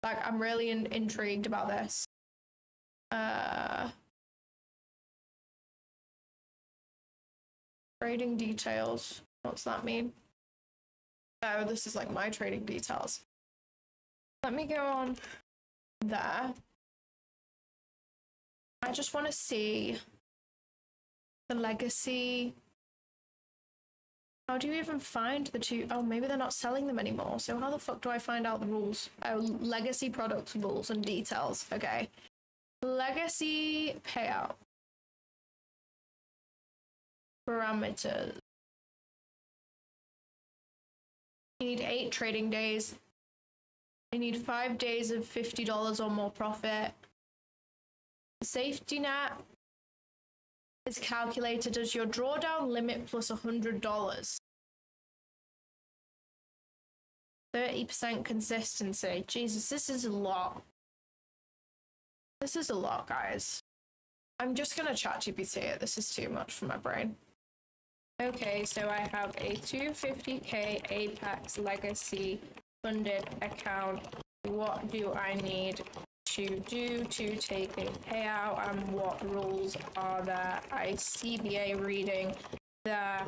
Like, I'm really intrigued about this. Trading details. What's that mean? Oh, this is like my trading details. Let me go on there. I just want to see the legacy. How do you even find the two? Oh, maybe they're not selling them anymore. So how the fuck do I find out the rules? Oh, legacy products rules and details. Okay. Legacy payout. Parameters. You need 8 trading days. You need 5 days of $50 or more profit. Safety net is calculated as your drawdown limit plus $100. 30% consistency. Jesus, this is a lot. This is a lot, guys. I'm just gonna ChatGPT it. This is too much for my brain. Okay, so I have a 250k Apex Legacy funded account. What do I need to do to take a payout, and what rules are there? I CBA reading the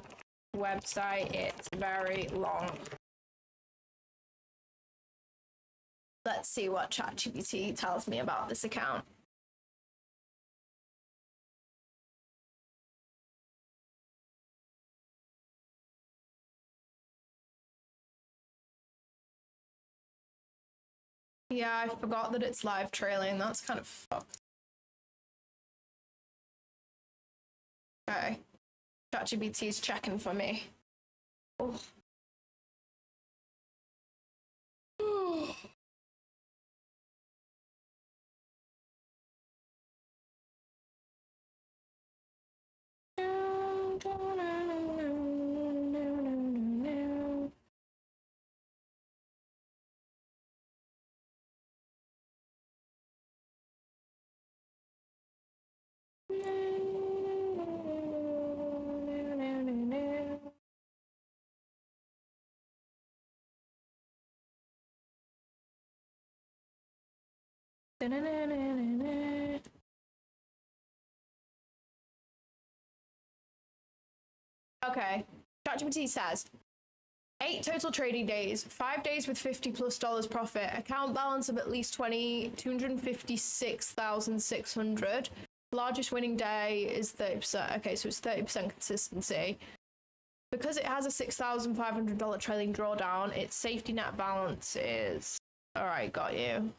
website. It's very long. Let's see what ChatGPT tells me about this account. Yeah, I forgot that it's live trailing. That's kind of fucked. Okay. ChatGPT's checking for me. Oh. Okay, ChatGPT says 8 total trading days, 5 days with $50+ profit, account balance of at least 256,600. Largest winning day is 30%. Okay, so it's 30% consistency. Because it has a $6,500 trailing drawdown, its safety net balance is... All right, got you.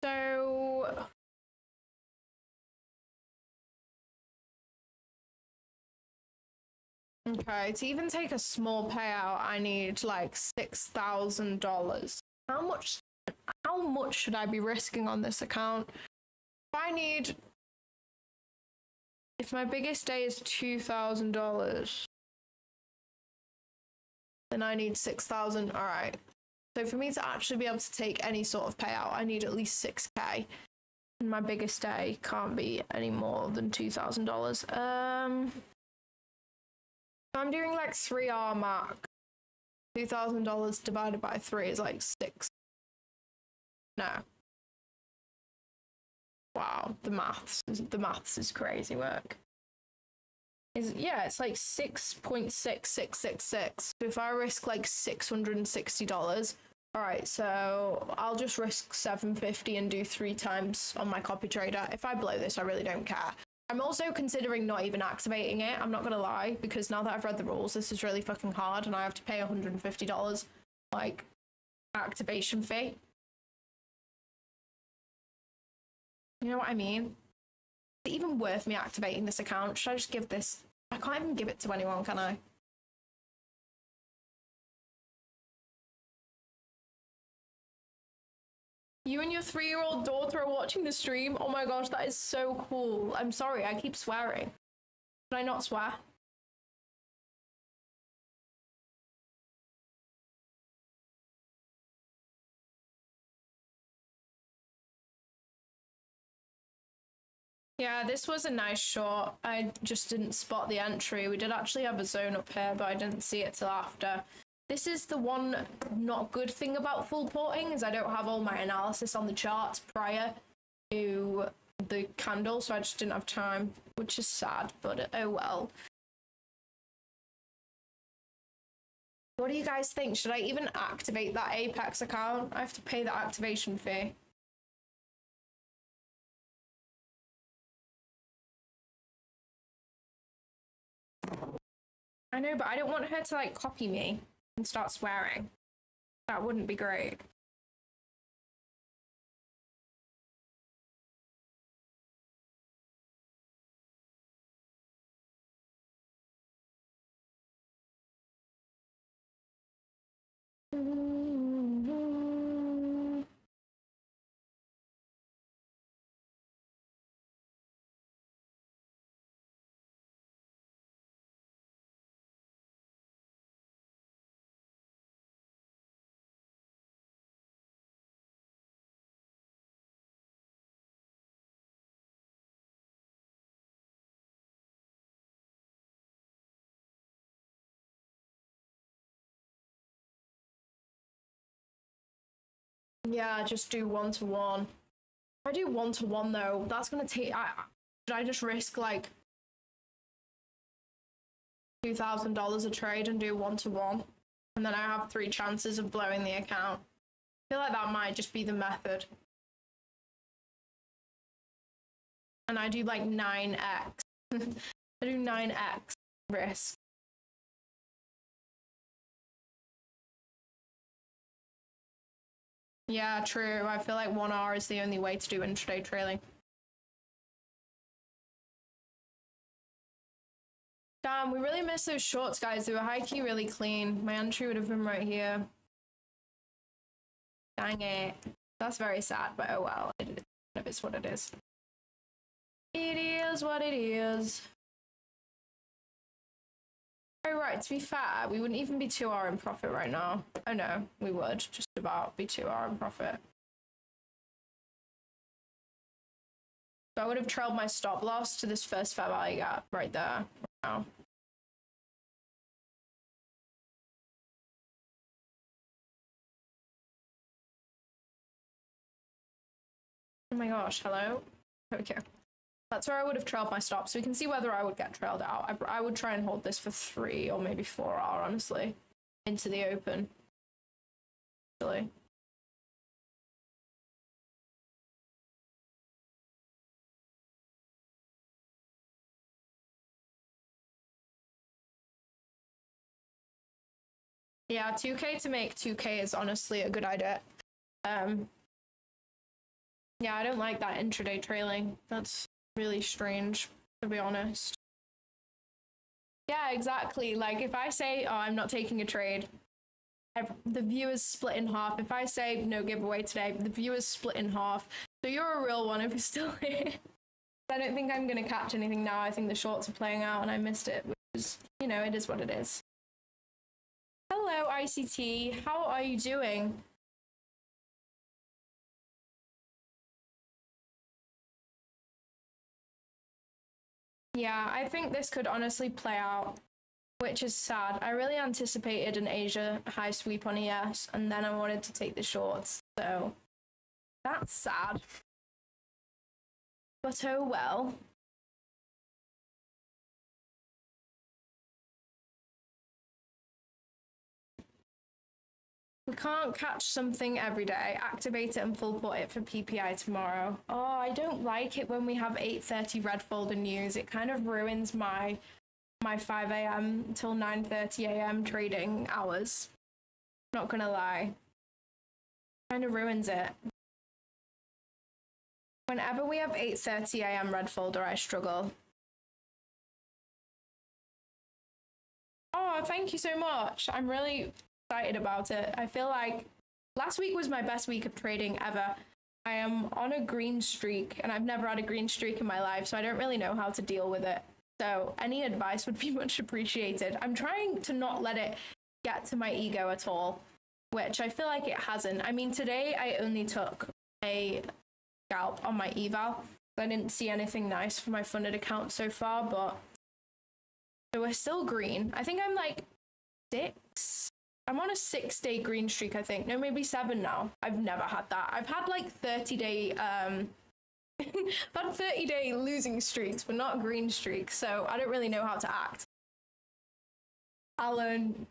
So okay, to even take a small payout, I need like $6,000. How much should I be risking on this account? If my biggest day is $2,000, then I need 6,000. All right. So for me to actually be able to take any sort of payout, I need at least 6K. And my biggest day can't be any more than $2,000. I'm doing like 3R mark. $2,000 divided by 3 is like 6. No. Wow, the maths is crazy work. It's like 6.6666. So if I risk like $660, all right, so I'll just risk $750 and do 3 times on my copy trader. If I blow this, I really don't care. I'm also considering not even activating it. I'm not gonna lie, because now that I've read the rules, this is really fucking hard, and I have to pay $150 like activation fee. You know what I mean? Is it even worth me activating this account? Should I just give this? I can't even give it to anyone, can I? You and your 3-year-old daughter are watching the stream? Oh my gosh, that is so cool. I'm sorry, I keep swearing. Should I not swear? Yeah, this was a nice shot. I just didn't spot the entry. We did actually have a zone up here, but I didn't see it till after. This is the one not good thing about full porting, is I don't have all my analysis on the charts prior to the candle, so I just didn't have time, which is sad, but oh well. What do you guys think? Should I even activate that Apex account? I have to pay the activation fee. I know, but I don't want her to like copy me and start swearing. That wouldn't be great. Yeah, just do 1-to-1. If I do 1-to-1 though, that's gonna take. Should I just risk like $2,000 a trade and do 1-to-1, and then I have 3 chances of blowing the account? I feel like that might just be the method. And I do like 9x. I do 9x risk. Yeah, true. I feel like 1R is the only way to do intraday trailing. Damn, we really missed those shorts, guys. They were high-key really clean. My entry would have been right here. Dang it. That's very sad, but oh well. It is what it is. It is what it is. Oh, right, to be fair, we wouldn't even be 2R in profit right now. Oh no, we would just about be 2R in profit. So I would have trailed my stop loss to this first fair value gap right there, right now. Oh my gosh, hello? Okay. That's where I would have trailed my stop, so we can see whether I would get trailed out. I would try and hold this for 3 or maybe 4R, honestly, into the open. Actually. Yeah, 2K to make 2K is honestly a good idea. Yeah, I don't like that intraday trailing. That's really strange, to be honest. Yeah, exactly. Like if I say, oh, I'm not taking a trade, the viewers split in half. If I say no giveaway today, the viewers split in half. So you're a real one if you're still here. I don't think I'm going to catch anything now. I think the shorts are playing out and I missed it, which is, you know, it is what it is. Hello, ICT. How are you doing? Yeah, I think this could honestly play out, which is sad. I really anticipated an Asia high sweep on ES, and then I wanted to take the shorts, so that's sad. But oh well. We can't catch something every day. Activate it and full put it for PPI tomorrow. Oh, I don't like it when we have 8:30 red folder news. It kind of ruins my 5 a.m. till 9:30 a.m. trading hours. Not gonna lie. Kind of ruins it. Whenever we have 8:30 a.m. red folder, I struggle. Oh, thank you so much. I'm really excited about it. I feel like last week was my best week of trading ever. I am on a green streak, and I've never had a green streak in my life, so I don't really know how to deal with it. So any advice would be much appreciated. I'm trying to not let it get to my ego at all, which I feel like it hasn't. I mean, today I only took a scalp on my eval. I didn't see anything nice for my funded account so far, but so we're still green. I think I'm like 6. I'm on a 6-day green streak, I think. No, maybe 7 now. I've never had that. I've had like 30-day I've had 30-day losing streaks, but not green streaks, so I don't really know how to act. Alan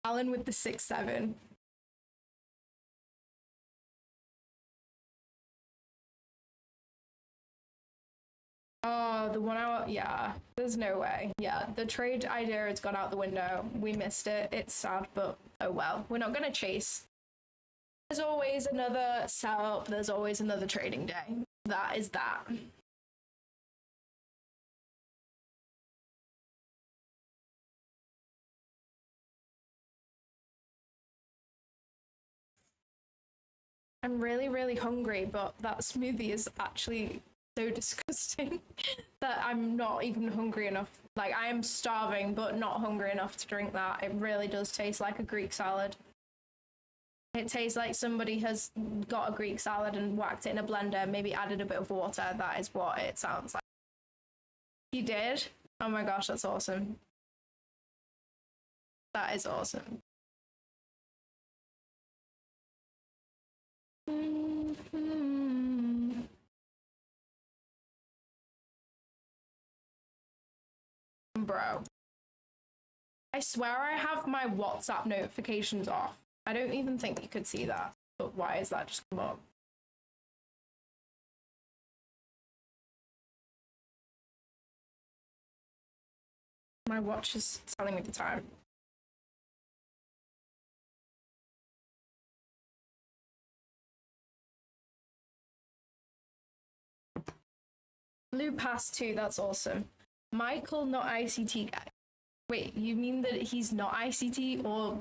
with the 6-7. Oh, the 1 hour, yeah, there's no way. Yeah, the trade idea has gone out the window. We missed it. It's sad, but oh well. We're not gonna chase. There's always another setup. There's always another trading day. That is that. I'm really, really hungry, but that smoothie is actually so disgusting that I'm not even hungry enough. Like, I am starving, but not hungry enough to drink that. It really does taste like a Greek salad. It tastes like somebody has got a Greek salad and whacked it in a blender, maybe added a bit of water. That is what it sounds like. You did? Oh my gosh, that's awesome. That is awesome. Bro. I swear I have my WhatsApp notifications off. I don't even think you could see that. But why is that just come up? My watch is telling me the time. Blue past 2, that's awesome. Michael, not ICT guy. Wait, you mean that he's not ICT, or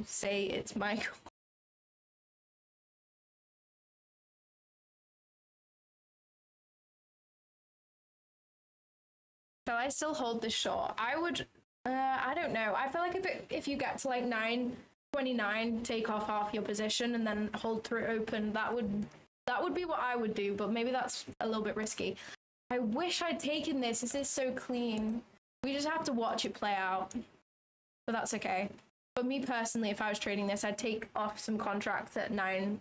say it's Michael? Shall I still hold this short? I would, I don't know. I feel like if you get to like 9.29, take off half your position and then hold through open, that would be what I would do, but maybe that's a little bit risky. I wish I'd taken this. This is so clean. We just have to watch it play out, but that's okay. But me personally, if I was trading this, I'd take off some contracts at 9.29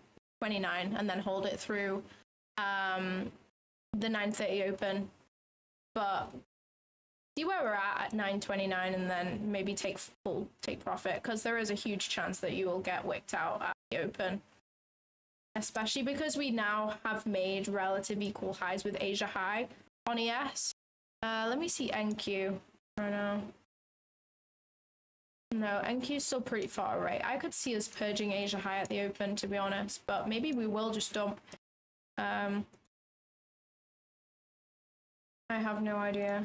and then hold it through the 9.30 open. But see where we're at 9.29 and then maybe take profit, because there is a huge chance that you will get wicked out at the open. Especially because we now have made relative equal highs with Asia high on ES. Let me see NQ right now. No, NQ is still pretty far away. I could see us purging Asia high at the open, to be honest, but maybe we will just dump. I have no idea.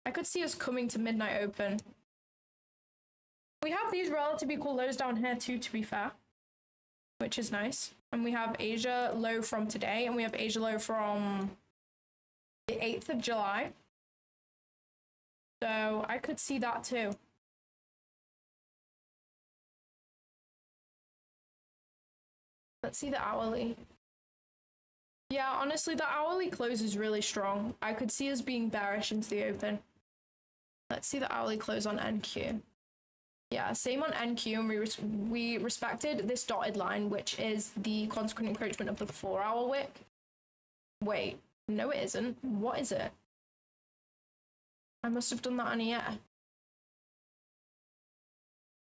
I could see us coming to midnight open. We have these relative equal lows down here too, to be fair, which is nice. And we have Asia low from today, and we have Asia low from the 8th of July. So I could see that too. Let's see the hourly. Yeah, honestly, the hourly close is really strong. I could see us being bearish into the open. Let's see the hourly close on NQ. Yeah, same on NQ, and we respected this dotted line, which is the consequent encroachment of the 4-hour wick. Wait, no it isn't. What is it? I must have done that on EF.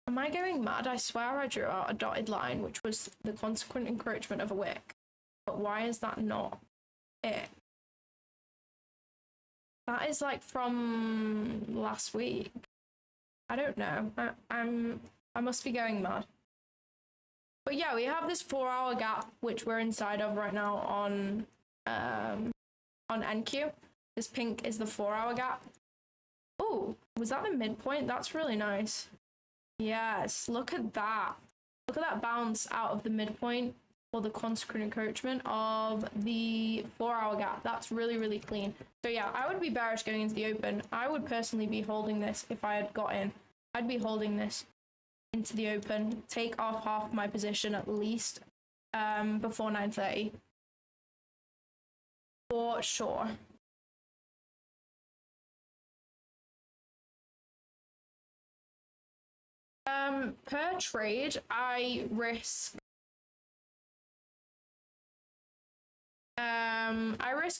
Am I going mad? I swear I drew out a dotted line, which was the consequent encroachment of a wick. But why is that not it? That is like from last week. I don't know. I must be going mad. But yeah, we have this 4-hour gap, which we're inside of right now on NQ. This pink is the 4-hour gap. Oh, was that the midpoint? That's really nice. Yes, look at that. Look at that bounce out of the midpoint, or the consequent encroachment of the 4-hour gap. That's really, really clean. So yeah, I would be bearish going into the open. I would personally be holding this if I had got in. I'd be holding this into the open, take off half my position at least before 9:30. For sure. Per trade, I risk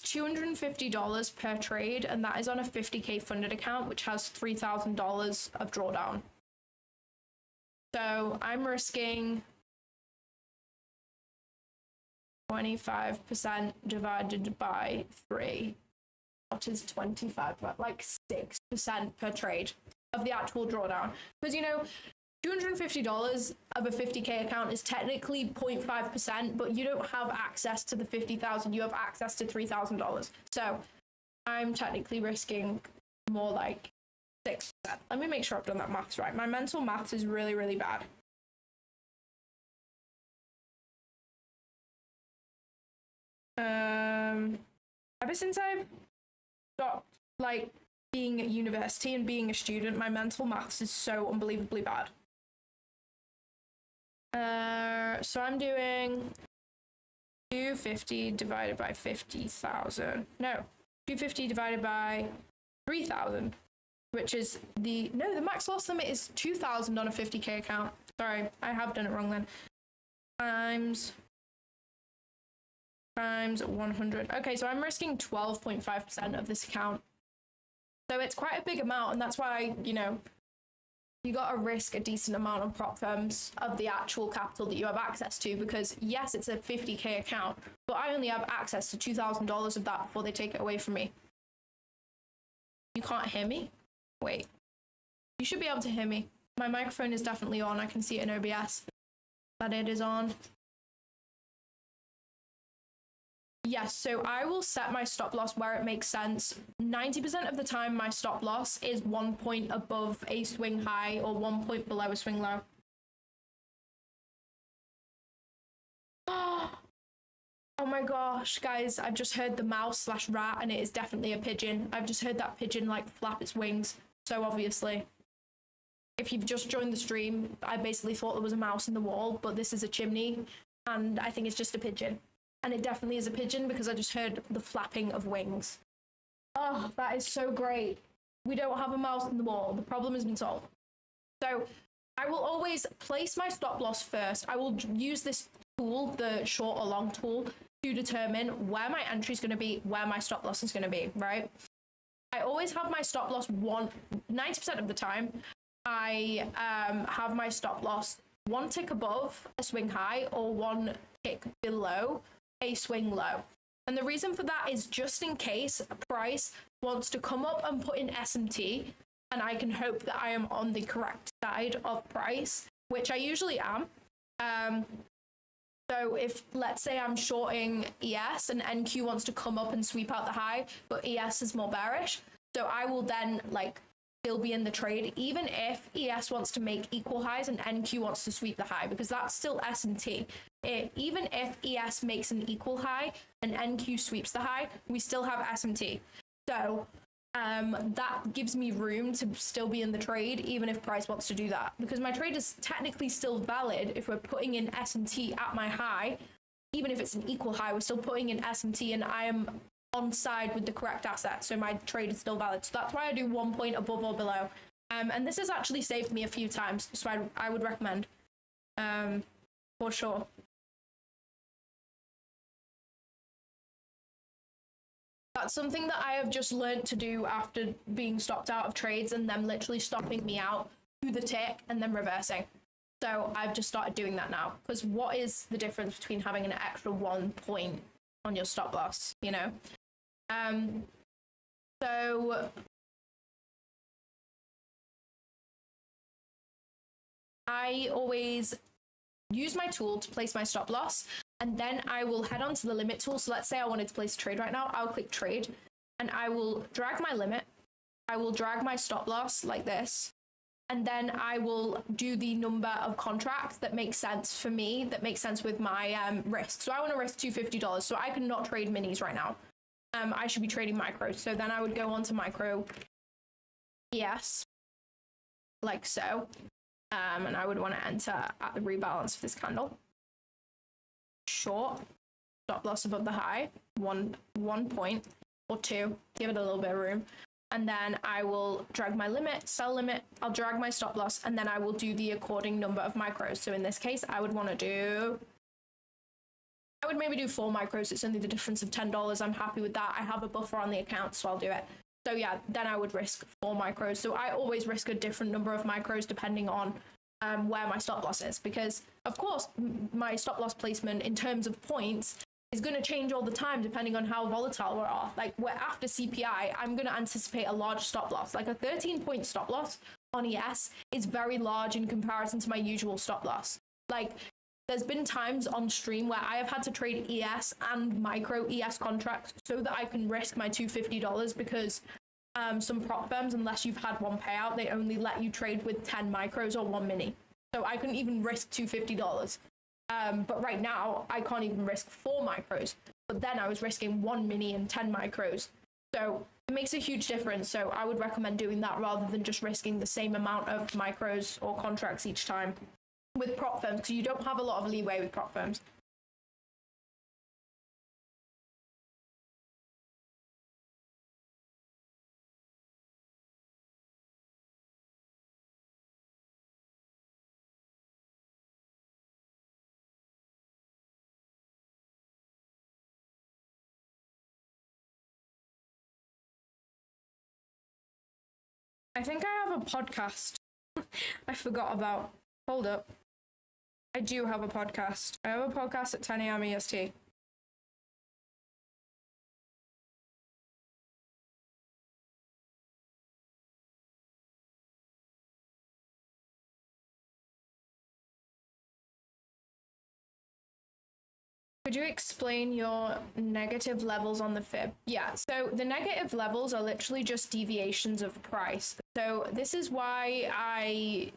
$250 per trade, and that is on a 50K funded account, which has $3,000 of drawdown. So I'm risking 25% divided by 3. What is 25? Like 6% per trade of the actual drawdown. Because, you know, $250 of a 50K account is technically 0.5%, but you don't have access to the 50,000. You have access to $3,000. So I'm technically risking more like 6%. Let me make sure I've done that maths right. My mental maths is really, really bad. ever since I've stopped like being at university and being a student, my mental maths is so unbelievably bad. So I'm doing 250 divided by 50,000. No, 250 divided by 3,000, which is the max loss limit is 2,000 on a 50k account. Sorry, I have done it wrong then. Times 100. Okay, so I'm risking 12.5% of this account. So it's quite a big amount, and that's why, you know, you got to risk a decent amount on prop firms of the actual capital that you have access to, because yes, it's a 50k account, but I only have access to $2,000 of that before they take it away from me. You can't hear me? Wait. You should be able to hear me. My microphone is definitely on. I can see it in OBS that it is on. Yes, so I will set my stop loss where it makes sense. 90% of the time, my stop loss is 1 point above a swing high or 1 point below a swing low. Oh my gosh, guys, I've just heard the mouse/rat, and it is definitely a pigeon. I've just heard that pigeon like flap its wings. So obviously, if you've just joined the stream, I basically thought there was a mouse in the wall, but this is a chimney, and I think it's just a pigeon. And it definitely is a pigeon because I just heard the flapping of wings. Oh, that is so great. We don't have a mouse in the wall. The problem has been solved. So I will always place my stop loss first. I will use this tool, the short or long tool, to determine where my entry is going to be, where my stop loss is going to be, right? I always have my stop loss 90% of the time. I have my stop loss 1 tick above a swing high or 1 tick below a swing low. And the reason for that is just in case a price wants to come up and put in SMT, and I can hope that I am on the correct side of price, which I usually am. So if, let's say I'm shorting ES and NQ wants to come up and sweep out the high, but ES is more bearish, so I will then like still be in the trade, even if ES wants to make equal highs and NQ wants to sweep the high, because that's still S&T. Even if ES makes an equal high and NQ sweeps the high, we still have S&T. So that gives me room to still be in the trade, even if price wants to do that, because my trade is technically still valid if we're putting in S&T at my high. Even if it's an equal high, we're still putting in S&T, and I am on side with the correct asset, so my trade is still valid. So that's why I do 1 point above or below. And this has actually saved me a few times, so I would recommend for sure. That's something that I have just learned to do after being stopped out of trades and them literally stopping me out to the tick and then reversing. So I've just started doing that now, because what is the difference between having an extra 1 point on your stop loss, you know? So I always use my tool to place my stop loss, and then I will head on to the limit tool. So let's say I wanted to place a trade right now. I'll click trade, and I will drag my limit. I will drag my stop loss like this, and then I will do the number of contracts that makes sense for me, that makes sense with my risk. So I want to risk $250, so I cannot trade minis right now. I should be trading micros. So then I would go on to micro ES, like so. And I would want to enter at the rebalance for this candle. Short, stop loss above the high, one point or 2, give it a little bit of room. And then I will drag my limit, sell limit, I'll drag my stop loss, and then I will do the according number of micros. So in this case, I would maybe do 4 micros. It's only the difference of $10. I'm happy with that. I have a buffer on the account, so I'll do it. So yeah, then I would risk 4 micros. So I always risk a different number of micros depending on where my stop loss is, because of course my stop loss placement in terms of points is going to change all the time depending on how volatile we are. Like we're after CPI, I'm going to anticipate a large stop loss. Like a 13-point stop loss on ES is very large in comparison to my usual stop loss. Like there's been times on stream where I have had to trade ES and micro ES contracts so that I can risk my $250, because some prop firms, unless you've had 1 payout, they only let you trade with 10 micros or 1 mini. So I couldn't even risk $250. But right now, I can't even risk 4 micros. but then I was risking 1 mini and 10 micros. So it makes a huge difference. So I would recommend doing that rather than just risking the same amount of micros or contracts each time with prop firms, because you don't have a lot of leeway with prop firms. I think I have a podcast I forgot about. Hold up. I do have a podcast. I have a podcast at 10 a.m. EST. Could you explain your negative levels on the fib? Yeah, so the negative levels are literally just deviations of price. So this is why I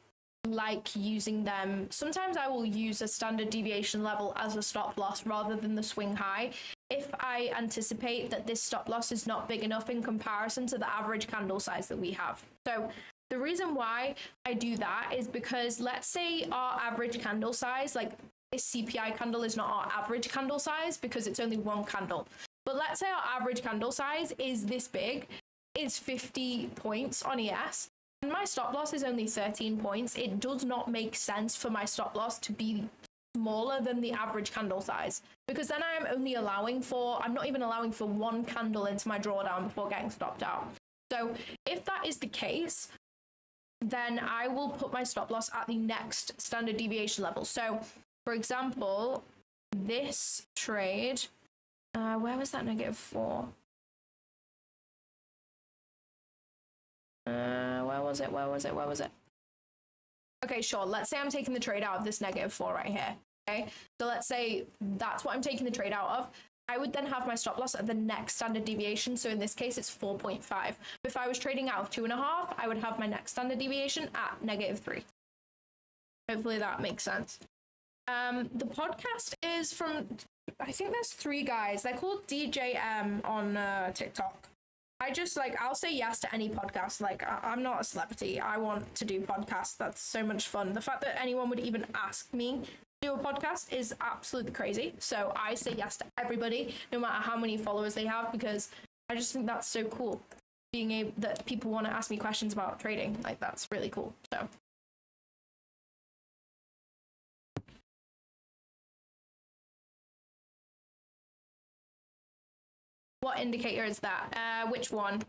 like using them. Sometimes I will use a standard deviation level as a stop loss rather than the swing high if I anticipate that this stop loss is not big enough in comparison to the average candle size that we have. So the reason why I do that is because let's say our average candle size, like this CPI candle is not our average candle size because it's only one candle. But let's say our average candle size is this big, it's 50 points on ES, and my stop loss is only 13 points. It does not make sense for my stop loss to be smaller than the average candle size, because then I am only allowing for, I'm not even allowing for one candle into my drawdown before getting stopped out. So if that is the case, then I will put my stop loss at the next standard deviation level. So for example, this trade, where was that -4? Where was it? Okay, sure. Let's say I'm taking the trade out of this -4 right here. Okay, so let's say that's what I'm taking the trade out of. I would then have my stop loss at the next standard deviation. So in this case, it's 4.5. If I was trading out of 2.5, I would have my next standard deviation at -3. Hopefully that makes sense. The podcast is from, I think there's 3 guys. They're called DJM on TikTok. I just I'll say yes to any podcast. I'm not a celebrity. I want to do podcasts. That's so much fun. The fact that anyone would even ask me to do a podcast is absolutely crazy. So I say yes to everybody, no matter how many followers they have, because I just think that's so cool. Being able that people want to ask me questions about trading, that's really cool. So. What indicator is that? Which one?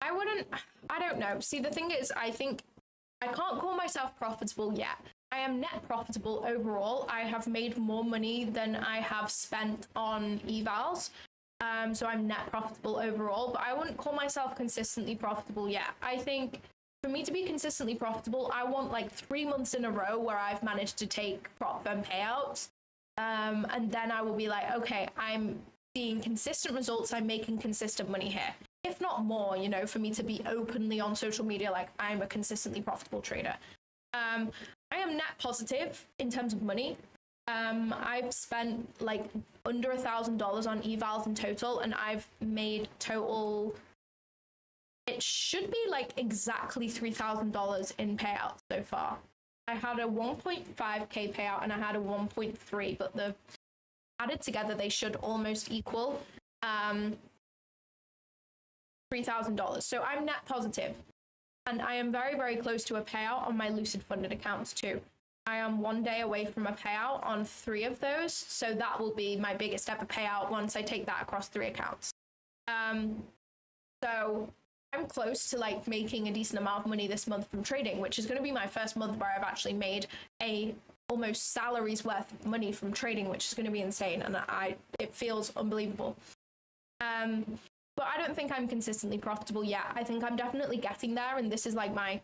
I don't know. See, the thing is, I think I can't call myself profitable yet. I am net profitable overall. I have made more money than I have spent on evals. So I'm net profitable overall, but I wouldn't call myself consistently profitable yet. I think for me to be consistently profitable, I want 3 months in a row where I've managed to take prop firm payouts. And then I will be like, okay, I'm seeing consistent results. I'm making consistent money here. If not more, for me to be openly on social media, I'm a consistently profitable trader. I am net positive in terms of money. I've spent under $1,000 on evals in total, and I've made total, it should be exactly $3,000 in payouts so far. I had a 1.5k payout and I had a 1.3, but the added together they should almost equal $3,000. So I'm net positive, and I am very, very close to a payout on my Lucid funded accounts too. I am 1 day away from a payout on 3 of those, so that will be my biggest ever payout once I take that across 3 accounts. So I'm close to making a decent amount of money this month from trading, which is going to be my first month where I've actually made a almost salary's worth of money from trading, which is going to be insane, and it feels unbelievable. But I don't think I'm consistently profitable yet. I think I'm definitely getting there, and this is my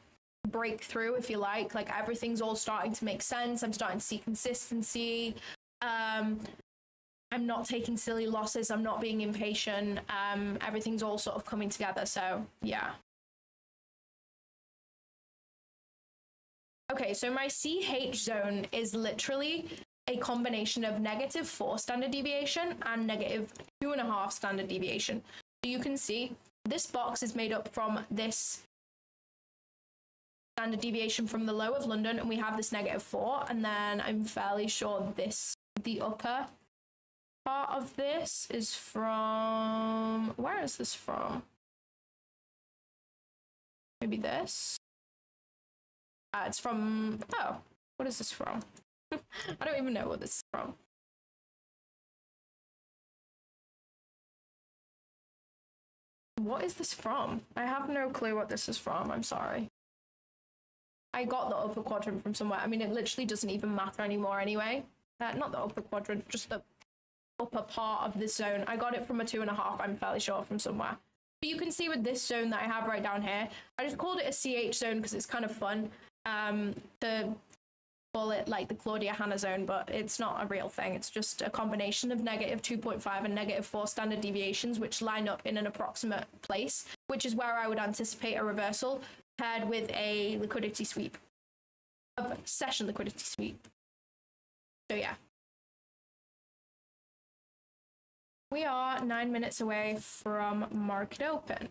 breakthrough, if you like. Everything's all starting to make sense. I'm starting to see consistency. I'm not taking silly losses. I'm not being impatient. Everything's all sort of coming together. So yeah. Okay, so my CH zone is literally a combination of -4 standard deviation and -2.5 standard deviation. So you can see this box is made up from this standard deviation from the low of London, and we have this -4, and then I'm fairly sure the upper part of this is from, where is this from? Maybe this? It's from, oh, what is this from? I don't even know what this is from. What is this from? I have no clue what this is from, I'm sorry. I got the upper quadrant from somewhere. I mean, it literally doesn't even matter anymore anyway. Not the upper quadrant, just the upper part of this zone. I got it from a 2.5, I'm fairly sure, from somewhere. But you can see with this zone that I have right down here, I just called it a CH zone because it's kind of fun to call it like the Claudia Hannah zone, but it's not a real thing. It's just a combination of -2.5 and -4 standard deviations, which line up in an approximate place, which is where I would anticipate a reversal paired with a liquidity sweep, a session liquidity sweep. So yeah. We are 9 minutes away from market open.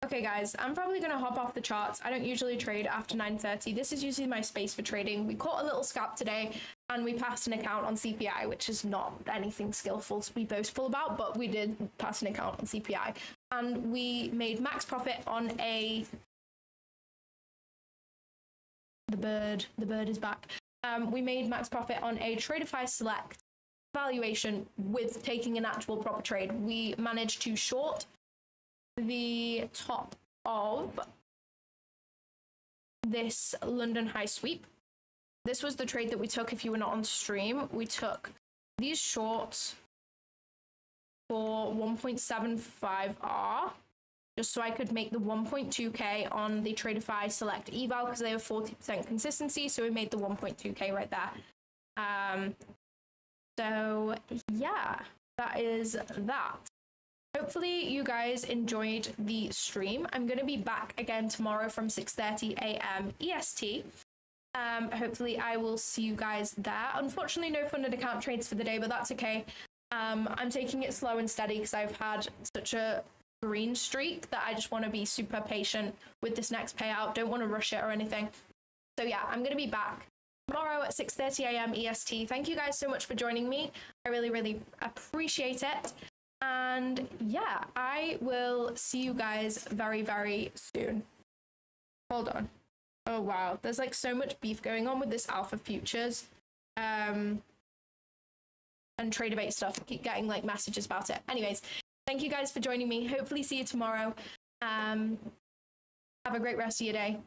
Okay guys, I'm probably going to hop off the charts. I don't usually trade after 9:30. This is usually my space for trading. We caught a little scalp today and we passed an account on CPI, which is not anything skillful to be boastful about, but we did pass an account on CPI. And we made max profit on a... The bird is back. We made max profit on a Tradeify Select valuation with taking an actual proper trade. We managed to short the top of this London high sweep. This was the trade that we took if you were not on stream. We took these shorts for 1.75R just so I could make the 1.2k on the Tradeify Select eval because they have 40% consistency, so we made the 1.2k right there. So yeah, that is that. Hopefully you guys enjoyed the stream. I'm going to be back again tomorrow from 6:30 a.m. EST. Hopefully I will see you guys there. Unfortunately, no funded account trades for the day, but that's okay. I'm taking it slow and steady because I've had such a green streak that I just want to be super patient with this next payout. Don't want to rush it or anything. So yeah, I'm going to be back tomorrow at 6:30 a.m. EST. Thank you guys so much for joining me. I really, really appreciate it. And yeah, I will see you guys very, very soon. Hold on. Oh, wow. There's like so much beef going on with this alpha futures and trade debate stuff. I keep getting like messages about it. Anyways, thank you guys for joining me. Hopefully see you tomorrow. Have a great rest of your day.